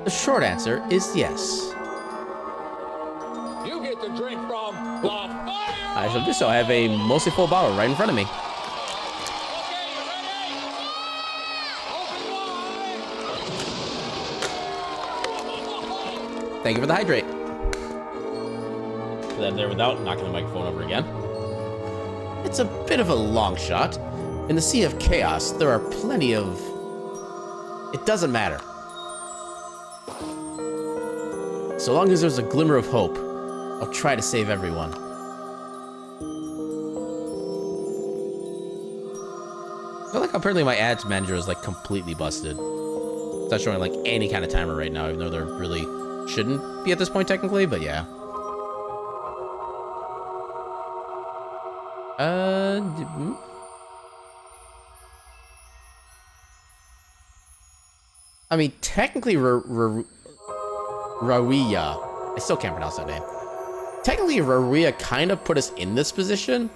The short answer is yes. You get to drink from the fire. I shall do so. I have a mostly full bottle right in front of me. Thank you for the hydrate. Put that there without knocking the microphone over again. It's a bit of a long shot. In the Sea of Chaos, there are plenty of... It doesn't matter. So long as there's a glimmer of hope, I'll try to save everyone. I feel like apparently my ads manager is like completely busted. It's not showing like any kind of timer right now, even though there really shouldn't be at this point technically, but yeah. I mean, technically, Rawia. I still can't pronounce that name. Technically, Rawia kind of put us in this position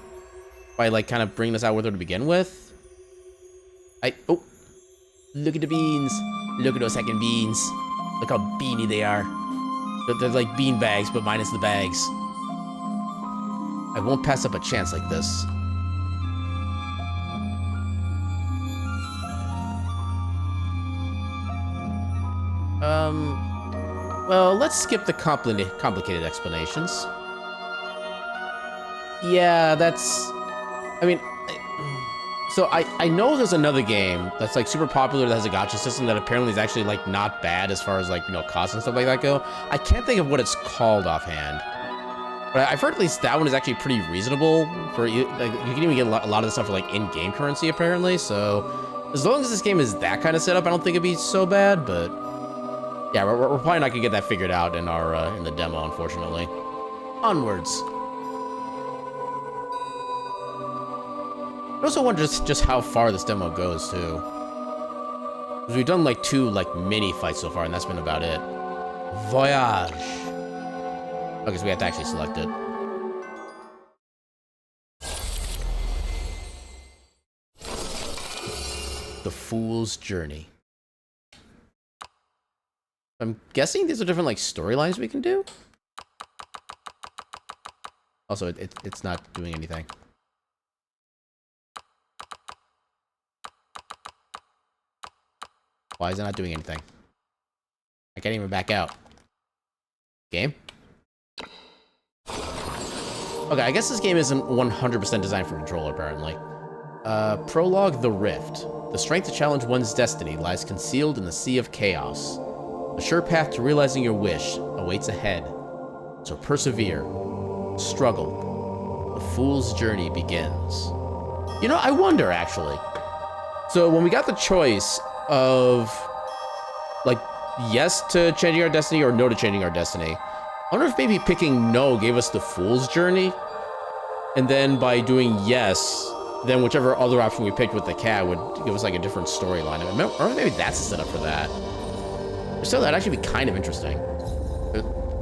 by, like, kind of bringing us out with her to begin with. Oh, look at the beans. Look at those heckin' beans. Look how beany they are. They're like bean bags, but minus the bags. I won't pass up a chance like this. Well, let's skip the complicated explanations. Yeah, that's... I mean... So, I know there's another game that's, like, super popular that has a gacha system that apparently is actually, like, not bad as far as, like, you know, costs and stuff like that go. I can't think of what it's called offhand. But I've heard at least that one is actually pretty reasonable for... Like, you can even get a lot of the stuff for, like, in-game currency, apparently. So, as long as this game is that kind of setup, I don't think it'd be so bad, but... Yeah, we're probably not gonna get that figured out in our in the demo, unfortunately. Onwards. I also wonder just how far this demo goes too. Because we've done like 2 like mini fights so far, and that's been about it. Voyage. Okay, so we have to actually select it. The Fool's Journey. I'm guessing these are different, like, storylines we can do? Also, it's not doing anything. Why is it not doing anything? I can't even back out. Game? Okay, I guess this game isn't 100% designed for controller, apparently. Prologue: The Rift. The strength to challenge one's destiny lies concealed in the Sea of Chaos. A sure path to realizing your wish awaits ahead. So persevere. Struggle. The Fool's Journey begins. You know, I wonder, actually. So when we got the choice of, like, yes to changing our destiny or no to changing our destiny, I wonder if maybe picking no gave us the Fool's Journey, and then by doing yes, then whichever other option we picked with the cat would give us, like, a different storyline. I or maybe that's the setup for that. So that'd actually be kind of interesting.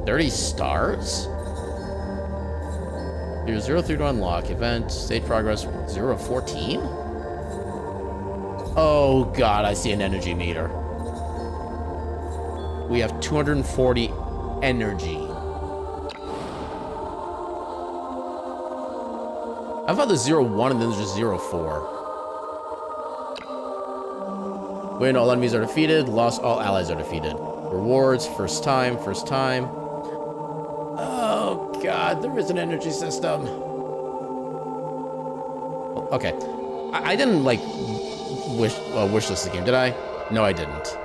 30 stars? Here's 0 through to unlock. Event, stage progress, 0 of 14? Oh god, I see an energy meter. We have 240 energy. How about the 0-1 and then there's just 0-4? Win, all enemies are defeated. Lost, all allies are defeated. Rewards, first time, first time. Oh god, there is an energy system. Okay. I didn't like wish list the game, did I? No, I didn't.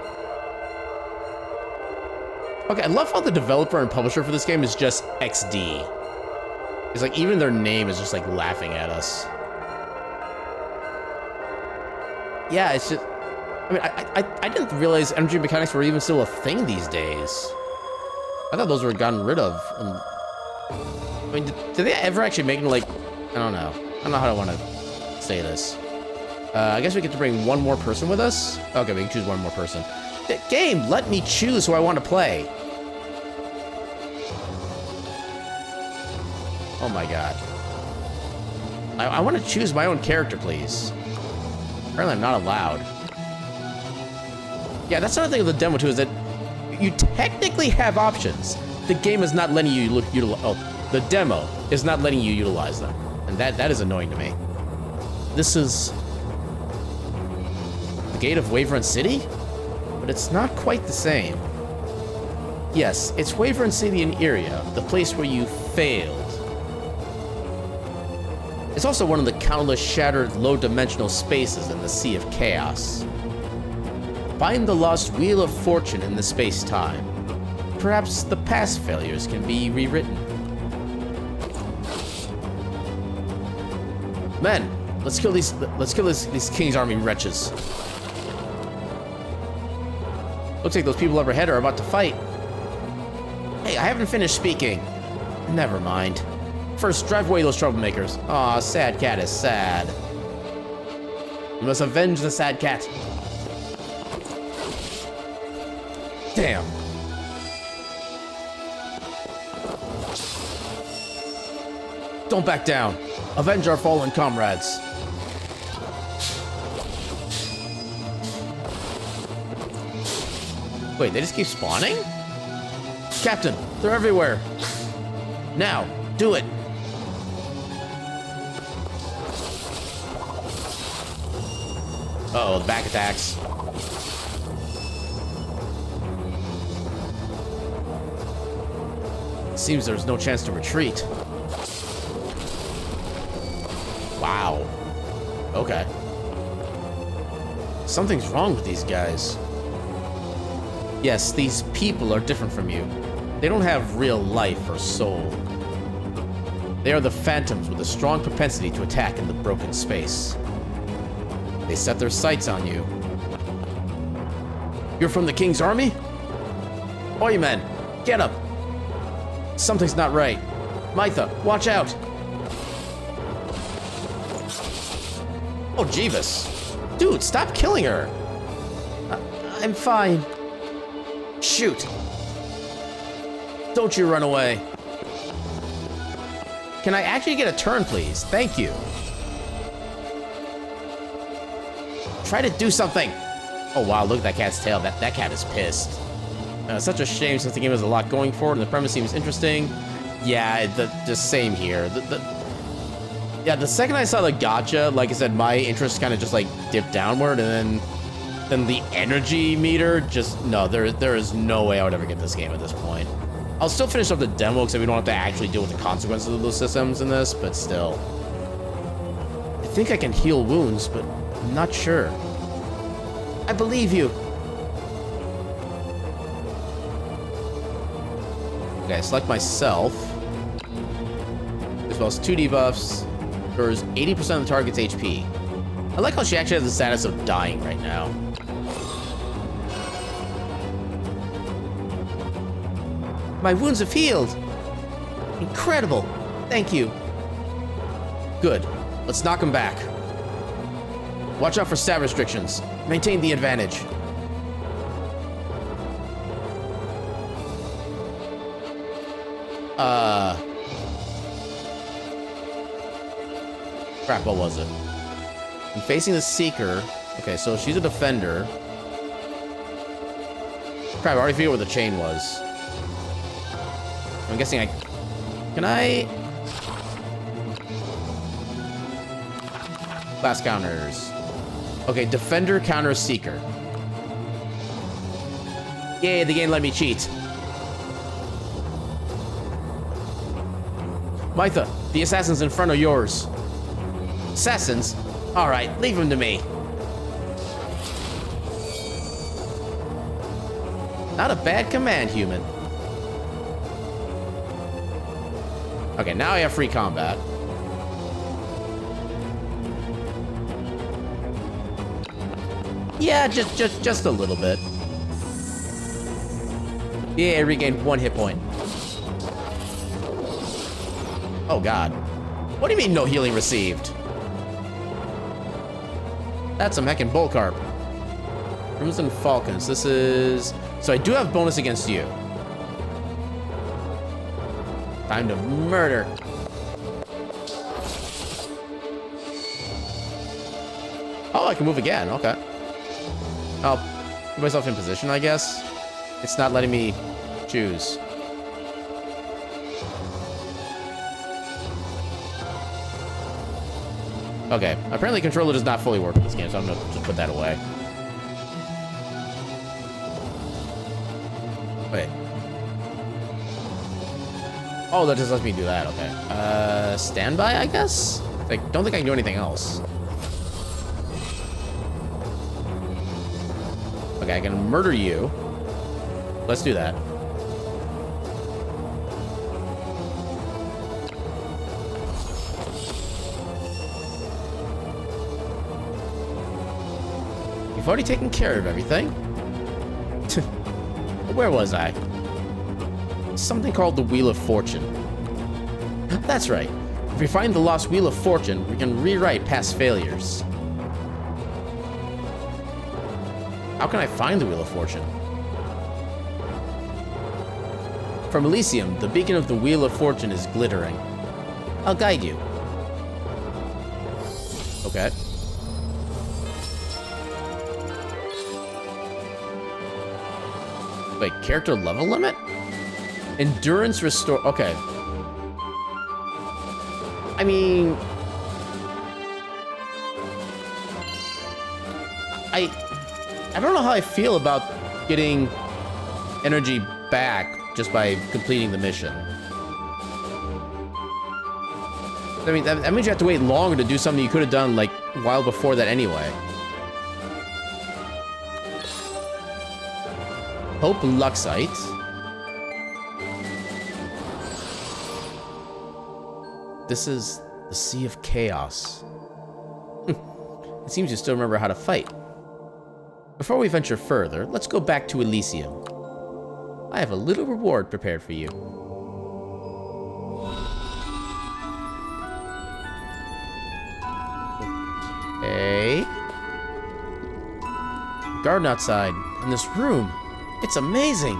Okay, I love how the developer and publisher for this game is just XD. It's like even their name is just like laughing at us. Yeah, it's just. I mean, I didn't realize energy mechanics were even still a thing these days. I thought those were gotten rid of. I mean, did they ever actually make them like? I don't know. I don't know how I want to say this. I guess we get to bring one more person with us. Okay, we can choose one more person. Game, let me choose who I want to play. Oh my god. I want to choose my own character, please. Apparently I'm not allowed. Yeah, that's another thing of the demo too, is that you technically have options. The game is not letting you the demo is not letting you utilize them. And that is annoying to me. This is the gate of Waverun City? But it's not quite the same. Yes, it's Waverun City in Iria, the place where you failed. It's also one of the countless shattered low-dimensional spaces in the Sea of Chaos. Find the lost Wheel of Fortune in the space-time. Perhaps the past failures can be rewritten. Men, let's kill these King's Army wretches. Looks like those people overhead are about to fight. Hey, I haven't finished speaking. Never mind. First, drive away those troublemakers. Aw, sad cat is sad. You must avenge the sad cat. Damn. Don't back down. Avenge our fallen comrades. Wait, they just keep spawning? Captain, they're everywhere. Now, do it. Uh-oh, the back attacks. Seems there's no chance to retreat. Wow. Okay. Something's wrong with these guys. Yes, these people are different from you. They don't have real life or soul. They are the phantoms with a strong propensity to attack in the broken space. They set their sights on you. You're from the King's Army? Oi, men, get up! Something's not right. Mytha, watch out! Oh, Jeebus. Dude, stop killing her! I'm fine. Shoot! Don't you run away. Can I actually get a turn, please? Thank you. Try to do something. Oh, wow, look at that cat's tail. That cat is pissed. Such a shame since the game has a lot going for it and the premise seems interesting. Yeah, the same here. Yeah, the second I saw the gacha, like I said, my interest kind of just like dipped downward, and then the energy meter just, no, there is no way I would ever get this game at this point. I'll still finish up the demo because we don't have to actually deal with the consequences of those systems in this, but still. I think I can heal wounds, but I'm not sure. I believe you. Okay, select myself. As well as 2 debuffs. Restores 80% of the target's HP. I like how she actually has the status of dying right now. My wounds have healed. Incredible. Thank you. Good. Let's knock him back. Watch out for stat restrictions. Maintain the advantage. Crap, what was it? I'm facing the Seeker. Okay, so she's a defender. Crap, I already figured where the chain was. I'm guessing I... Can I... Class counters. Okay, defender counters Seeker. Yay, the game let me cheat. Mytha, the assassins in front are yours. Assassins? All right, leave him to me. Not a bad command, human. Okay, now I have free combat. Yeah, just a little bit. Yeah, I regained 1 hit point. Oh god. What do you mean no healing received? That's a heckin' Bullcarp. Crimson Falcons. This is... So I do have bonus against you. Time to murder. Oh, I can move again. Okay. I'll put myself in position, I guess. It's not letting me choose. Okay. Apparently, controller does not fully work in this game, so I'm gonna just put that away. Wait. Oh, that just lets me do that. Okay. Standby, I guess? Like, don't think I can do anything else. Okay, I can murder you. Let's do that. You've already taken care of everything. Where was I? Something called the Wheel of Fortune. That's right. If we find the lost Wheel of Fortune, we can rewrite past failures. How can I find the Wheel of Fortune? From Elysium, the beacon of the Wheel of Fortune is glittering. I'll guide you. Okay. Wait, character level limit? Endurance restore... Okay. I mean... I don't know how I feel about getting energy back just by completing the mission. I mean, that means you have to wait longer to do something you could have done, like, a while before that anyway. Hope Luxite. This is the Sea of Chaos. It seems you still remember how to fight. Before we venture further, let's go back to Elysium. I have a little reward prepared for you. Okay. Garden outside, in this room. It's amazing.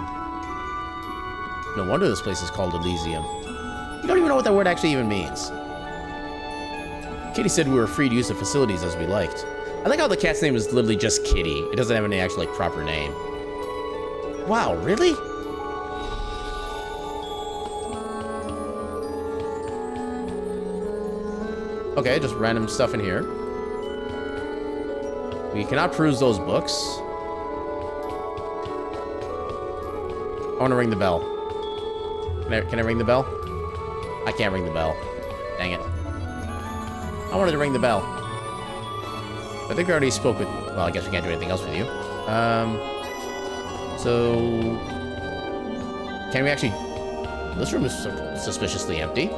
No wonder this place is called Elysium. You don't even know what that word actually even means. Kitty said we were free to use the facilities as we liked. I like how the cat's name is literally just Kitty. It doesn't have any actual, like, proper name. Wow, really? Okay, just random stuff in here. We cannot peruse those books. I want to ring the bell. Can I ring the bell? I can't ring the bell. Dang it. I wanted to ring the bell. I think we already spoke with... Well, I guess we can't do anything else with you. So... Can we actually... This room is suspiciously empty.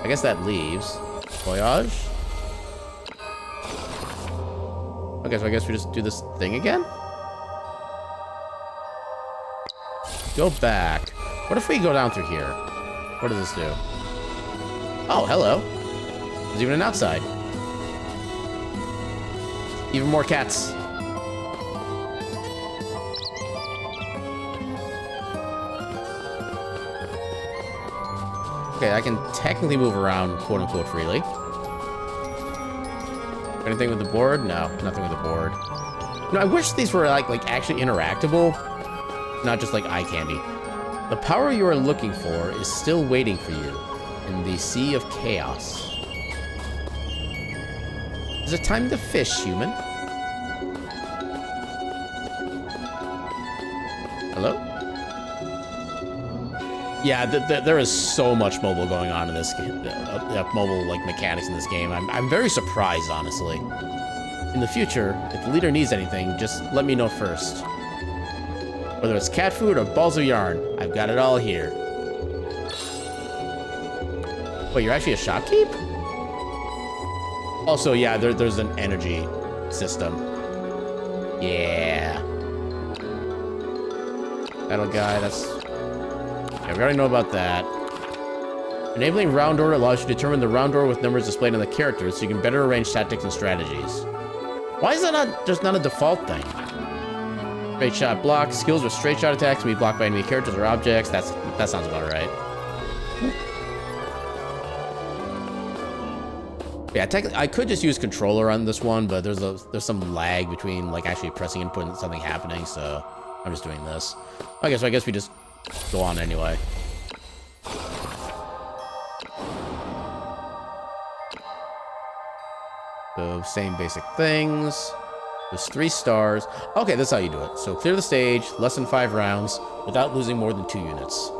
I guess that leaves. Voyage. Okay, so I guess we just do this thing again? Go back. What if we go down through here? What does this do? Oh, hello. There's even an outside. Even more cats. Okay, I can technically move around, quote-unquote, freely. Anything with the board? No, nothing with the board. No, I wish these were, like actually interactable. Not just, like, eye candy. The power you are looking for is still waiting for you in the Sea of Chaos. Is it time to fish, human? Hello? Yeah, there is so much mobile going on in this game. Mobile like mechanics in this game. I'm very surprised, honestly. In the future, if the leader needs anything, just let me know first. Whether it's cat food or balls of yarn, I've got it all here. Wait, you're actually a shopkeep? Also, yeah, there's an energy system. Yeah. Battle guy, that's... Yeah, we already know about that. Enabling round order allows you to determine the round order with numbers displayed on the characters so you can better arrange tactics and strategies. Why is that not just not a default thing? Straight shot block. Skills with straight shot attacks can be blocked by enemy characters or objects. That sounds about right. Yeah, technically, I could just use controller on this one, but there's some lag between like actually pressing input and something happening, so I'm just doing this. Okay, so I guess we just go on anyway. So same basic things. There's 3 stars. Okay, that's how you do it. So clear the stage, less than 5 rounds, without losing more than 2 units.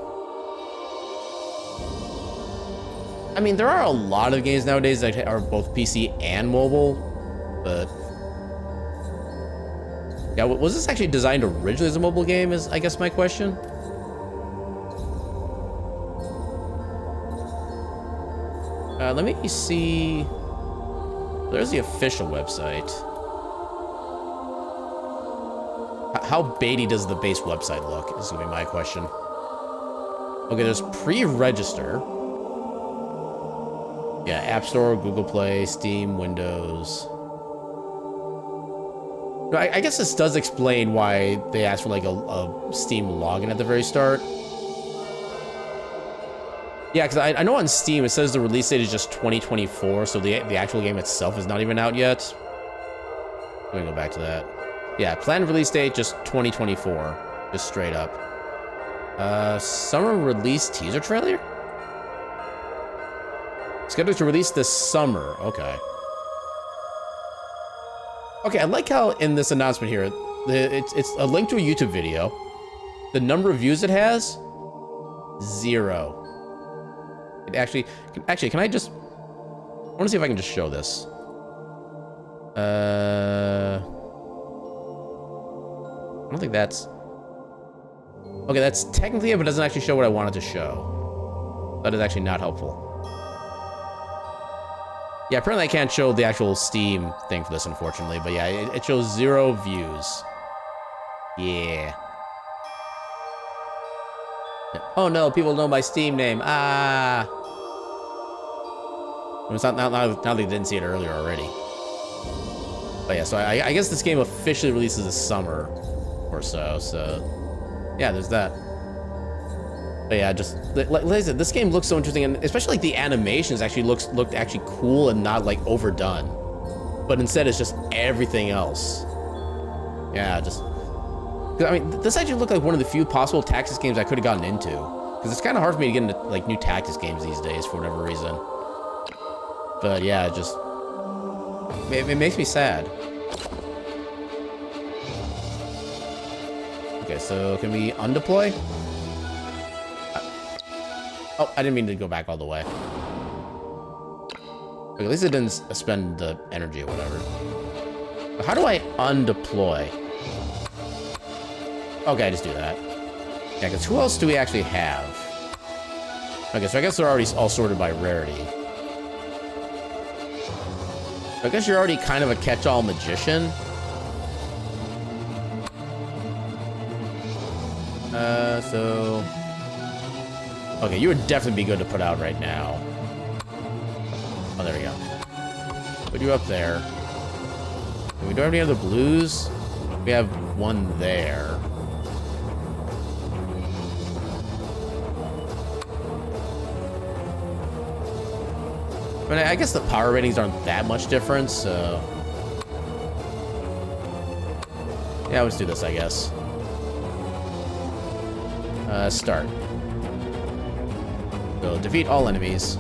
I mean, there are a lot of games nowadays that are both PC and mobile, but... Yeah, was this actually designed originally as a mobile game, is I guess my question? Let me see... There's the official website. How baity does the base website look? This is gonna be my question. Okay, there's pre-register. Yeah, App Store, Google Play, Steam, Windows. I guess this does explain why they asked for like a Steam login at the very start. Yeah, because I know on Steam it says the release date is just 2024, so the actual game itself is not even out yet. Let me go back to that. Yeah, planned release date just 2024, just straight up. Summer release teaser trailer? Scheduled to release this summer. Okay. Okay, I like how in this announcement here, it's a link to a YouTube video. The number of views it has, 0. It actually, can I just... I want to see if I can just show this. I don't think that's... Okay, that's technically it, but it doesn't actually show what I wanted to show. That is actually not helpful. Yeah, apparently I can't show the actual Steam thing for this, unfortunately. But yeah, it shows 0 views. Yeah. Oh no, people know my Steam name. Ah. It's not now they didn't see it earlier already. But yeah, so I guess this game officially releases this summer or so. So yeah, there's that. But yeah, just like I said, this game looks so interesting, and especially like the animations actually looked actually cool and not like overdone. But instead, it's just everything else. Yeah, just. I mean, this actually looked like one of the few possible Tactics games I could have gotten into, because it's kind of hard for me to get into like new Tactics games these days for whatever reason. But yeah, just it makes me sad. Okay, so can we undeploy? Oh, I didn't mean to go back all the way. Okay, at least it didn't spend the energy or whatever. But how do I undeploy? Okay, I just do that. Yeah, because who else do we actually have? Okay, so I guess they're already all sorted by rarity. I guess you're already kind of a catch-all magician. So... Okay, you would definitely be good to put out right now. Oh, there we go. Put you up there. Do we have any other blues? We have one there. I mean, I guess the power ratings aren't that much different, so... Yeah, let's do this, I guess. Start. So, defeat all enemies.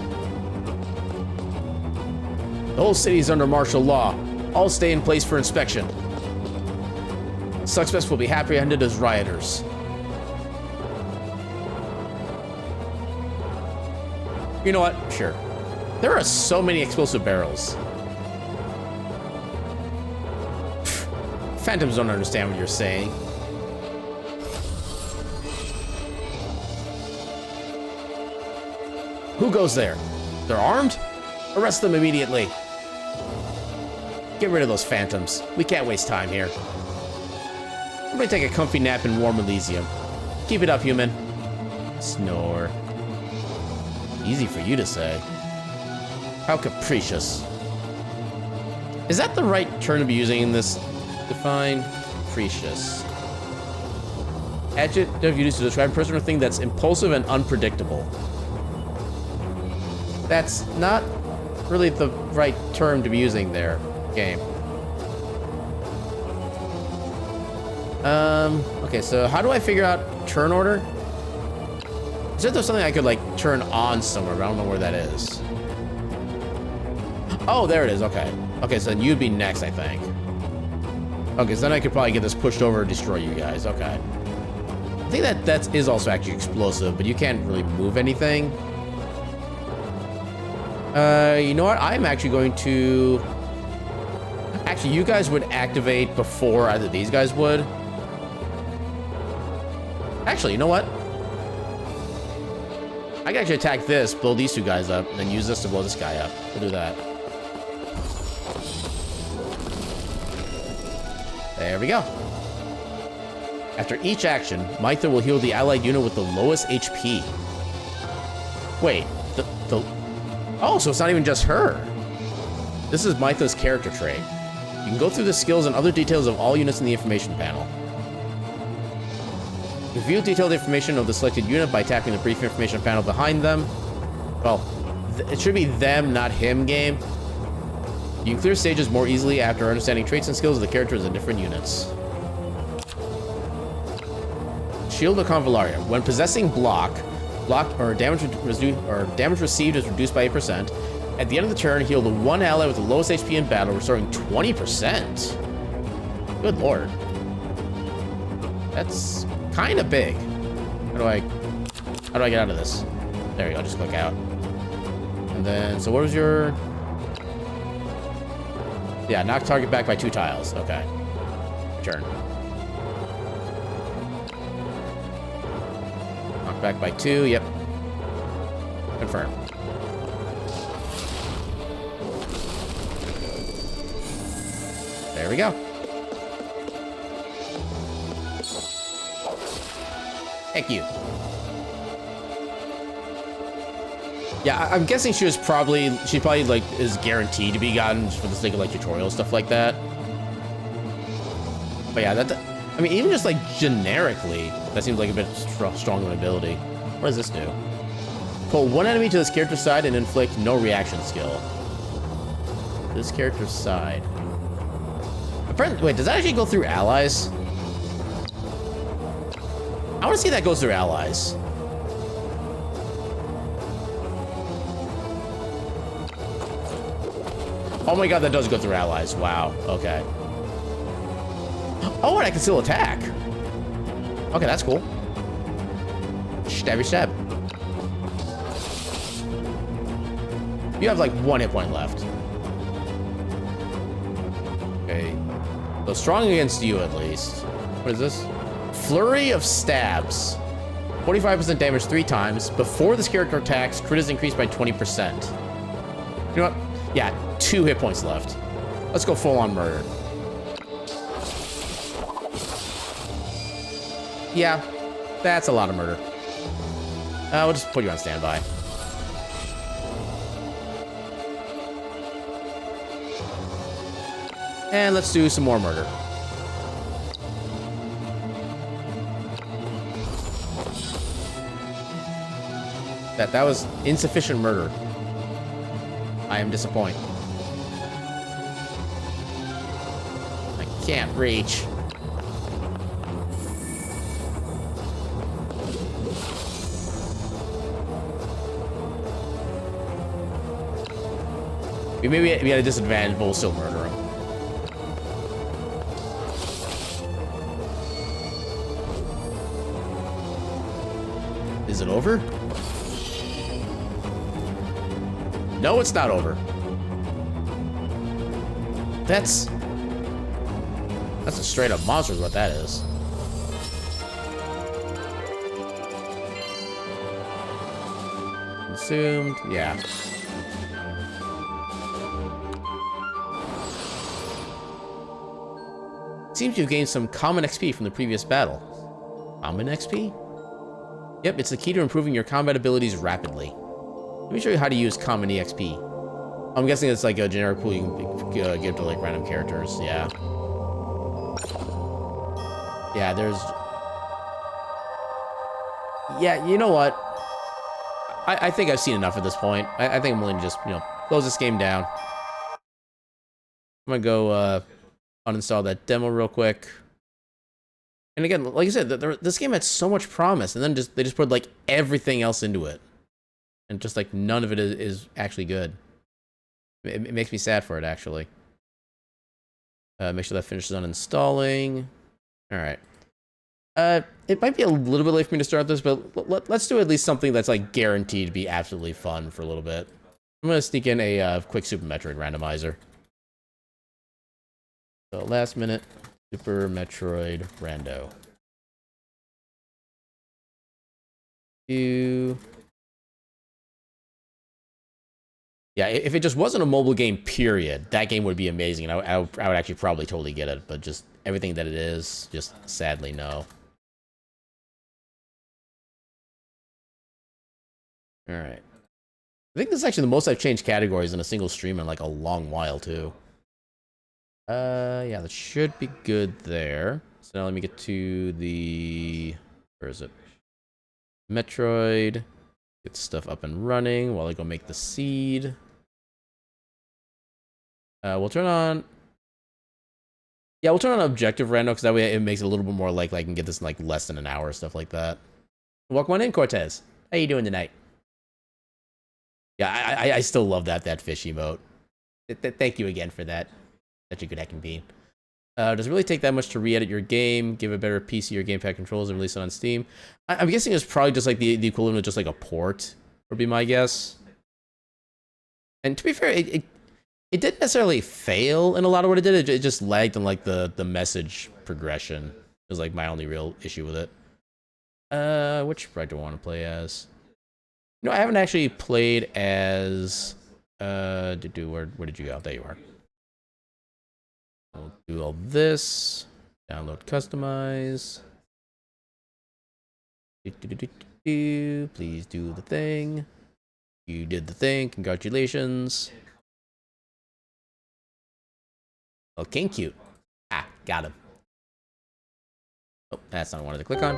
The whole city is under martial law. All stay in place for inspection. Suspects will be apprehended as rioters. You know what? Sure. There are so many explosive barrels. Phantoms don't understand what you're saying. Who goes there? They're armed? Arrest them immediately. Get rid of those phantoms. We can't waste time here. I'm gonna take a comfy nap in warm Elysium. Keep it up, human. Snore. Easy for you to say. How capricious. Is that the right term to be using in this? Define capricious. Adjective used to describe a person or thing that's impulsive and unpredictable. That's not really the right term to be using there, game. Okay, so how do I figure out turn order? Is there something I could, like, turn on somewhere, but I don't know where that is. Oh, there it is, okay. Okay, so then you'd be next, I think. Okay, so then I could probably get this pushed over and destroy you guys, okay. I think that is also actually explosive, but you can't really move anything. You know what? I'm actually going to... Actually, you guys would activate before either these guys would. Actually, you know what? I can actually attack this, blow these two guys up, and then use this to blow this guy up. We'll do that. There we go. After each action, Mytha will heal the allied unit with the lowest HP. Wait, oh, so it's not even just her. This is Mytha's character trait. You can go through the skills and other details of all units in the information panel. Review detailed information of the selected unit by tapping the brief information panel behind them. Well, it should be them, not him, game. You can clear stages more easily after understanding traits and skills of the characters in different units. Shield of Convallaria. When possessing block or damage received is reduced by 8%. At the end of the turn, heal the one ally with the lowest HP in battle, restoring 20%. Good lord. That's kind of big. How do I get out of this? There we go, just click out. And then, so what was your... Yeah, knock target back by 2 tiles. Okay. Turn. Knock back by 2, yep. Confirm. There we go. Thank you. Yeah, I'm guessing she probably like is guaranteed to be gotten for the sake of like tutorial stuff like that. But yeah, I mean, even just like generically, that seems like a bit strong of an ability. What does this do? Pull one enemy to this character's side and inflict no reaction skill. This character's side. Wait, does that actually go through allies? I want to see if that goes through allies. Oh my god, that does go through allies. Wow, okay. Oh, and I can still attack. Okay, that's cool. Stabby stab. You have like 1 hit point left. Okay. So strong against you at least. What is this? Flurry of stabs. 45% damage 3 times. Before this character attacks, crit is increased by 20%. You know what? Yeah, 2 hit points left. Let's go full on murder. Yeah, that's a lot of murder. We'll just put you on standby. And let's do some more murder. That was insufficient murder. I am disappointed. I can't reach. We may be at a disadvantage, but we'll still murder him. Is it over? No, it's not over. That's a straight up monster is what that is. Consumed, yeah. Seems you've gained some common XP from the previous battle. Common XP? Yep, it's the key to improving your combat abilities rapidly. Let me show you how to use common EXP. I'm guessing it's like a generic pool you can give to like random characters, yeah. Yeah, there's... Yeah, you know what? I think I've seen enough at this point. I think I'm willing to just, you know, close this game down. I'm gonna go uninstall that demo real quick. And again, like I said, this game had so much promise, and then they just put like everything else into it, and just like none of it is actually good. It makes me sad for it, actually. Make sure that finishes uninstalling. All right. It might be a little bit late for me to start this, but let's do at least something that's like guaranteed to be absolutely fun for a little bit. I'm gonna sneak in a quick Super Metroid randomizer. So last minute Super Metroid rando. Yeah, if it just wasn't a mobile game, period, that game would be amazing. I would actually probably totally get it, but just everything that it is, just sadly no. All right. I think this is actually the most I've changed categories in a single stream in like a long while too. Yeah, that should be good there. So now let me get to the... Where is it? Metroid. Get stuff up and running while I go make the seed. We'll turn on... Yeah, we'll turn on objective rando, because that way it makes it a little bit more likely I can get this in like less than an hour, stuff like that. Welcome on in, Cortez. How you doing tonight? Yeah, I still love that fish emote. Thank you again for that. Such a good heckin' bean. Does it really take that much to re-edit your game, give a better PC or gamepad controls, and release it on Steam? I'm guessing it's probably just like the equivalent of just like a port, would be my guess. And to be fair, it didn't necessarily fail in a lot of what it did. It just lagged in like the message progression. It was like my only real issue with it. Which sprite do I want to play as? No, I haven't actually played as... where did you go? There you are. We'll do all this. Download, customize. Please do the thing. You did the thing. Congratulations. Oh, King Cute. Ah, got him. Oh, that's not what I wanted to click on.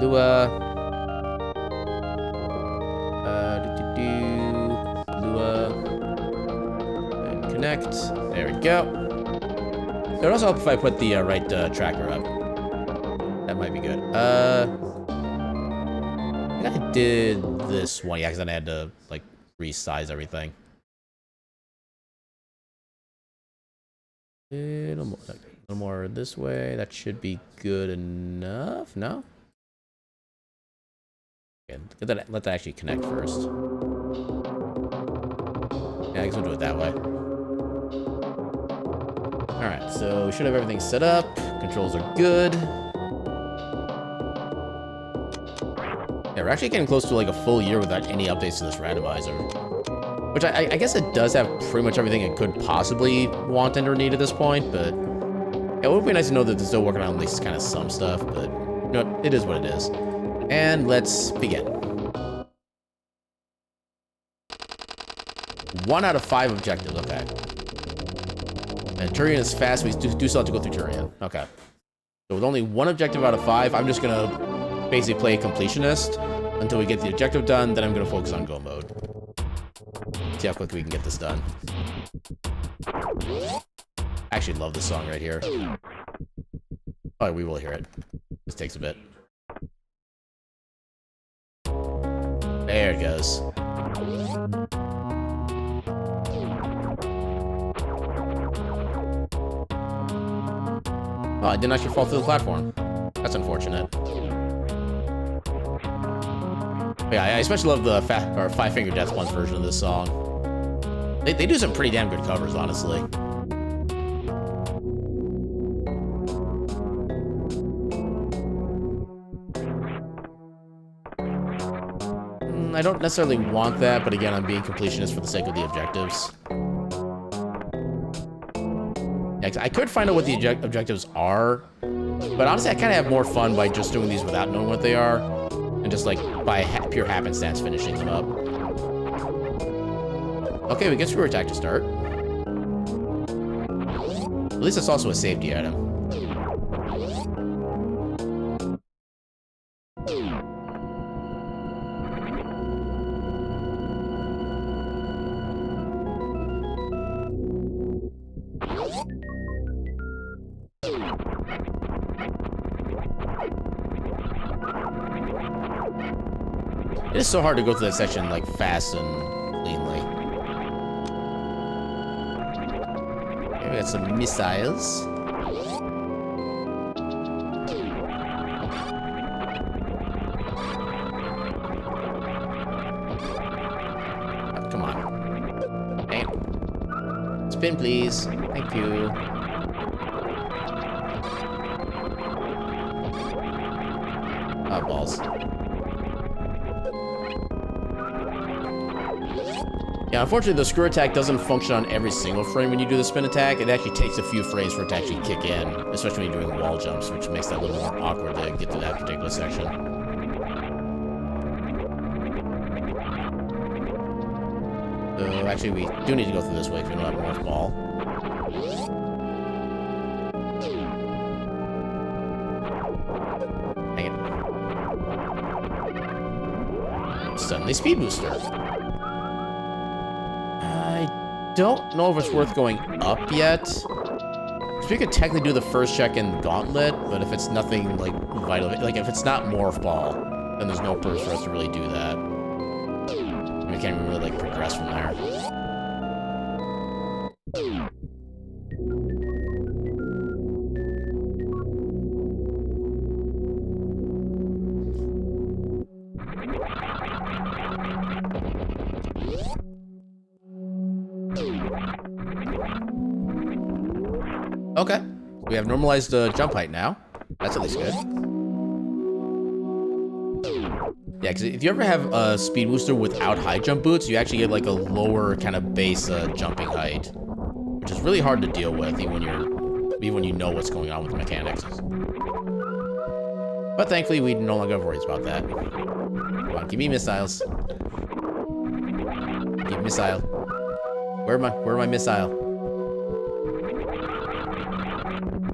Lua. Lua. And connect. There we go. It would also help if I put the right tracker up. That might be good. I think I did this one, yeah, because then I had to like resize everything. A little more this way. That should be good enough. No? Okay, let that actually connect first. Yeah, I guess we'll do it that way. Alright, so we should have everything set up. Controls are good. Yeah, we're actually getting close to like a full year without any updates to this randomizer. Which I guess it does have pretty much everything it could possibly want and or need at this point, but... Yeah, it would be nice to know that they're still working on at least kind of some stuff, but... You know, it is what it is. And let's begin. 1 out of 5 objectives, okay. And Turian is fast, we do still have to go through Turian. Okay. So with only 1 objective out of 5, I'm just gonna basically play completionist until we get the objective done, then I'm gonna focus on go mode. See how quickly we can get this done. I actually love this song right here. Oh, we will hear it. This takes a bit. There it goes. Oh, I didn't actually fall through the platform. That's unfortunate. Yeah, I especially love the Five Finger Death Punch version of this song. They do some pretty damn good covers, honestly. I don't necessarily want that, but again, I'm being completionist for the sake of the objectives. Yeah, I could find out what the objectives are, but honestly, I kind of have more fun by just doing these without knowing what they are, and just like by pure happenstance finishing them up. Okay, we get Screw Attack to start. At least it's also a safety item. It is so hard to go through that section like fast and cleanly. Okay, we got some missiles. Oh, come on. Dang it. Spin, please. Thank you. Oh, balls. Yeah, unfortunately, the screw attack doesn't function on every single frame when you do the spin attack. It actually takes a few frames for it to actually kick in, especially when you're doing wall jumps, which makes that a little more awkward to get to that particular section. So, actually, we do need to go through this way if we don't have a morph ball. Dang it. Suddenly speed booster. Don't know if it's worth going up yet. So we could technically do the first check in Gauntlet, but if it's nothing like vital, like if it's not Morph Ball, then there's no purpose for us to really do that. And we can't even really like progress from there. Okay, we have normalized jump height now. That's at least good. Yeah, because if you ever have a speed booster without high jump boots, you actually get like a lower kind of base jumping height, which is really hard to deal with even when you know what's going on with the mechanics. But thankfully, we no longer have worries about that. Come on, give me missiles. Give me missile. Where am I missile?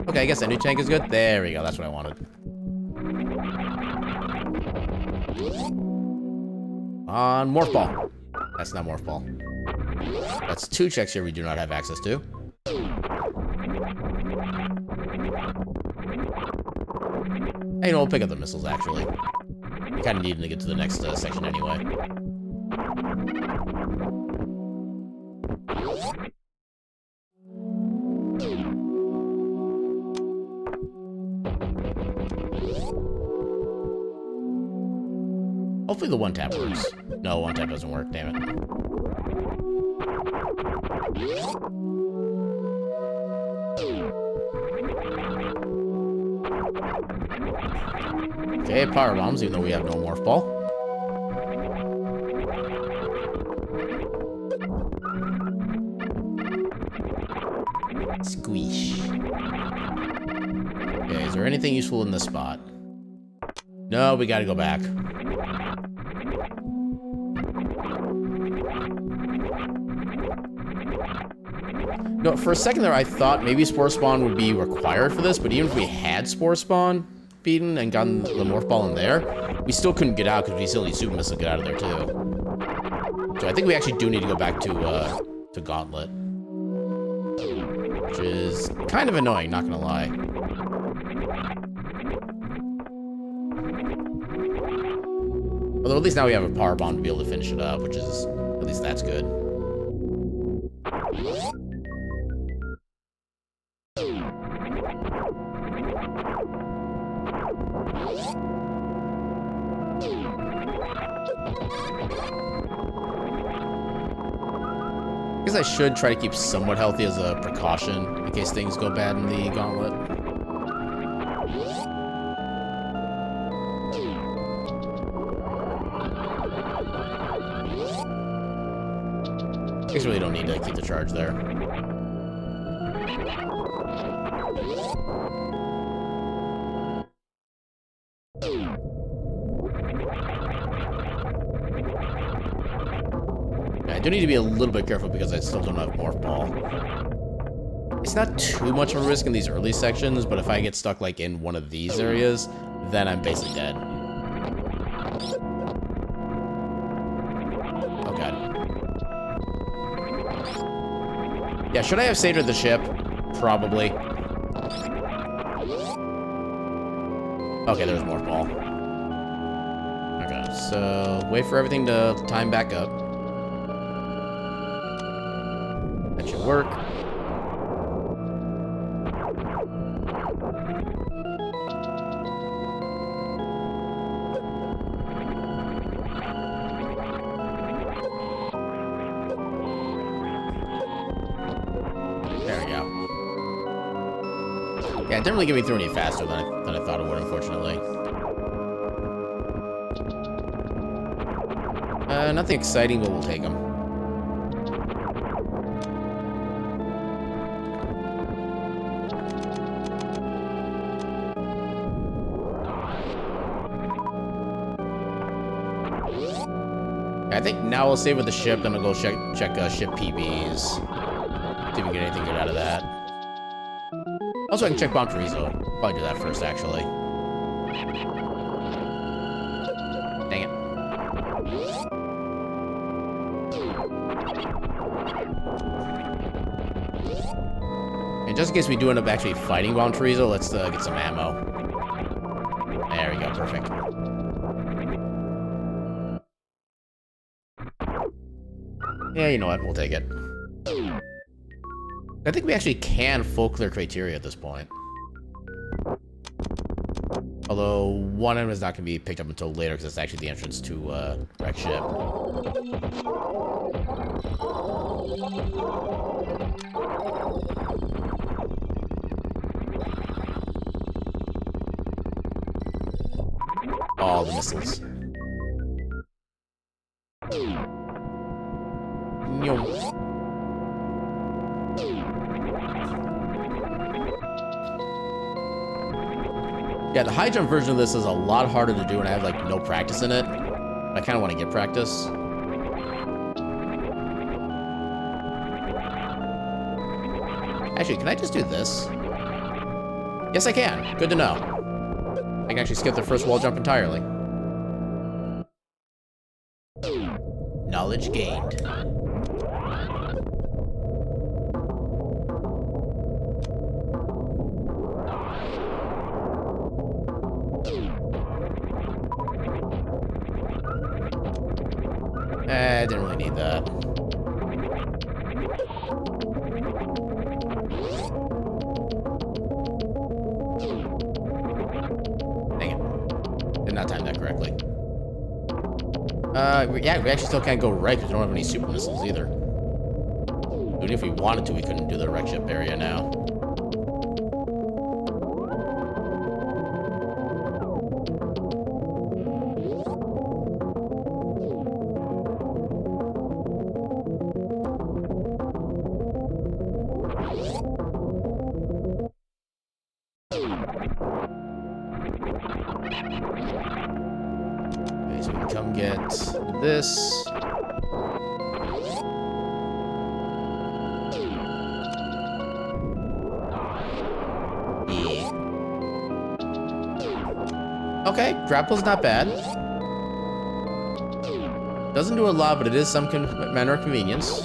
Okay, I guess that new tank is good. There we go. That's what I wanted. On Morph Ball. That's not Morph Ball. That's two checks here we do not have access to. Hey, we'll pick up the missiles, actually. We kind of need them to get to the next section anyway. Hopefully the one tap works. No, one tap doesn't work, damn it. Okay, power bombs, even though we have no morph ball. Squeeze. Okay, is there anything useful in this spot? No, we gotta go back. No, for a second there, I thought maybe Spore Spawn would be required for this, but even if we had Spore Spawn beaten and gotten the Morph Ball in there, we still couldn't get out because we still need Super Missile to get out of there too. So I think we actually do need to go back to Gauntlet, which is kind of annoying, not gonna lie. Although at least now we have a Power Bomb to be able to finish it up, which is, at least that's good. guess I should try to keep somewhat healthy as a precaution in case things go bad in the gauntlet. I guess I really don't need to keep the charge there. I do need to be a little bit careful because I still don't have Morph Ball. It's not too much of a risk in these early sections, but if I get stuck like in one of these areas, then I'm basically dead. Oh god. Yeah, should I have saved at the ship? Probably. Okay, there's Morph Ball. Okay, so wait for everything to time back up. That should work. There we go. Yeah, it didn't really get me through any faster than I thought it would, unfortunately. Nothing exciting, but we'll take them. I think now we'll save with the ship, then I'll go check ship PBs. See if we can get anything good out of that. Also, I can check Bomb Chorizo. Probably do that first, actually. Dang it. And just in case we do end up actually fighting Bomb Chorizo, let's get some ammo. There we go, perfect. Yeah, you know what? We'll take it. I think we actually can full clear criteria at this point. Although, one item is not going to be picked up until later because it's actually the entrance to wreck ship. All the missiles. Yeah, the high jump version of this is a lot harder to do and I have like no practice in it. I kind of want to get practice. Actually, can I just do this? Yes, I can. Good to know. I can actually skip the first wall jump entirely. Knowledge gained. I didn't really need that. Dang it. Did not time that correctly. Yeah, we actually still can't go right because we don't have any super missiles either. Even if we wanted to, we couldn't do the wreck ship area now. Okay, so we can come get this. Yeah. Okay, grapple's not bad. Doesn't do a lot, but it is some manner of convenience.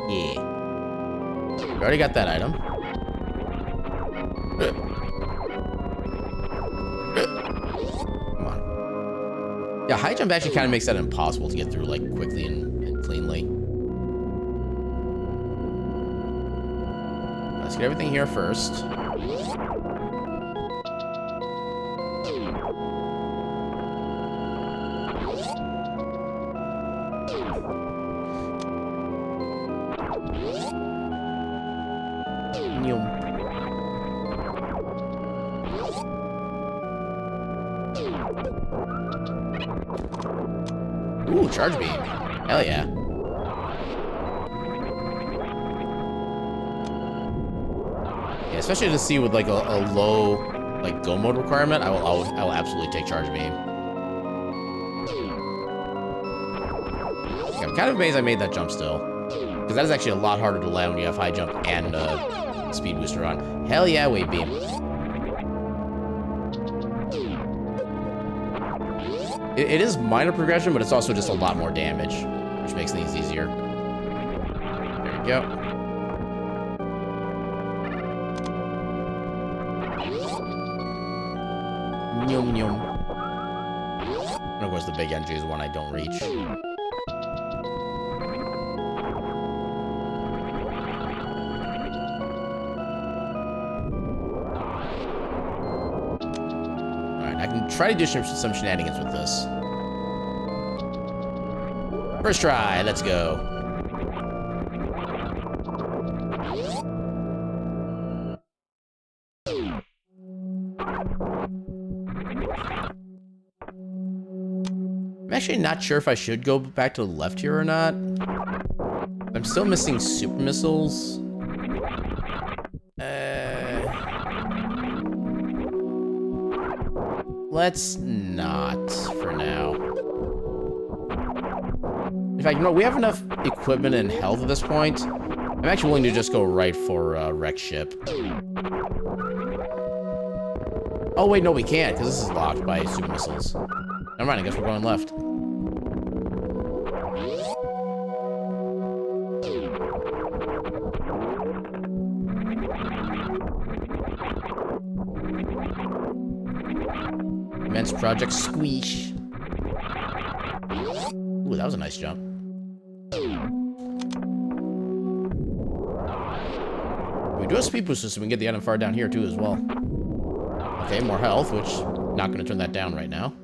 Yeah. We already got that item. Come on. Yeah, high jump actually kind of makes that impossible to get through, like, quickly and cleanly. Let's get get everything here first. Ooh, charge beam. Hell yeah. Yeah, especially to see with like a low like go mode requirement, I will absolutely take charge beam. Yeah, I'm kind of amazed I made that jump still, because that is actually a lot harder to land when you have high jump and speed booster on. Hell yeah, wave beam. It is minor progression, but it's also just a lot more damage, which makes things easier. There we go. Nyum nyum. And of course, the big energy is one I don't reach. I can try to do some shenanigans with this. First try, let's go. I'm actually not sure if I should go back to the left here or not. I'm still missing super missiles. Let's not for now. In fact, you know, we have enough equipment and health at this point. I'm actually willing to just go right for wreck ship. Oh wait, no, we can't, because this is locked by super missiles. Never mind, I guess we're going left. Immense Project Squeesh. Ooh, that was a nice jump. We do have speed booster, so we can get the item far down here too as well. Okay, more health, which not going to turn that down right now.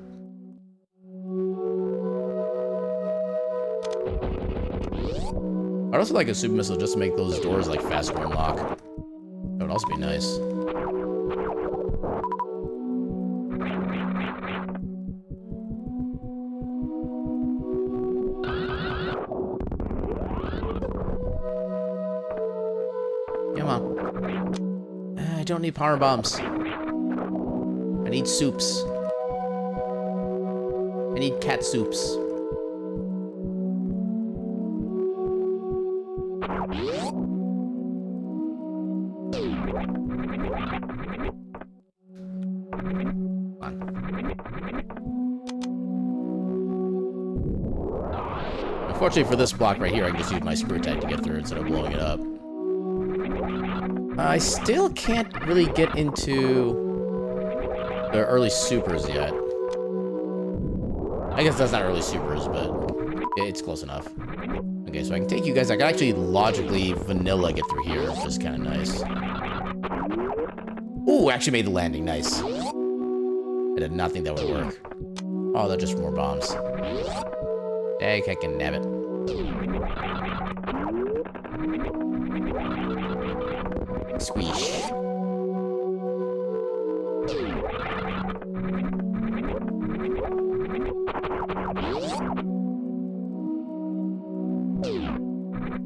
I'd also like a super missile just to make those doors like faster to unlock. That would also be nice. Come on. I don't need power bombs. I need soups. I need cat soups. Unfortunately for this block right here, I can just use my screw attack to get through instead of blowing it up. I still can't really get into the early supers yet. I guess that's not early supers, but it's close enough. Okay, so I can take you guys. I can actually logically vanilla get through here, which is kind of nice. Ooh, actually made the landing. Nice. I did not think that would work. Oh, they're just more bombs. Dag heckin' nabbit. Squeesh.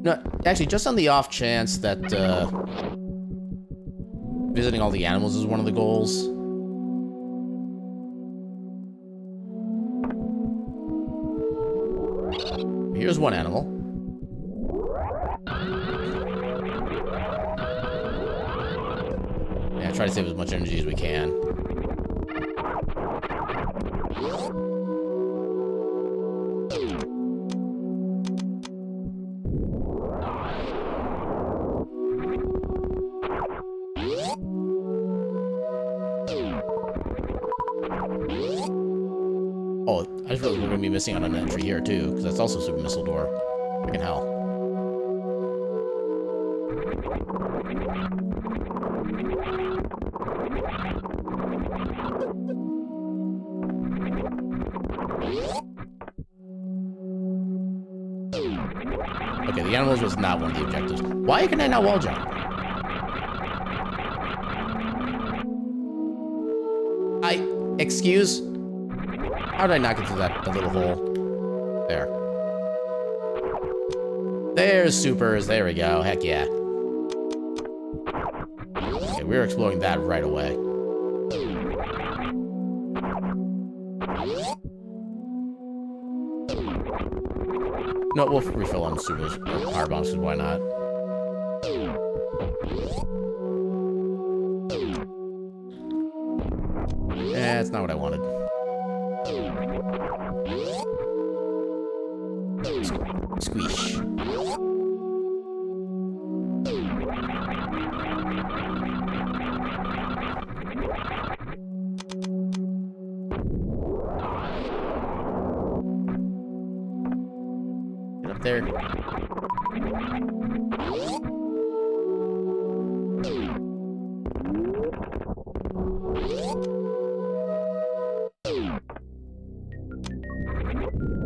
No, actually, just on the off chance that visiting all the animals is one of the goals. Here's one animal. Yeah, try to save as much energy as we can. Oh, I just realized we're going to be missing out on an entry here, too, because that's also a super missile door. Freaking hell. Okay, the animals was not one of the objectives. Why can I not wall jump? Excuse? How did I not get through that little hole? There. There's supers. There we go. Heck yeah. Okay, we're exploring that right away. No, we'll refill on supers, power bombs, because why not? Eh, that's not what I wanted. Squeeze. Get up there.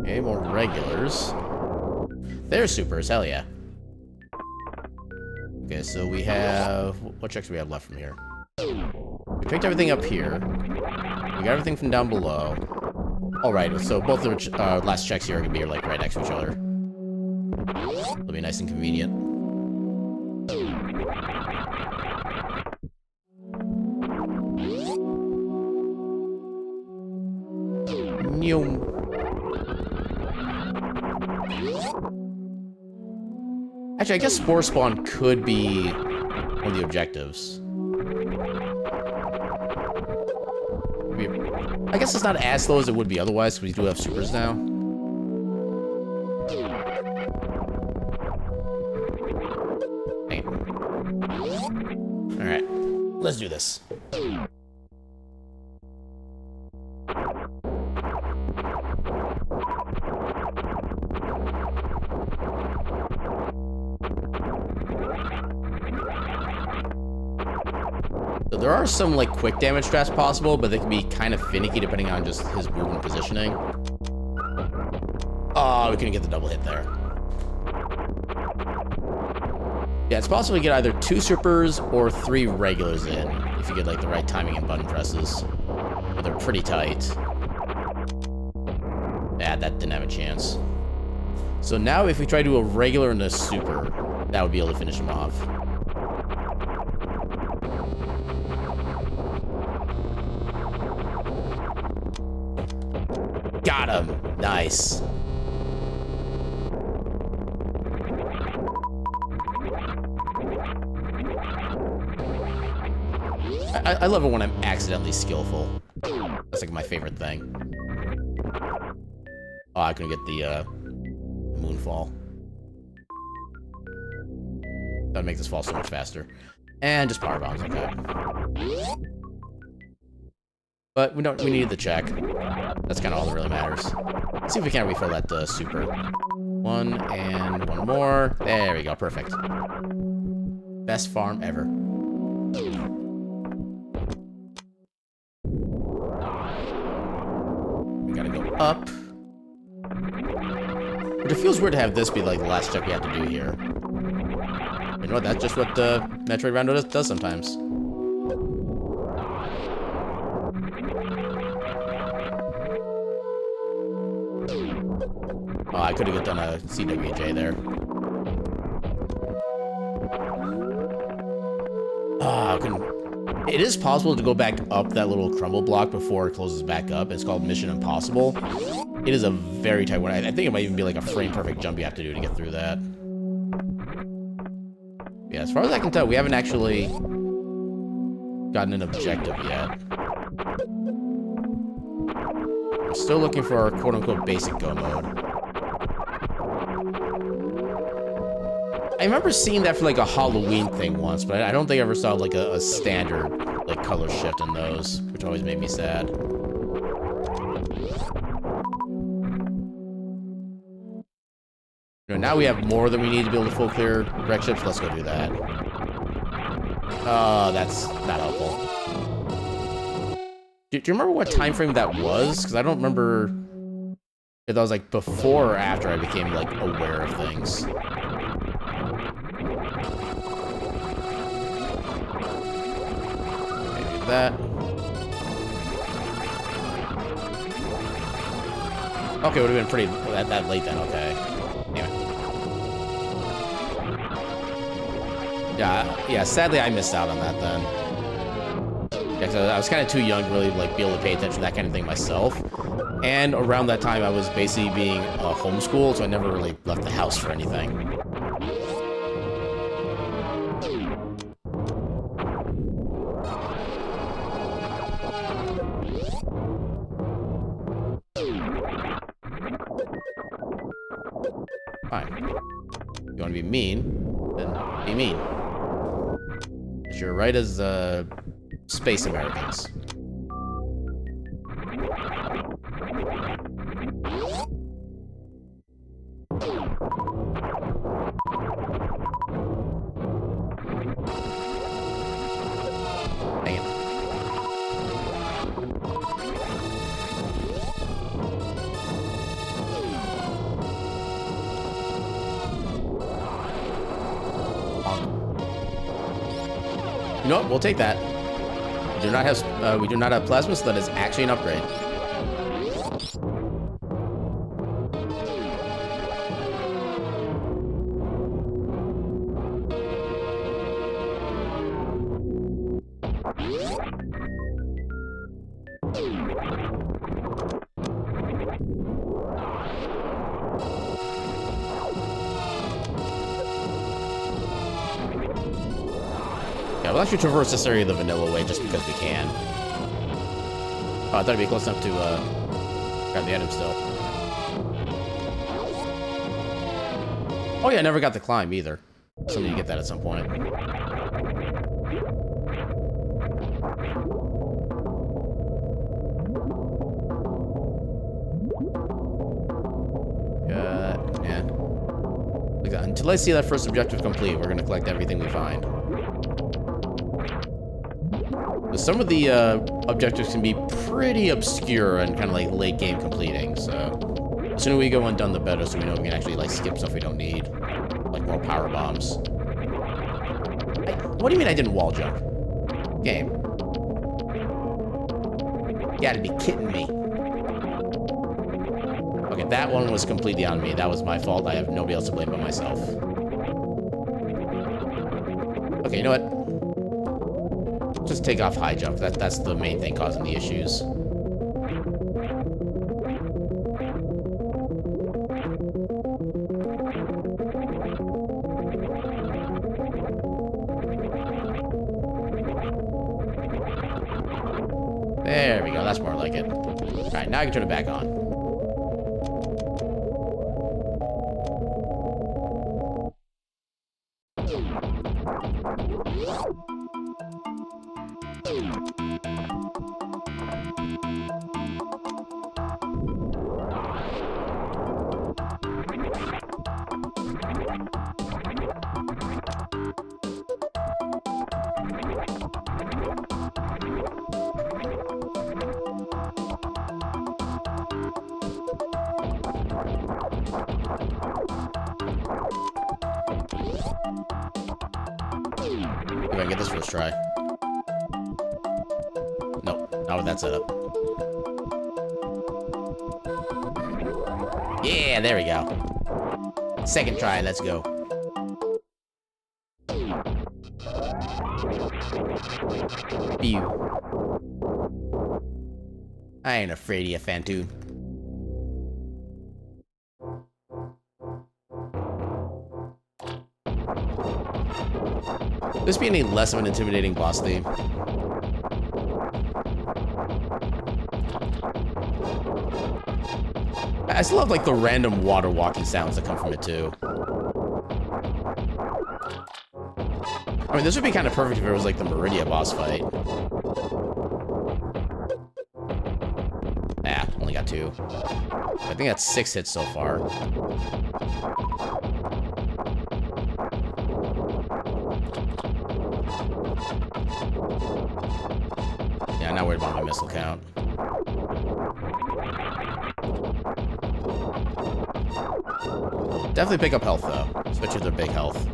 Okay, more regulars. They're supers, hell yeah. Okay, so we have... What checks do we have left from here? We picked everything up here. We got everything from down below. Alright, so both of the last checks here are going to be like right next to each other. It'll be nice and convenient. Nyum. Actually, I guess Spore Spawn could be one of the objectives. I guess it's not as slow as it would be otherwise, because we do have supers now. Hey. Alright, let's do this. So there are some, like, quick damage strats possible, but they can be kind of finicky depending on just his movement positioning. Oh, we couldn't get the double hit there. Yeah, it's possible to get either 2 supers or 3 regulars in, if you get, like, the right timing and button presses. But they're pretty tight. Yeah, that didn't have a chance. So now if we try to do a regular and a super, that would be able to finish him off. Got him! Nice. I love it when I'm accidentally skillful. That's like my favorite thing. Oh, I couldn't get the moonfall. That'd make this fall so much faster. And just power bombs, okay. But we needed the check. That's kind of all that really matters. Let's see if we can't refill that super. 1 and 1 more. There we go, perfect. Best farm ever. We gotta go up. But it feels weird to have this be like the last check we have to do here. You know what, that's just what the Metroid Rondo does sometimes. Oh, I could have done a CWJ there. Oh, I couldn't. It is possible to go back up that little crumble block before it closes back up. It's called Mission Impossible. It is a very tight one. I think it might even be like a frame-perfect jump you have to do to get through that. Yeah, as far as I can tell, we haven't actually gotten an objective yet. We're still looking for our quote-unquote basic go mode. I remember seeing that for like a Halloween thing once, but I don't think I ever saw like a standard like color shift in those, which always made me sad. You know, now we have more than we need to be able to full clear wreck ships. Let's go do that. Oh, that's not helpful. Do you remember what time frame that was? Because I don't remember if that was like before or after I became like aware of things. that. Okay, would have been pretty that late then. Okay. Damn it. Yeah. Sadly, I missed out on that then. Yeah, 'cause I was kind of too young to really like be able to pay attention to that kind of thing myself. And around that time, I was basically being homeschooled, so I never really left the house for anything. Fine. You want to be mean, then be mean. As you're right as space Americans. Dang it. You know what? We'll take that. We do not have plasma, so that is actually an upgrade. Yeah, we'll actually traverse this area the vanilla way just because we can. Oh, I thought it'd be close enough to grab the item still. Oh yeah, I never got the climb either. So I need to get that at some point. Yeah. Until I see that first objective complete, we're gonna collect everything we find. Some of the objectives can be pretty obscure and kind of like late game completing, so the sooner we go undone, the better, so we know we can actually like skip stuff we don't need, like more power bombs. What do you mean I didn't wall jump? Game. You gotta be kidding me. Okay, that one was completely on me. That was my fault. I have nobody else to blame but myself. Okay, you know what? Just take off high jump. That's the main thing causing the issues. There we go. That's more like it. All right, now I can turn it back on. If I can get this first try. Nope, not with that setup. Yeah, there we go. Second try, let's go. Pew. I ain't afraid of you, Fantoon. This be any less of an intimidating boss theme. I still love like the random water walking sounds that come from it too. I mean, this would be kind of perfect if it was like the Meridia boss fight. Ah, only got 2. I think that's 6 hits so far. Yeah, not worried about my missile count. Definitely pick up health though, especially if they're big health.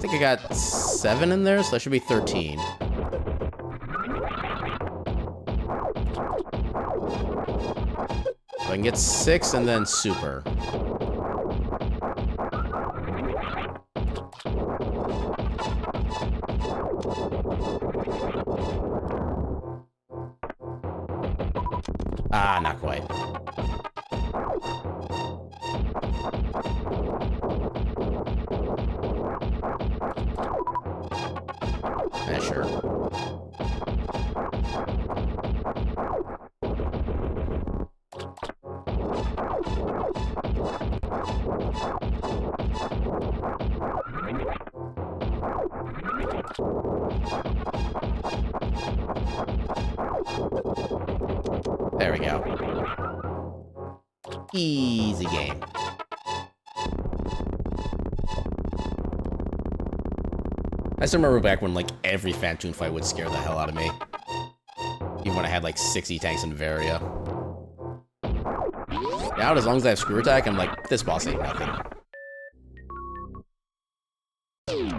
think I got 7 in there, so that should be 13. So I can get 6 and then super. Ah, not quite. Yeah, sure. There we go. Easy game. I still remember back when, like, every Phantoon fight would scare the hell out of me. Even when I had, like, 60 tanks in Varia. Now, as long as I have Screw Attack, I'm like, this boss ain't nothing.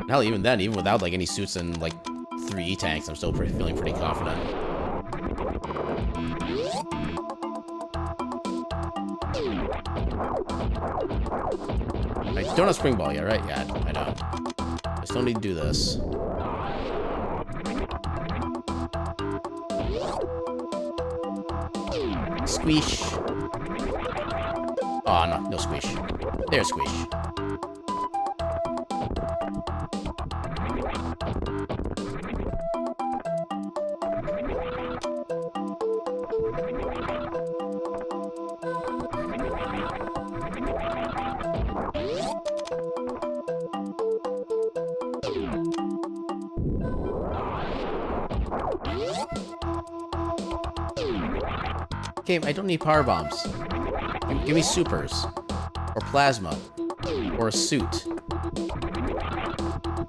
Hell, even then, even without, like, any suits and, like, 3 E-tanks, I'm still feeling pretty confident. I don't have Spring Ball yet, right? Yeah, I don't. I still need to do this. Squish. Oh, no. No squish. There's squish. Okay, I don't need power bombs. Give me supers. Or plasma. Or a suit.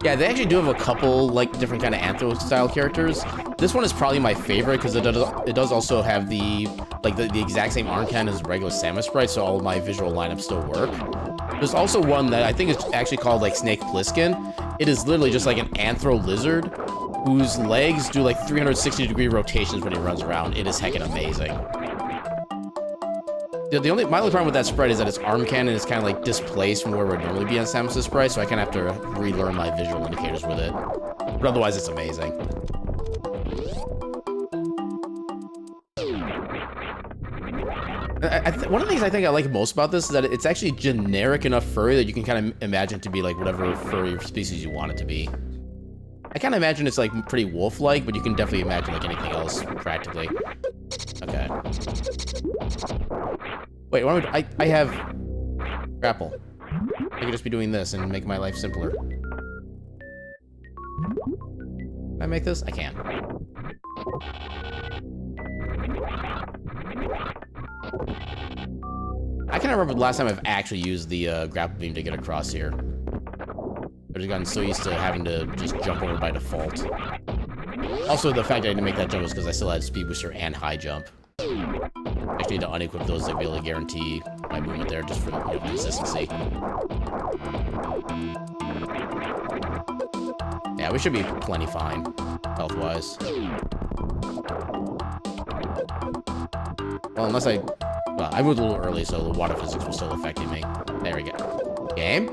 Yeah, they actually do have a couple, like, different kind of Anthro-style characters. This one is probably my favorite, because it does also have the, like, the exact same arm cannon as regular Samus Sprite, so all of my visual lineups still work. There's also one that I think is actually called, like, Snake Plissken. It is literally just like an Anthro lizard, whose legs do, like, 360-degree rotations when he runs around. It is heckin' amazing. My only problem with that sprite is that its arm cannon is kind of like displaced from where it would normally be on Samus' sprite, so I kind of have to relearn my visual indicators with it. But otherwise, it's amazing. One of the things I think I like most about this is that it's actually generic enough furry that you can kind of imagine it to be like whatever furry species you want it to be. I kind of imagine it's like pretty wolf-like, but you can definitely imagine like anything else practically. Okay. Wait, I have grapple. I could just be doing this and make my life simpler. Can I make this? I can. I can't remember the last time I've actually used the grapple beam to get across here. I've just gotten so used to having to just jump over by default. Also, the fact I didn't make that jump was because I still had speed booster and high jump. I actually need to unequip those to be able to guarantee my movement there just for, you know, consistency. Yeah, we should be plenty fine, health-wise. Well, unless well, I moved a little early, so the water physics was still affecting me. There we go. Game?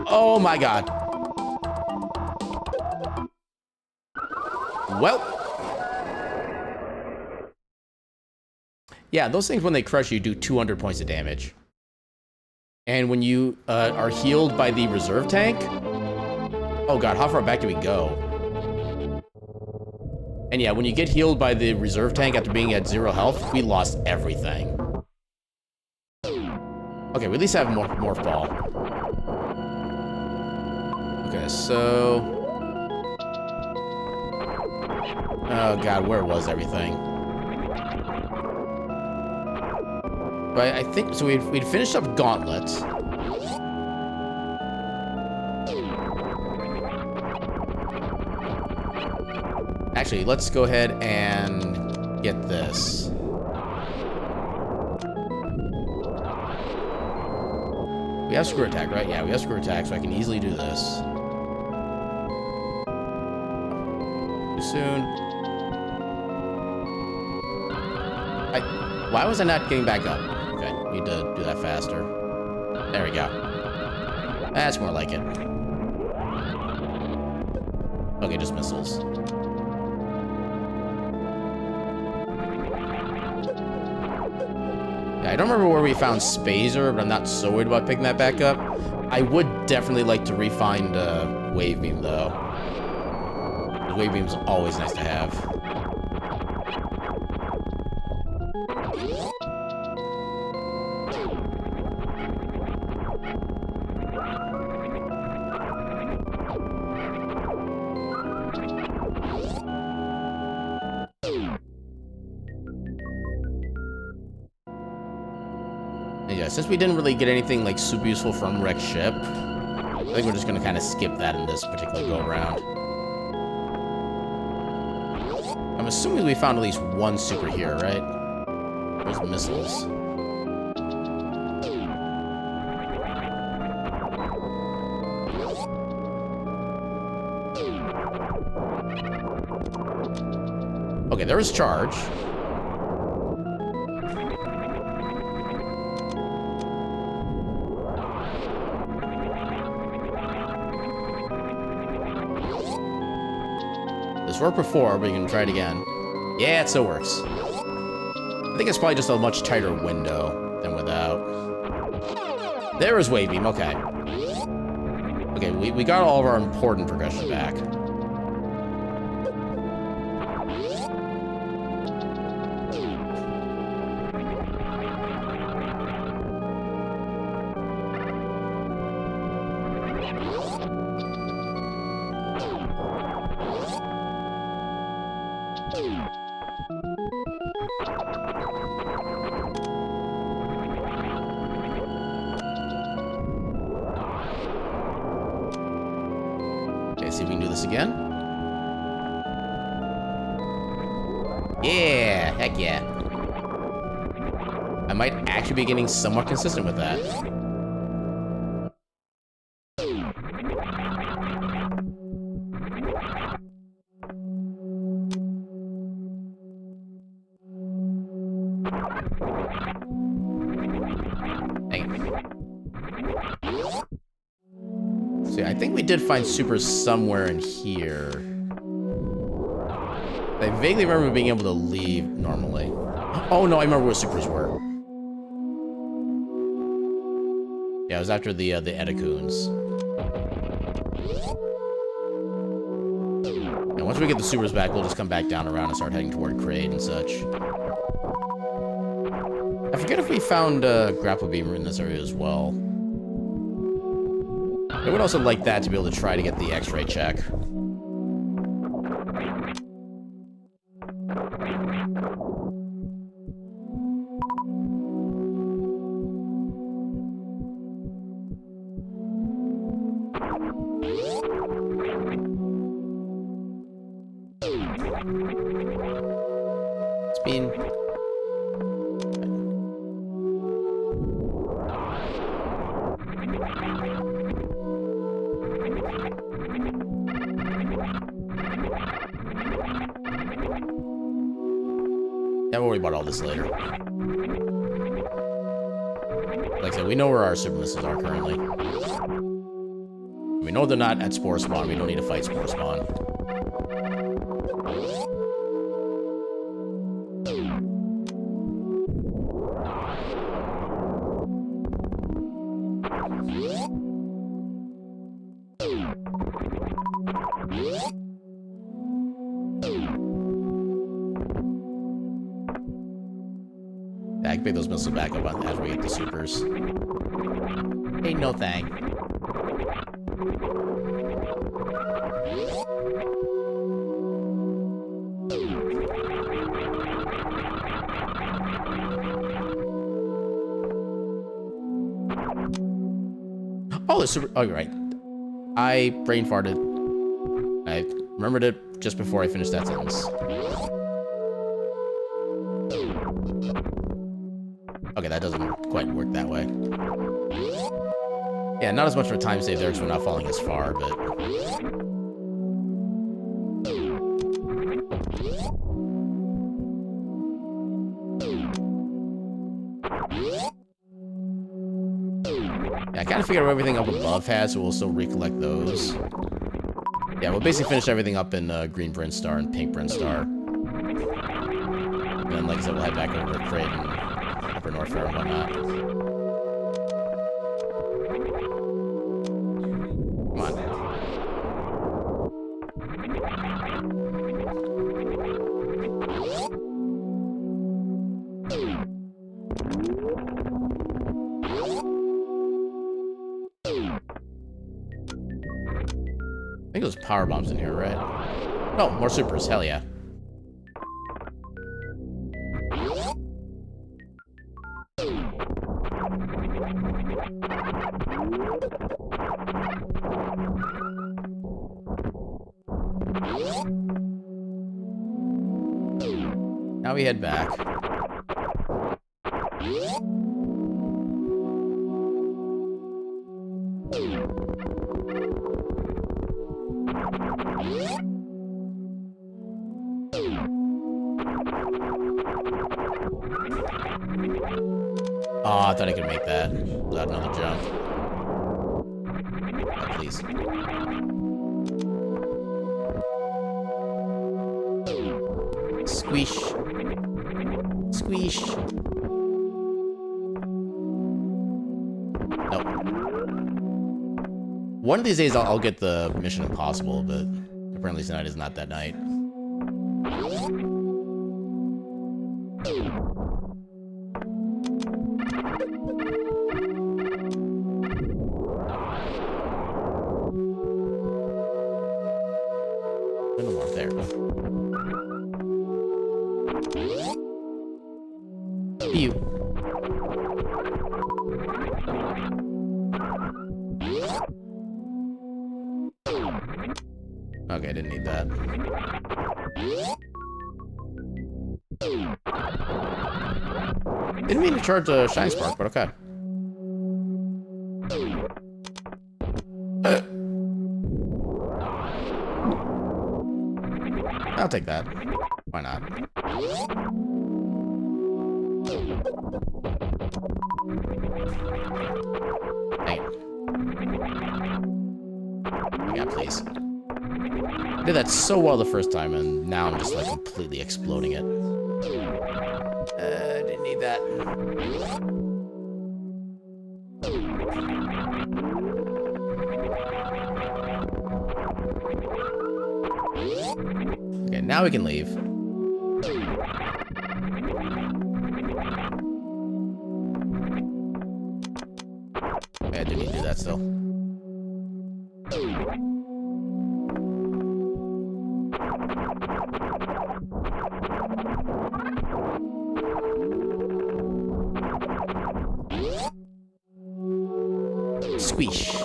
Oh my god. Well. Yeah, those things, when they crush you, do 200 points of damage. And when you are healed by the reserve tank... Oh god, how far back do we go? And yeah, when you get healed by the reserve tank after being at 0 health, we lost everything. Okay, we at least have Morph Ball. Okay, so... Oh god, where was everything? But I think, so we'd finished up Gauntlet. Actually, let's go ahead and get this. We have screw attack, right? Yeah, we have screw attack, so I can easily do this. Too soon. Why was I not getting back up? Okay, need to do that faster. There we go. That's more like it. Okay, just missiles. Yeah, I don't remember where we found Spazer, but I'm not so worried about picking that back up. I would definitely like to re-find Wave Beam, though. The Wave Beam's always nice to have. Yeah, since we didn't really get anything like super useful from Wrecked Ship, I think we're just gonna kind of skip that in this particular go-around. I'm assuming we found at least one super here, right? Those missiles. Okay, there was charge. This worked before, but you can try it again. Yeah, it still works. I think it's probably just a much tighter window than without. There was Wave Beam, okay. Okay, we got all of our important progression back. See if we can do this again. Yeah, heck yeah. I might actually be getting somewhat consistent with that. See, I think we did find supers somewhere in here. I vaguely remember being able to leave normally. Oh no, I remember where supers were. Yeah, it was after the Edacoons. And once we get the supers back, we'll just come back down around and start heading toward Kraid and such. I forget if we found Grapple Beamer in this area as well. I would also like that to be able to try to get the X-ray check. Spin. Yeah, we'll worry about all this later. Like I said, we know where our super missiles are currently. We know they're not at Spore Spawn. We don't need to fight Spore Spawn. I can pick those missiles back up as we get the supers. Ain't no thing. Oh, the super. Oh, you're right. I brain farted. I remembered it just before I finished that sentence. Okay, that doesn't quite work that way. Yeah, not as much of a time save there because we're not falling as far, but... Yeah, I kind of figured out everything up above has, so we'll still recollect those. Yeah, we'll basically finish everything up in green Brinstar and pink Brinstar. And then, like I said, we'll head back over to Crait and Upper Northfair and whatnot. Come on. I think there's power bombs in here, right? Oh, more supers. Hell yeah. Now we head back. Oh, I thought I could make that without another jump. Oh, please. Squish. Squish. Nope. One of these days I'll get the Mission Impossible, but apparently tonight is not that night. No more there. Phew. Okay, I didn't need that. Didn't mean to charge a Shine Spark, but okay. I'll take that. Why not? Dang it. Yeah, please. I did that so well the first time, and now I'm just like completely exploding it. Didn't need that. Okay, now we can leave. Okay, I didn't need to do that still. Squish.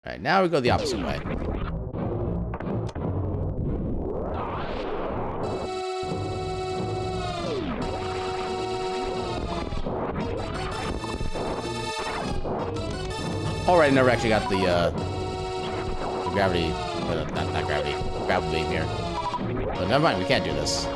Alright, now we go the opposite way. Alright, I never actually got the gravity, not gravity, grapple beam here. But never mind, we can't do this.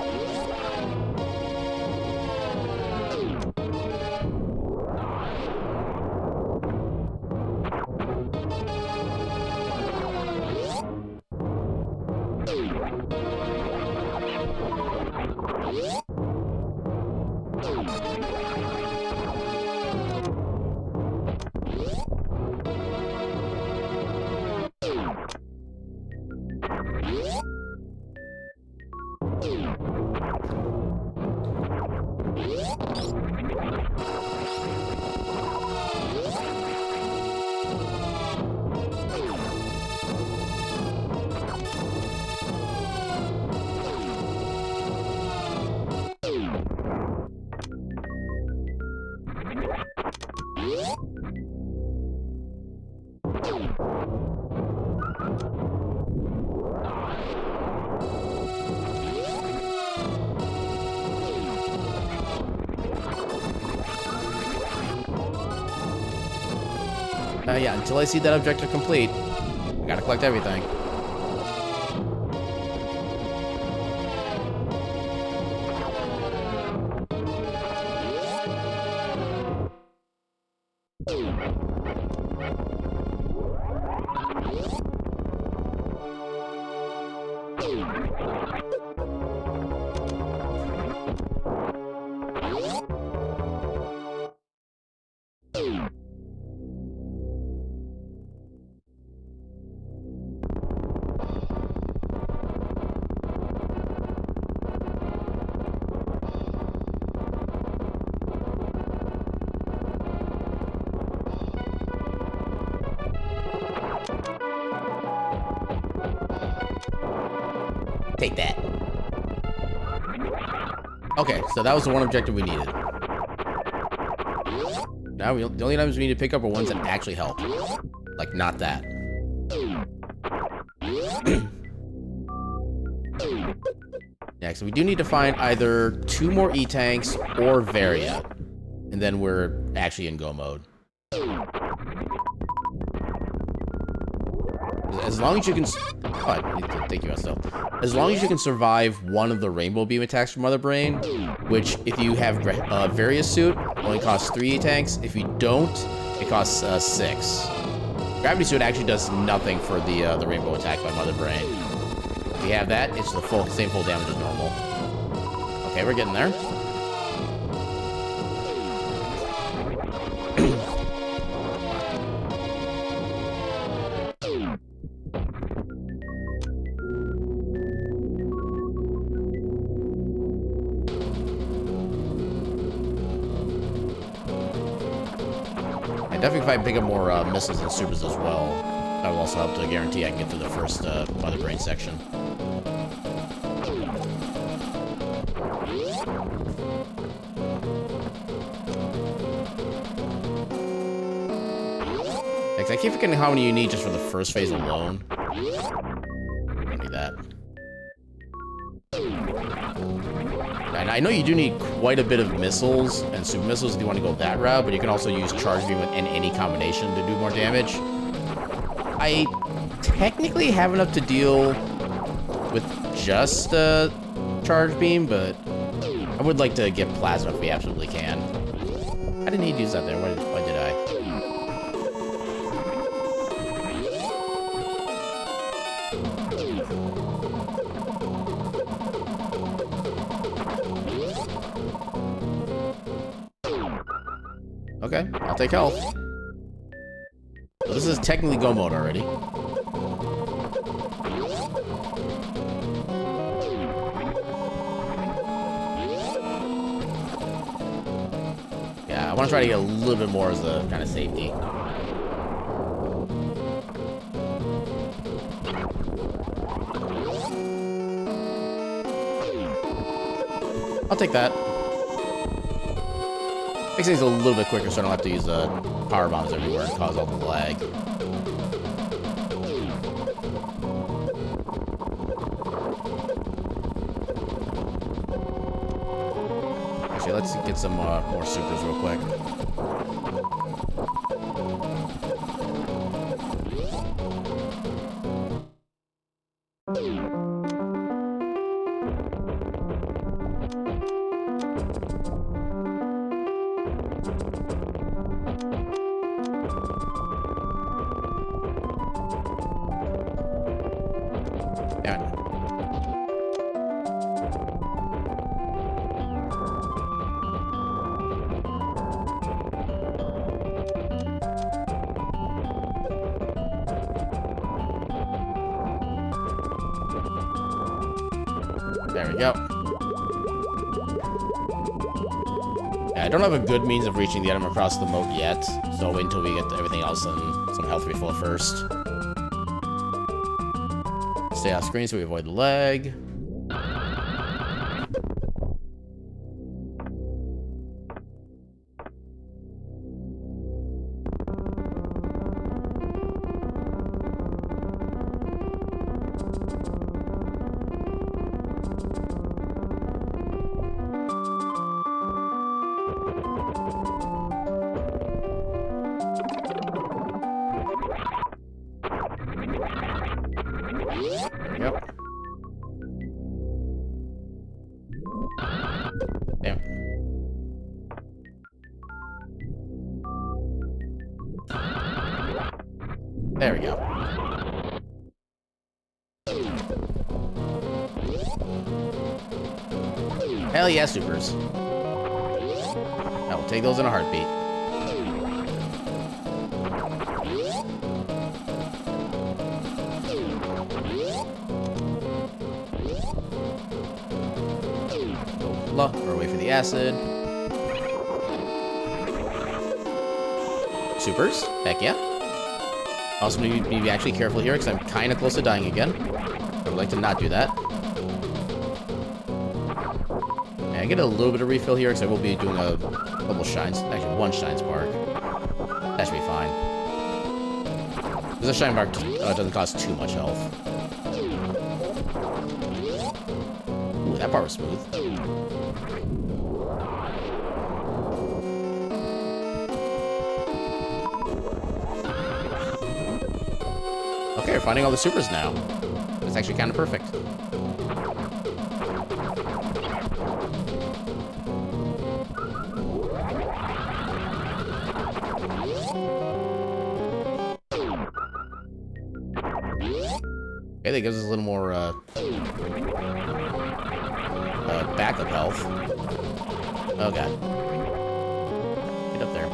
Yeah, until I see that objective complete, I gotta collect everything. Take that. Okay, so that was the one objective we needed. Now the only items we need to pick up are ones that actually help. Like, not that. Next, we do need to find either 2 more E-Tanks or Varia. And then we're actually in go mode. As long as you can... Oh, thank you, Estelle. As long as you can survive one of the rainbow beam attacks from Mother Brain, which, if you have Varia suit, only costs 3 E-Tanks. If you don't, it costs 6. Gravity suit actually does nothing for the rainbow attack by Mother Brain. If you have that, it's the same full damage as normal. Okay, we're getting there. Definitely if I pick up more missiles and supers as well, that will also help to guarantee I can get through the first Mother Brain section. Next, I keep forgetting how many you need just for the first phase alone. Don't need that. And I know you do need quite a bit of missiles and super missiles if you want to go that route, but you can also use charge beam in any combination to do more damage. I technically have enough to deal with just charge beam, but I would like to get plasma if we absolutely can. I didn't need to use that there. Why did I? Okay, I'll take health. So this is technically go mode already. Yeah, I want to try to get a little bit more as a kind of safety. I'll take that. Makes things a little bit quicker so I don't have to use power bombs everywhere and cause all the lag. Actually, let's get some more supers real quick. There we go. Yeah, I don't have a good means of reaching the item across the moat yet, so I'll wait until we get everything else and some health refill first. Stay off screen so we avoid the lag. There we go. Hell yeah, supers. I will take those in a heartbeat. Or wait for the acid. Supers. Heck yeah. Also need to be actually careful here because I'm kind of close to dying again. I would like to not do that. Yeah, I get a little bit of refill here because I will be doing a couple shines. Actually, one shine spark. That should be fine. Because a shine spark doesn't cost too much health. Ooh, that part was smooth. Okay, we're finding all the supers now. It's actually kind of perfect. Okay, that gives us a little more backup health. Oh god. Get up there.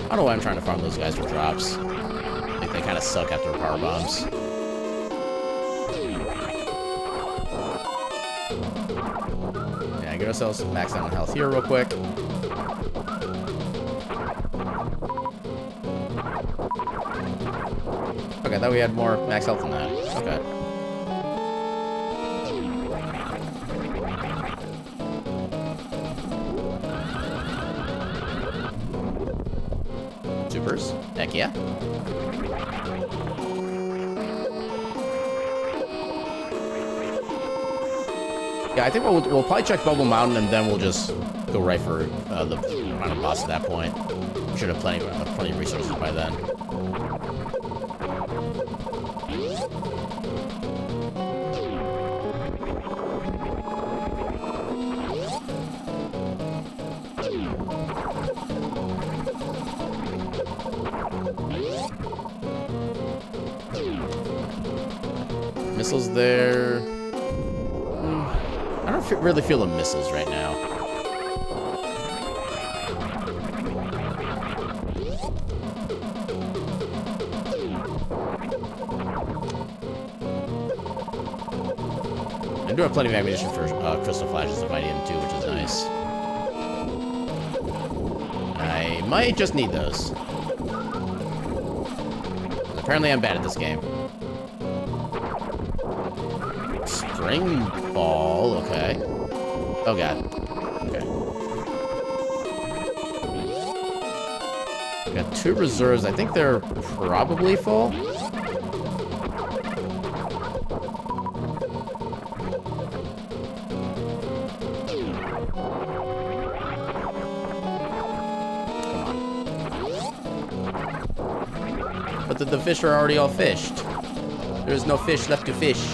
I don't know why I'm trying to farm those guys for drops. Like, they kind of suck after power bombs. Yeah, get ourselves max out on health here real quick. Okay, I thought we had more max health than that. Okay. Supers. Heck yeah. Yeah, I think we'll probably check Bubble Mountain and then we'll just go right for the final boss at that point. We should have plenty of resources by then. Missiles there. I don't really feel the missiles right now. I do have plenty of ammunition for crystal flashes if I need them too, which is nice. I might just need those. Apparently I'm bad at this game. Spring ball, okay. Oh god. Okay. Got 2 reserves. I think they're probably full. Come on. But the fish are already all fished. There's no fish left to fish.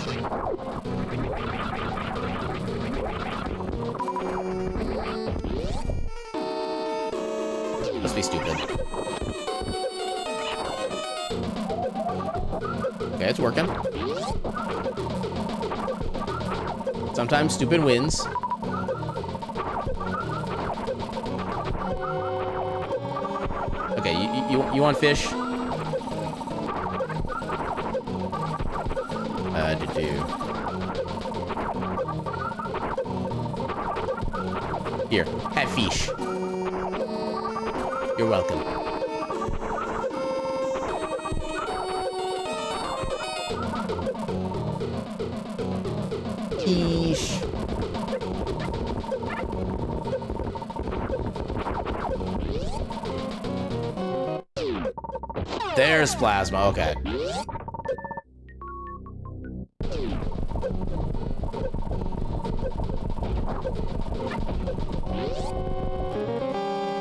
Be stupid. Okay, it's working. Sometimes stupid wins. Okay, you want fish? Here, have fish. You're welcome. Eesh. There's plasma, okay.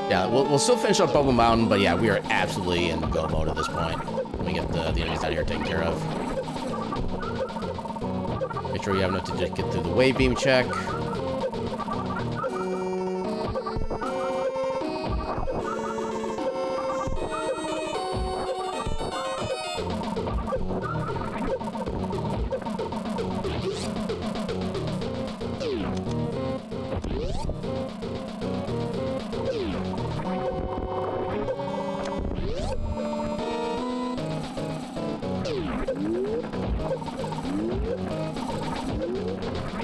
Yeah, we'll still finish up Bubble Mountain, but yeah, we are absolutely in go mode at this point. Let me get the enemies down here taken care of. sure you have enough to just get through the wave beam check.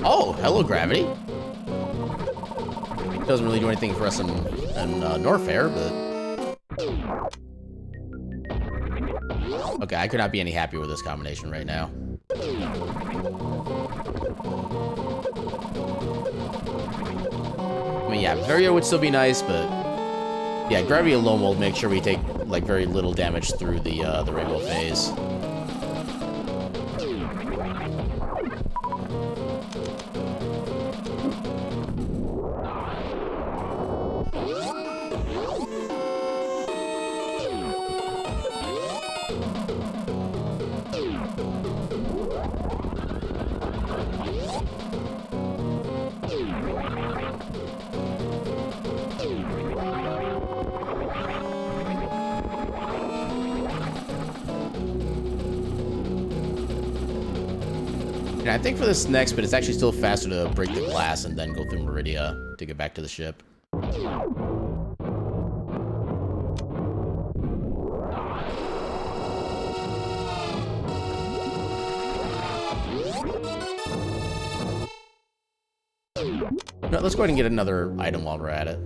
Oh, hello, gravity. Doesn't really do anything for us in Norfair, but... Okay, I could not be any happier with this combination right now. I mean, yeah, Vario would still be nice, but... Yeah, gravity alone will make sure we take, like, very little damage through the rainbow phase. And I think for this next bit, it's actually still faster to break the glass and then go through Meridia to get back to the ship. No, let's go ahead and get another item while we're at it.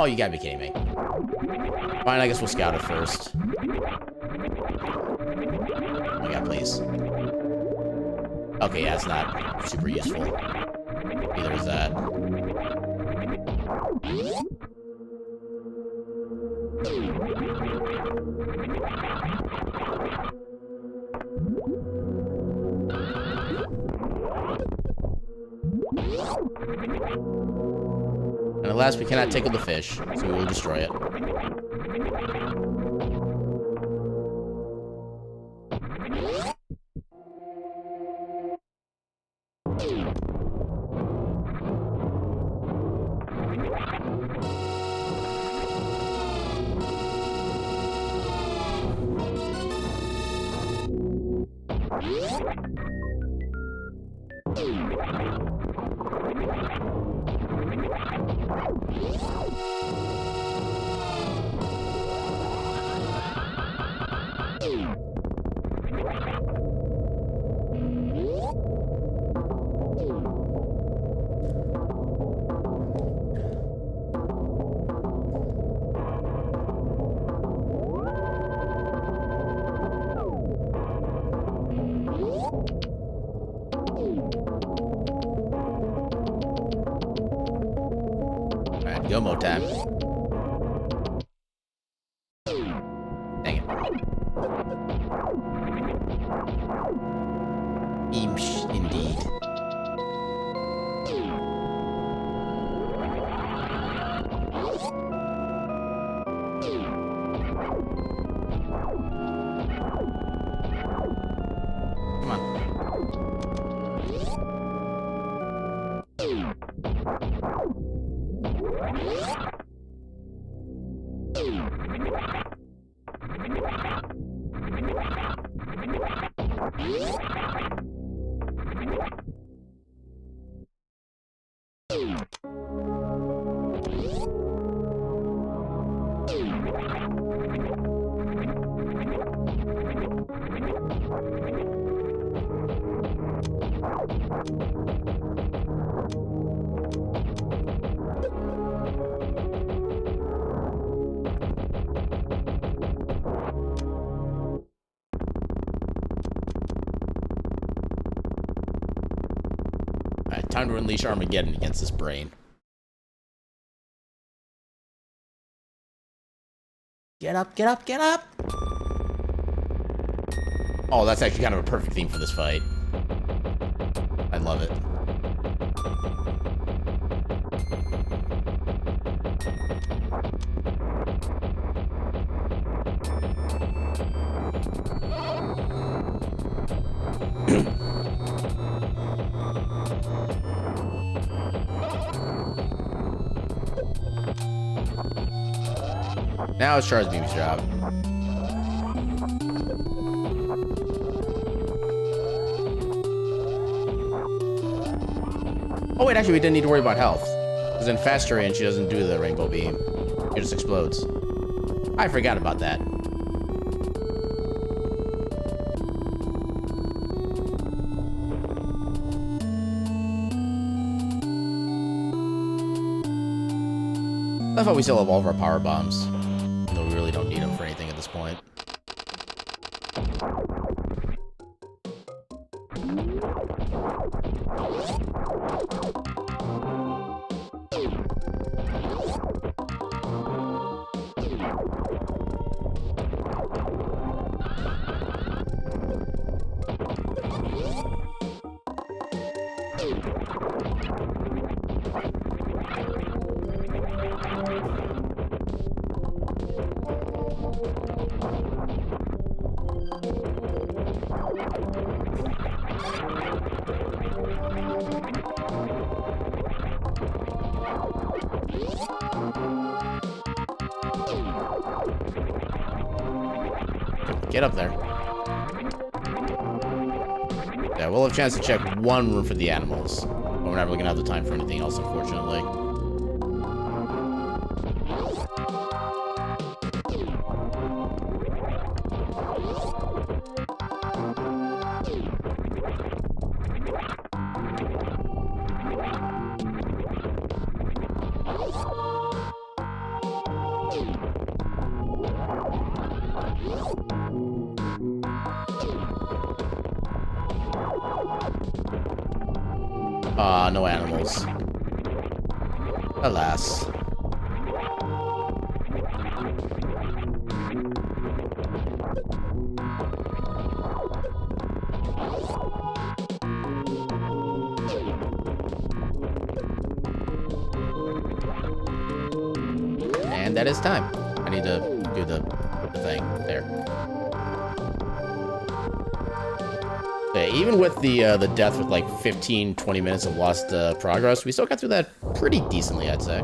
Oh, you gotta be kidding me. Fine, I guess we'll scout it first. Oh my god, please. Okay, yeah, it's not super useful. Neither is that. And alas, we cannot tickle the fish, so we will destroy it. Go-mo time. Dang it. Eemsh, indeed. Come on. Alright, time to unleash Armageddon against this brain. Get up, get up, get up! Oh, that's actually kind of a perfect theme for this fight. I love it. Now it's Charles Beam's job. Oh wait, actually we didn't need to worry about health. Because in Fast Terrain, she doesn't do the rainbow beam. It just explodes. I forgot about that. I thought we still have all of our power bombs. Though we really don't need them for anything at this point. Get up there. Yeah, we'll have a chance to check one room for the animals. But we're not really gonna have the time for anything else, unfortunately. No animals. Alas. And that is time. I need to do the thing there. Okay, even with the death with like 15-20 minutes of lost progress, we still got through that pretty decently, I'd say.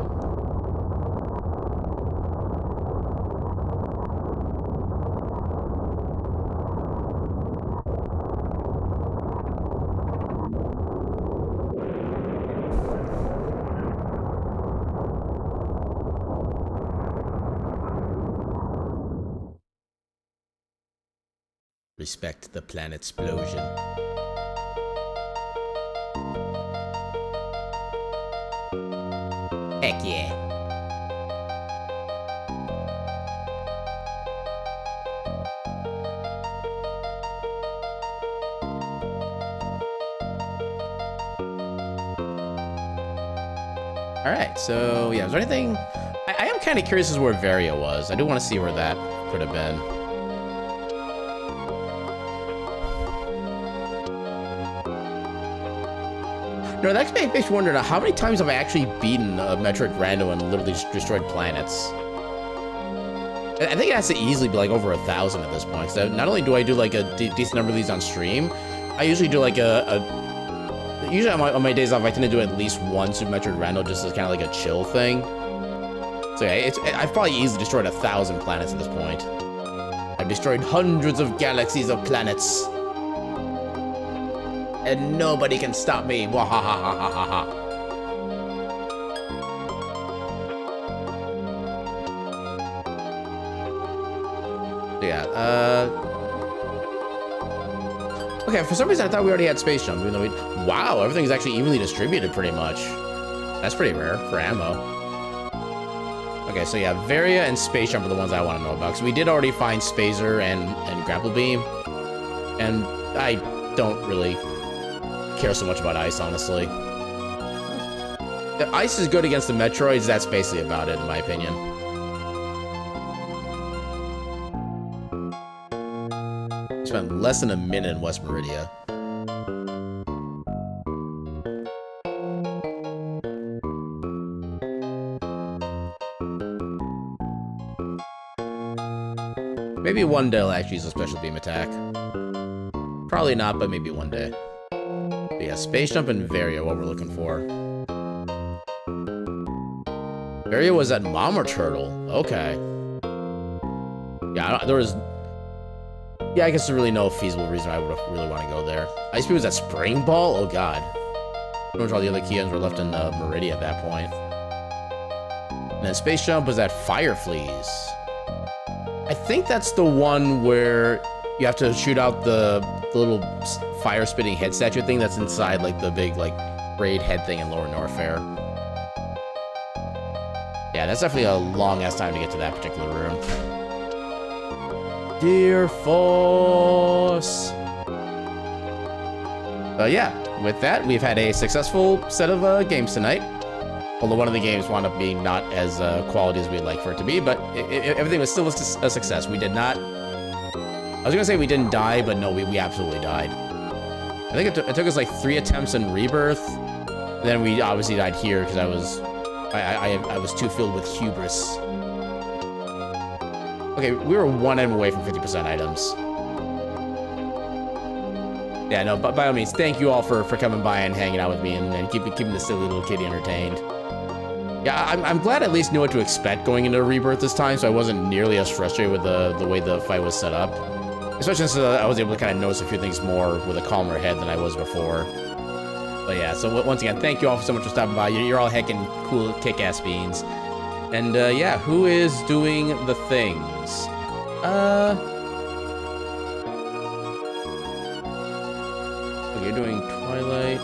Respect the planet's explosion. Heck yeah. Alright, so yeah, is there anything... I am kind of curious as to where Varia was. I do want to see where that could have been. No, that actually makes me wonder now, how many times have I actually beaten Metroid Rando and literally just destroyed planets? I think it has to easily be like over 1,000 at this point. So not only do I do like a decent number of these on stream, I usually do like usually on my days off, I tend to do at least one Super Metroid Rando just as kind of like a chill thing. So yeah, I've probably easily destroyed 1,000 planets at this point. I've destroyed hundreds of galaxies of planets. And nobody can stop me. Wahahahahaha. Yeah, okay, for some reason I thought we already had space jump, even though wow, everything's actually evenly distributed pretty much. That's pretty rare for ammo. Okay, so yeah, Varia and space jump are the ones I want to know about, because we did already find Spazer and Grapple Beam. And I don't really care so much about ice, honestly. If ice is good against the Metroids, that's basically about it, in my opinion. Spent less than a minute in West Meridia. Maybe one day I'll actually use a special beam attack. Probably not, but maybe one day. But yeah, space jump and Varia, what we're looking for. Varia was at Mama Turtle. Okay. Yeah, there was... Yeah, I guess there's really no feasible reason I would really want to go there. I used to be was that Spring Ball? Oh, God. Pretty much all the other key items were left in Meridia at that point. And then Space Jump was at Fire Fleas. I think that's the one where you have to shoot out the little fire-spitting head statue thing that's inside, like, the big, like, braid head thing in Lower Norfair. Yeah, that's definitely a long-ass time to get to that particular room. Dear Force! Yeah, with that, we've had a successful set of games tonight. Although one of the games wound up being not as quality as we'd like for it to be, but everything was still a success. We did not... I was gonna say we didn't die, but no, we absolutely died. I think it took us like 3 attempts in Rebirth. Then we obviously died here because I was too filled with hubris. Okay, we were 1 item away from 50% items. Yeah, no, but by all means, thank you all for coming by and hanging out with me and keeping this silly little kitty entertained. Yeah, I'm glad I at least knew what to expect going into Rebirth this time, so I wasn't nearly as frustrated with the way the fight was set up. Especially since I was able to kind of notice a few things more with a calmer head than I was before. But yeah, so once again, thank you all so much for stopping by. You're all heckin' cool, kick-ass beans. And yeah, who is doing the things? Okay, you're doing Twilight.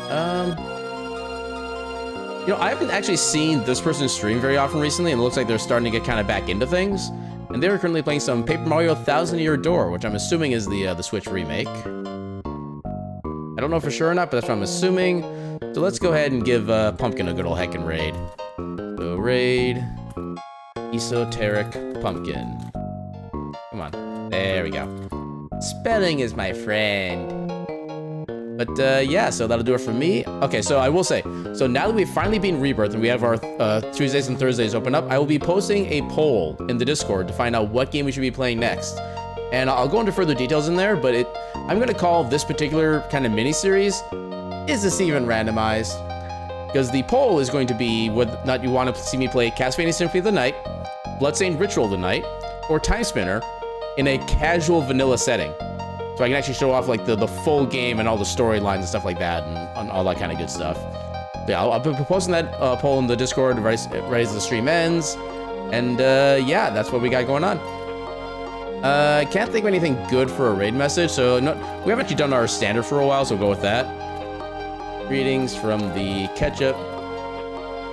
You know, I haven't actually seen this person stream very often recently, and it looks like they're starting to get kind of back into things. And they're currently playing some Paper Mario Thousand Year Door, which I'm assuming is the Switch remake. I don't know for sure or not, but that's what I'm assuming. So let's go ahead and give Pumpkin a good old heckin' raid. So raid... Esoteric Pumpkin. Come on. There we go. Spelling is my friend. But yeah, so that'll do it for me. Okay, so I will say, so now that we've finally beaten Rebirth and we have our Tuesdays and Thursdays open up, I will be posting a poll in the Discord to find out what game we should be playing next. And I'll go into further details in there, but I'm gonna call this particular kind of mini-series, Is This Even Randomized? Because the poll is going to be whether or not you want to see me play Castlevania Symphony of the Night, Bloodstained Ritual of the Night, or Timespinner in a casual vanilla setting. So I can actually show off like the full game and all the storylines and stuff like that and all that kind of good stuff. So yeah, I'll be posting that poll in the Discord right as the stream ends. And yeah, that's what we got going on. I can't think of anything good for a raid message, so we haven't actually done our standard for a while, so we'll go with that. Greetings from the Ketchup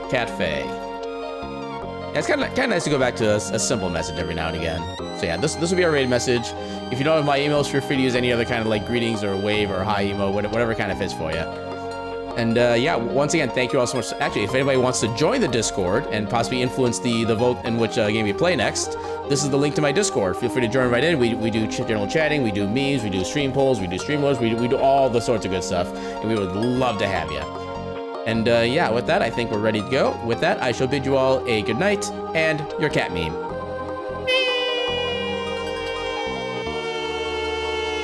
Cafe. Yeah, it's kind of nice to go back to a simple message every now and again. So yeah, this will be our raid message. If you don't have my emails, feel free to use any other kind of like greetings or wave or hi emo, whatever kind of fits for you. And yeah, once again, thank you all so much. Actually, if anybody wants to join the Discord and possibly influence the vote in which game we play next, this is the link to my Discord. Feel free to join right in. We do general chatting, we do memes, we do stream polls, we do streamlabs, we do all the sorts of good stuff, and we would love to have you. And yeah, with that, I think we're ready to go. With that, I shall bid you all a good night, and your cat meme.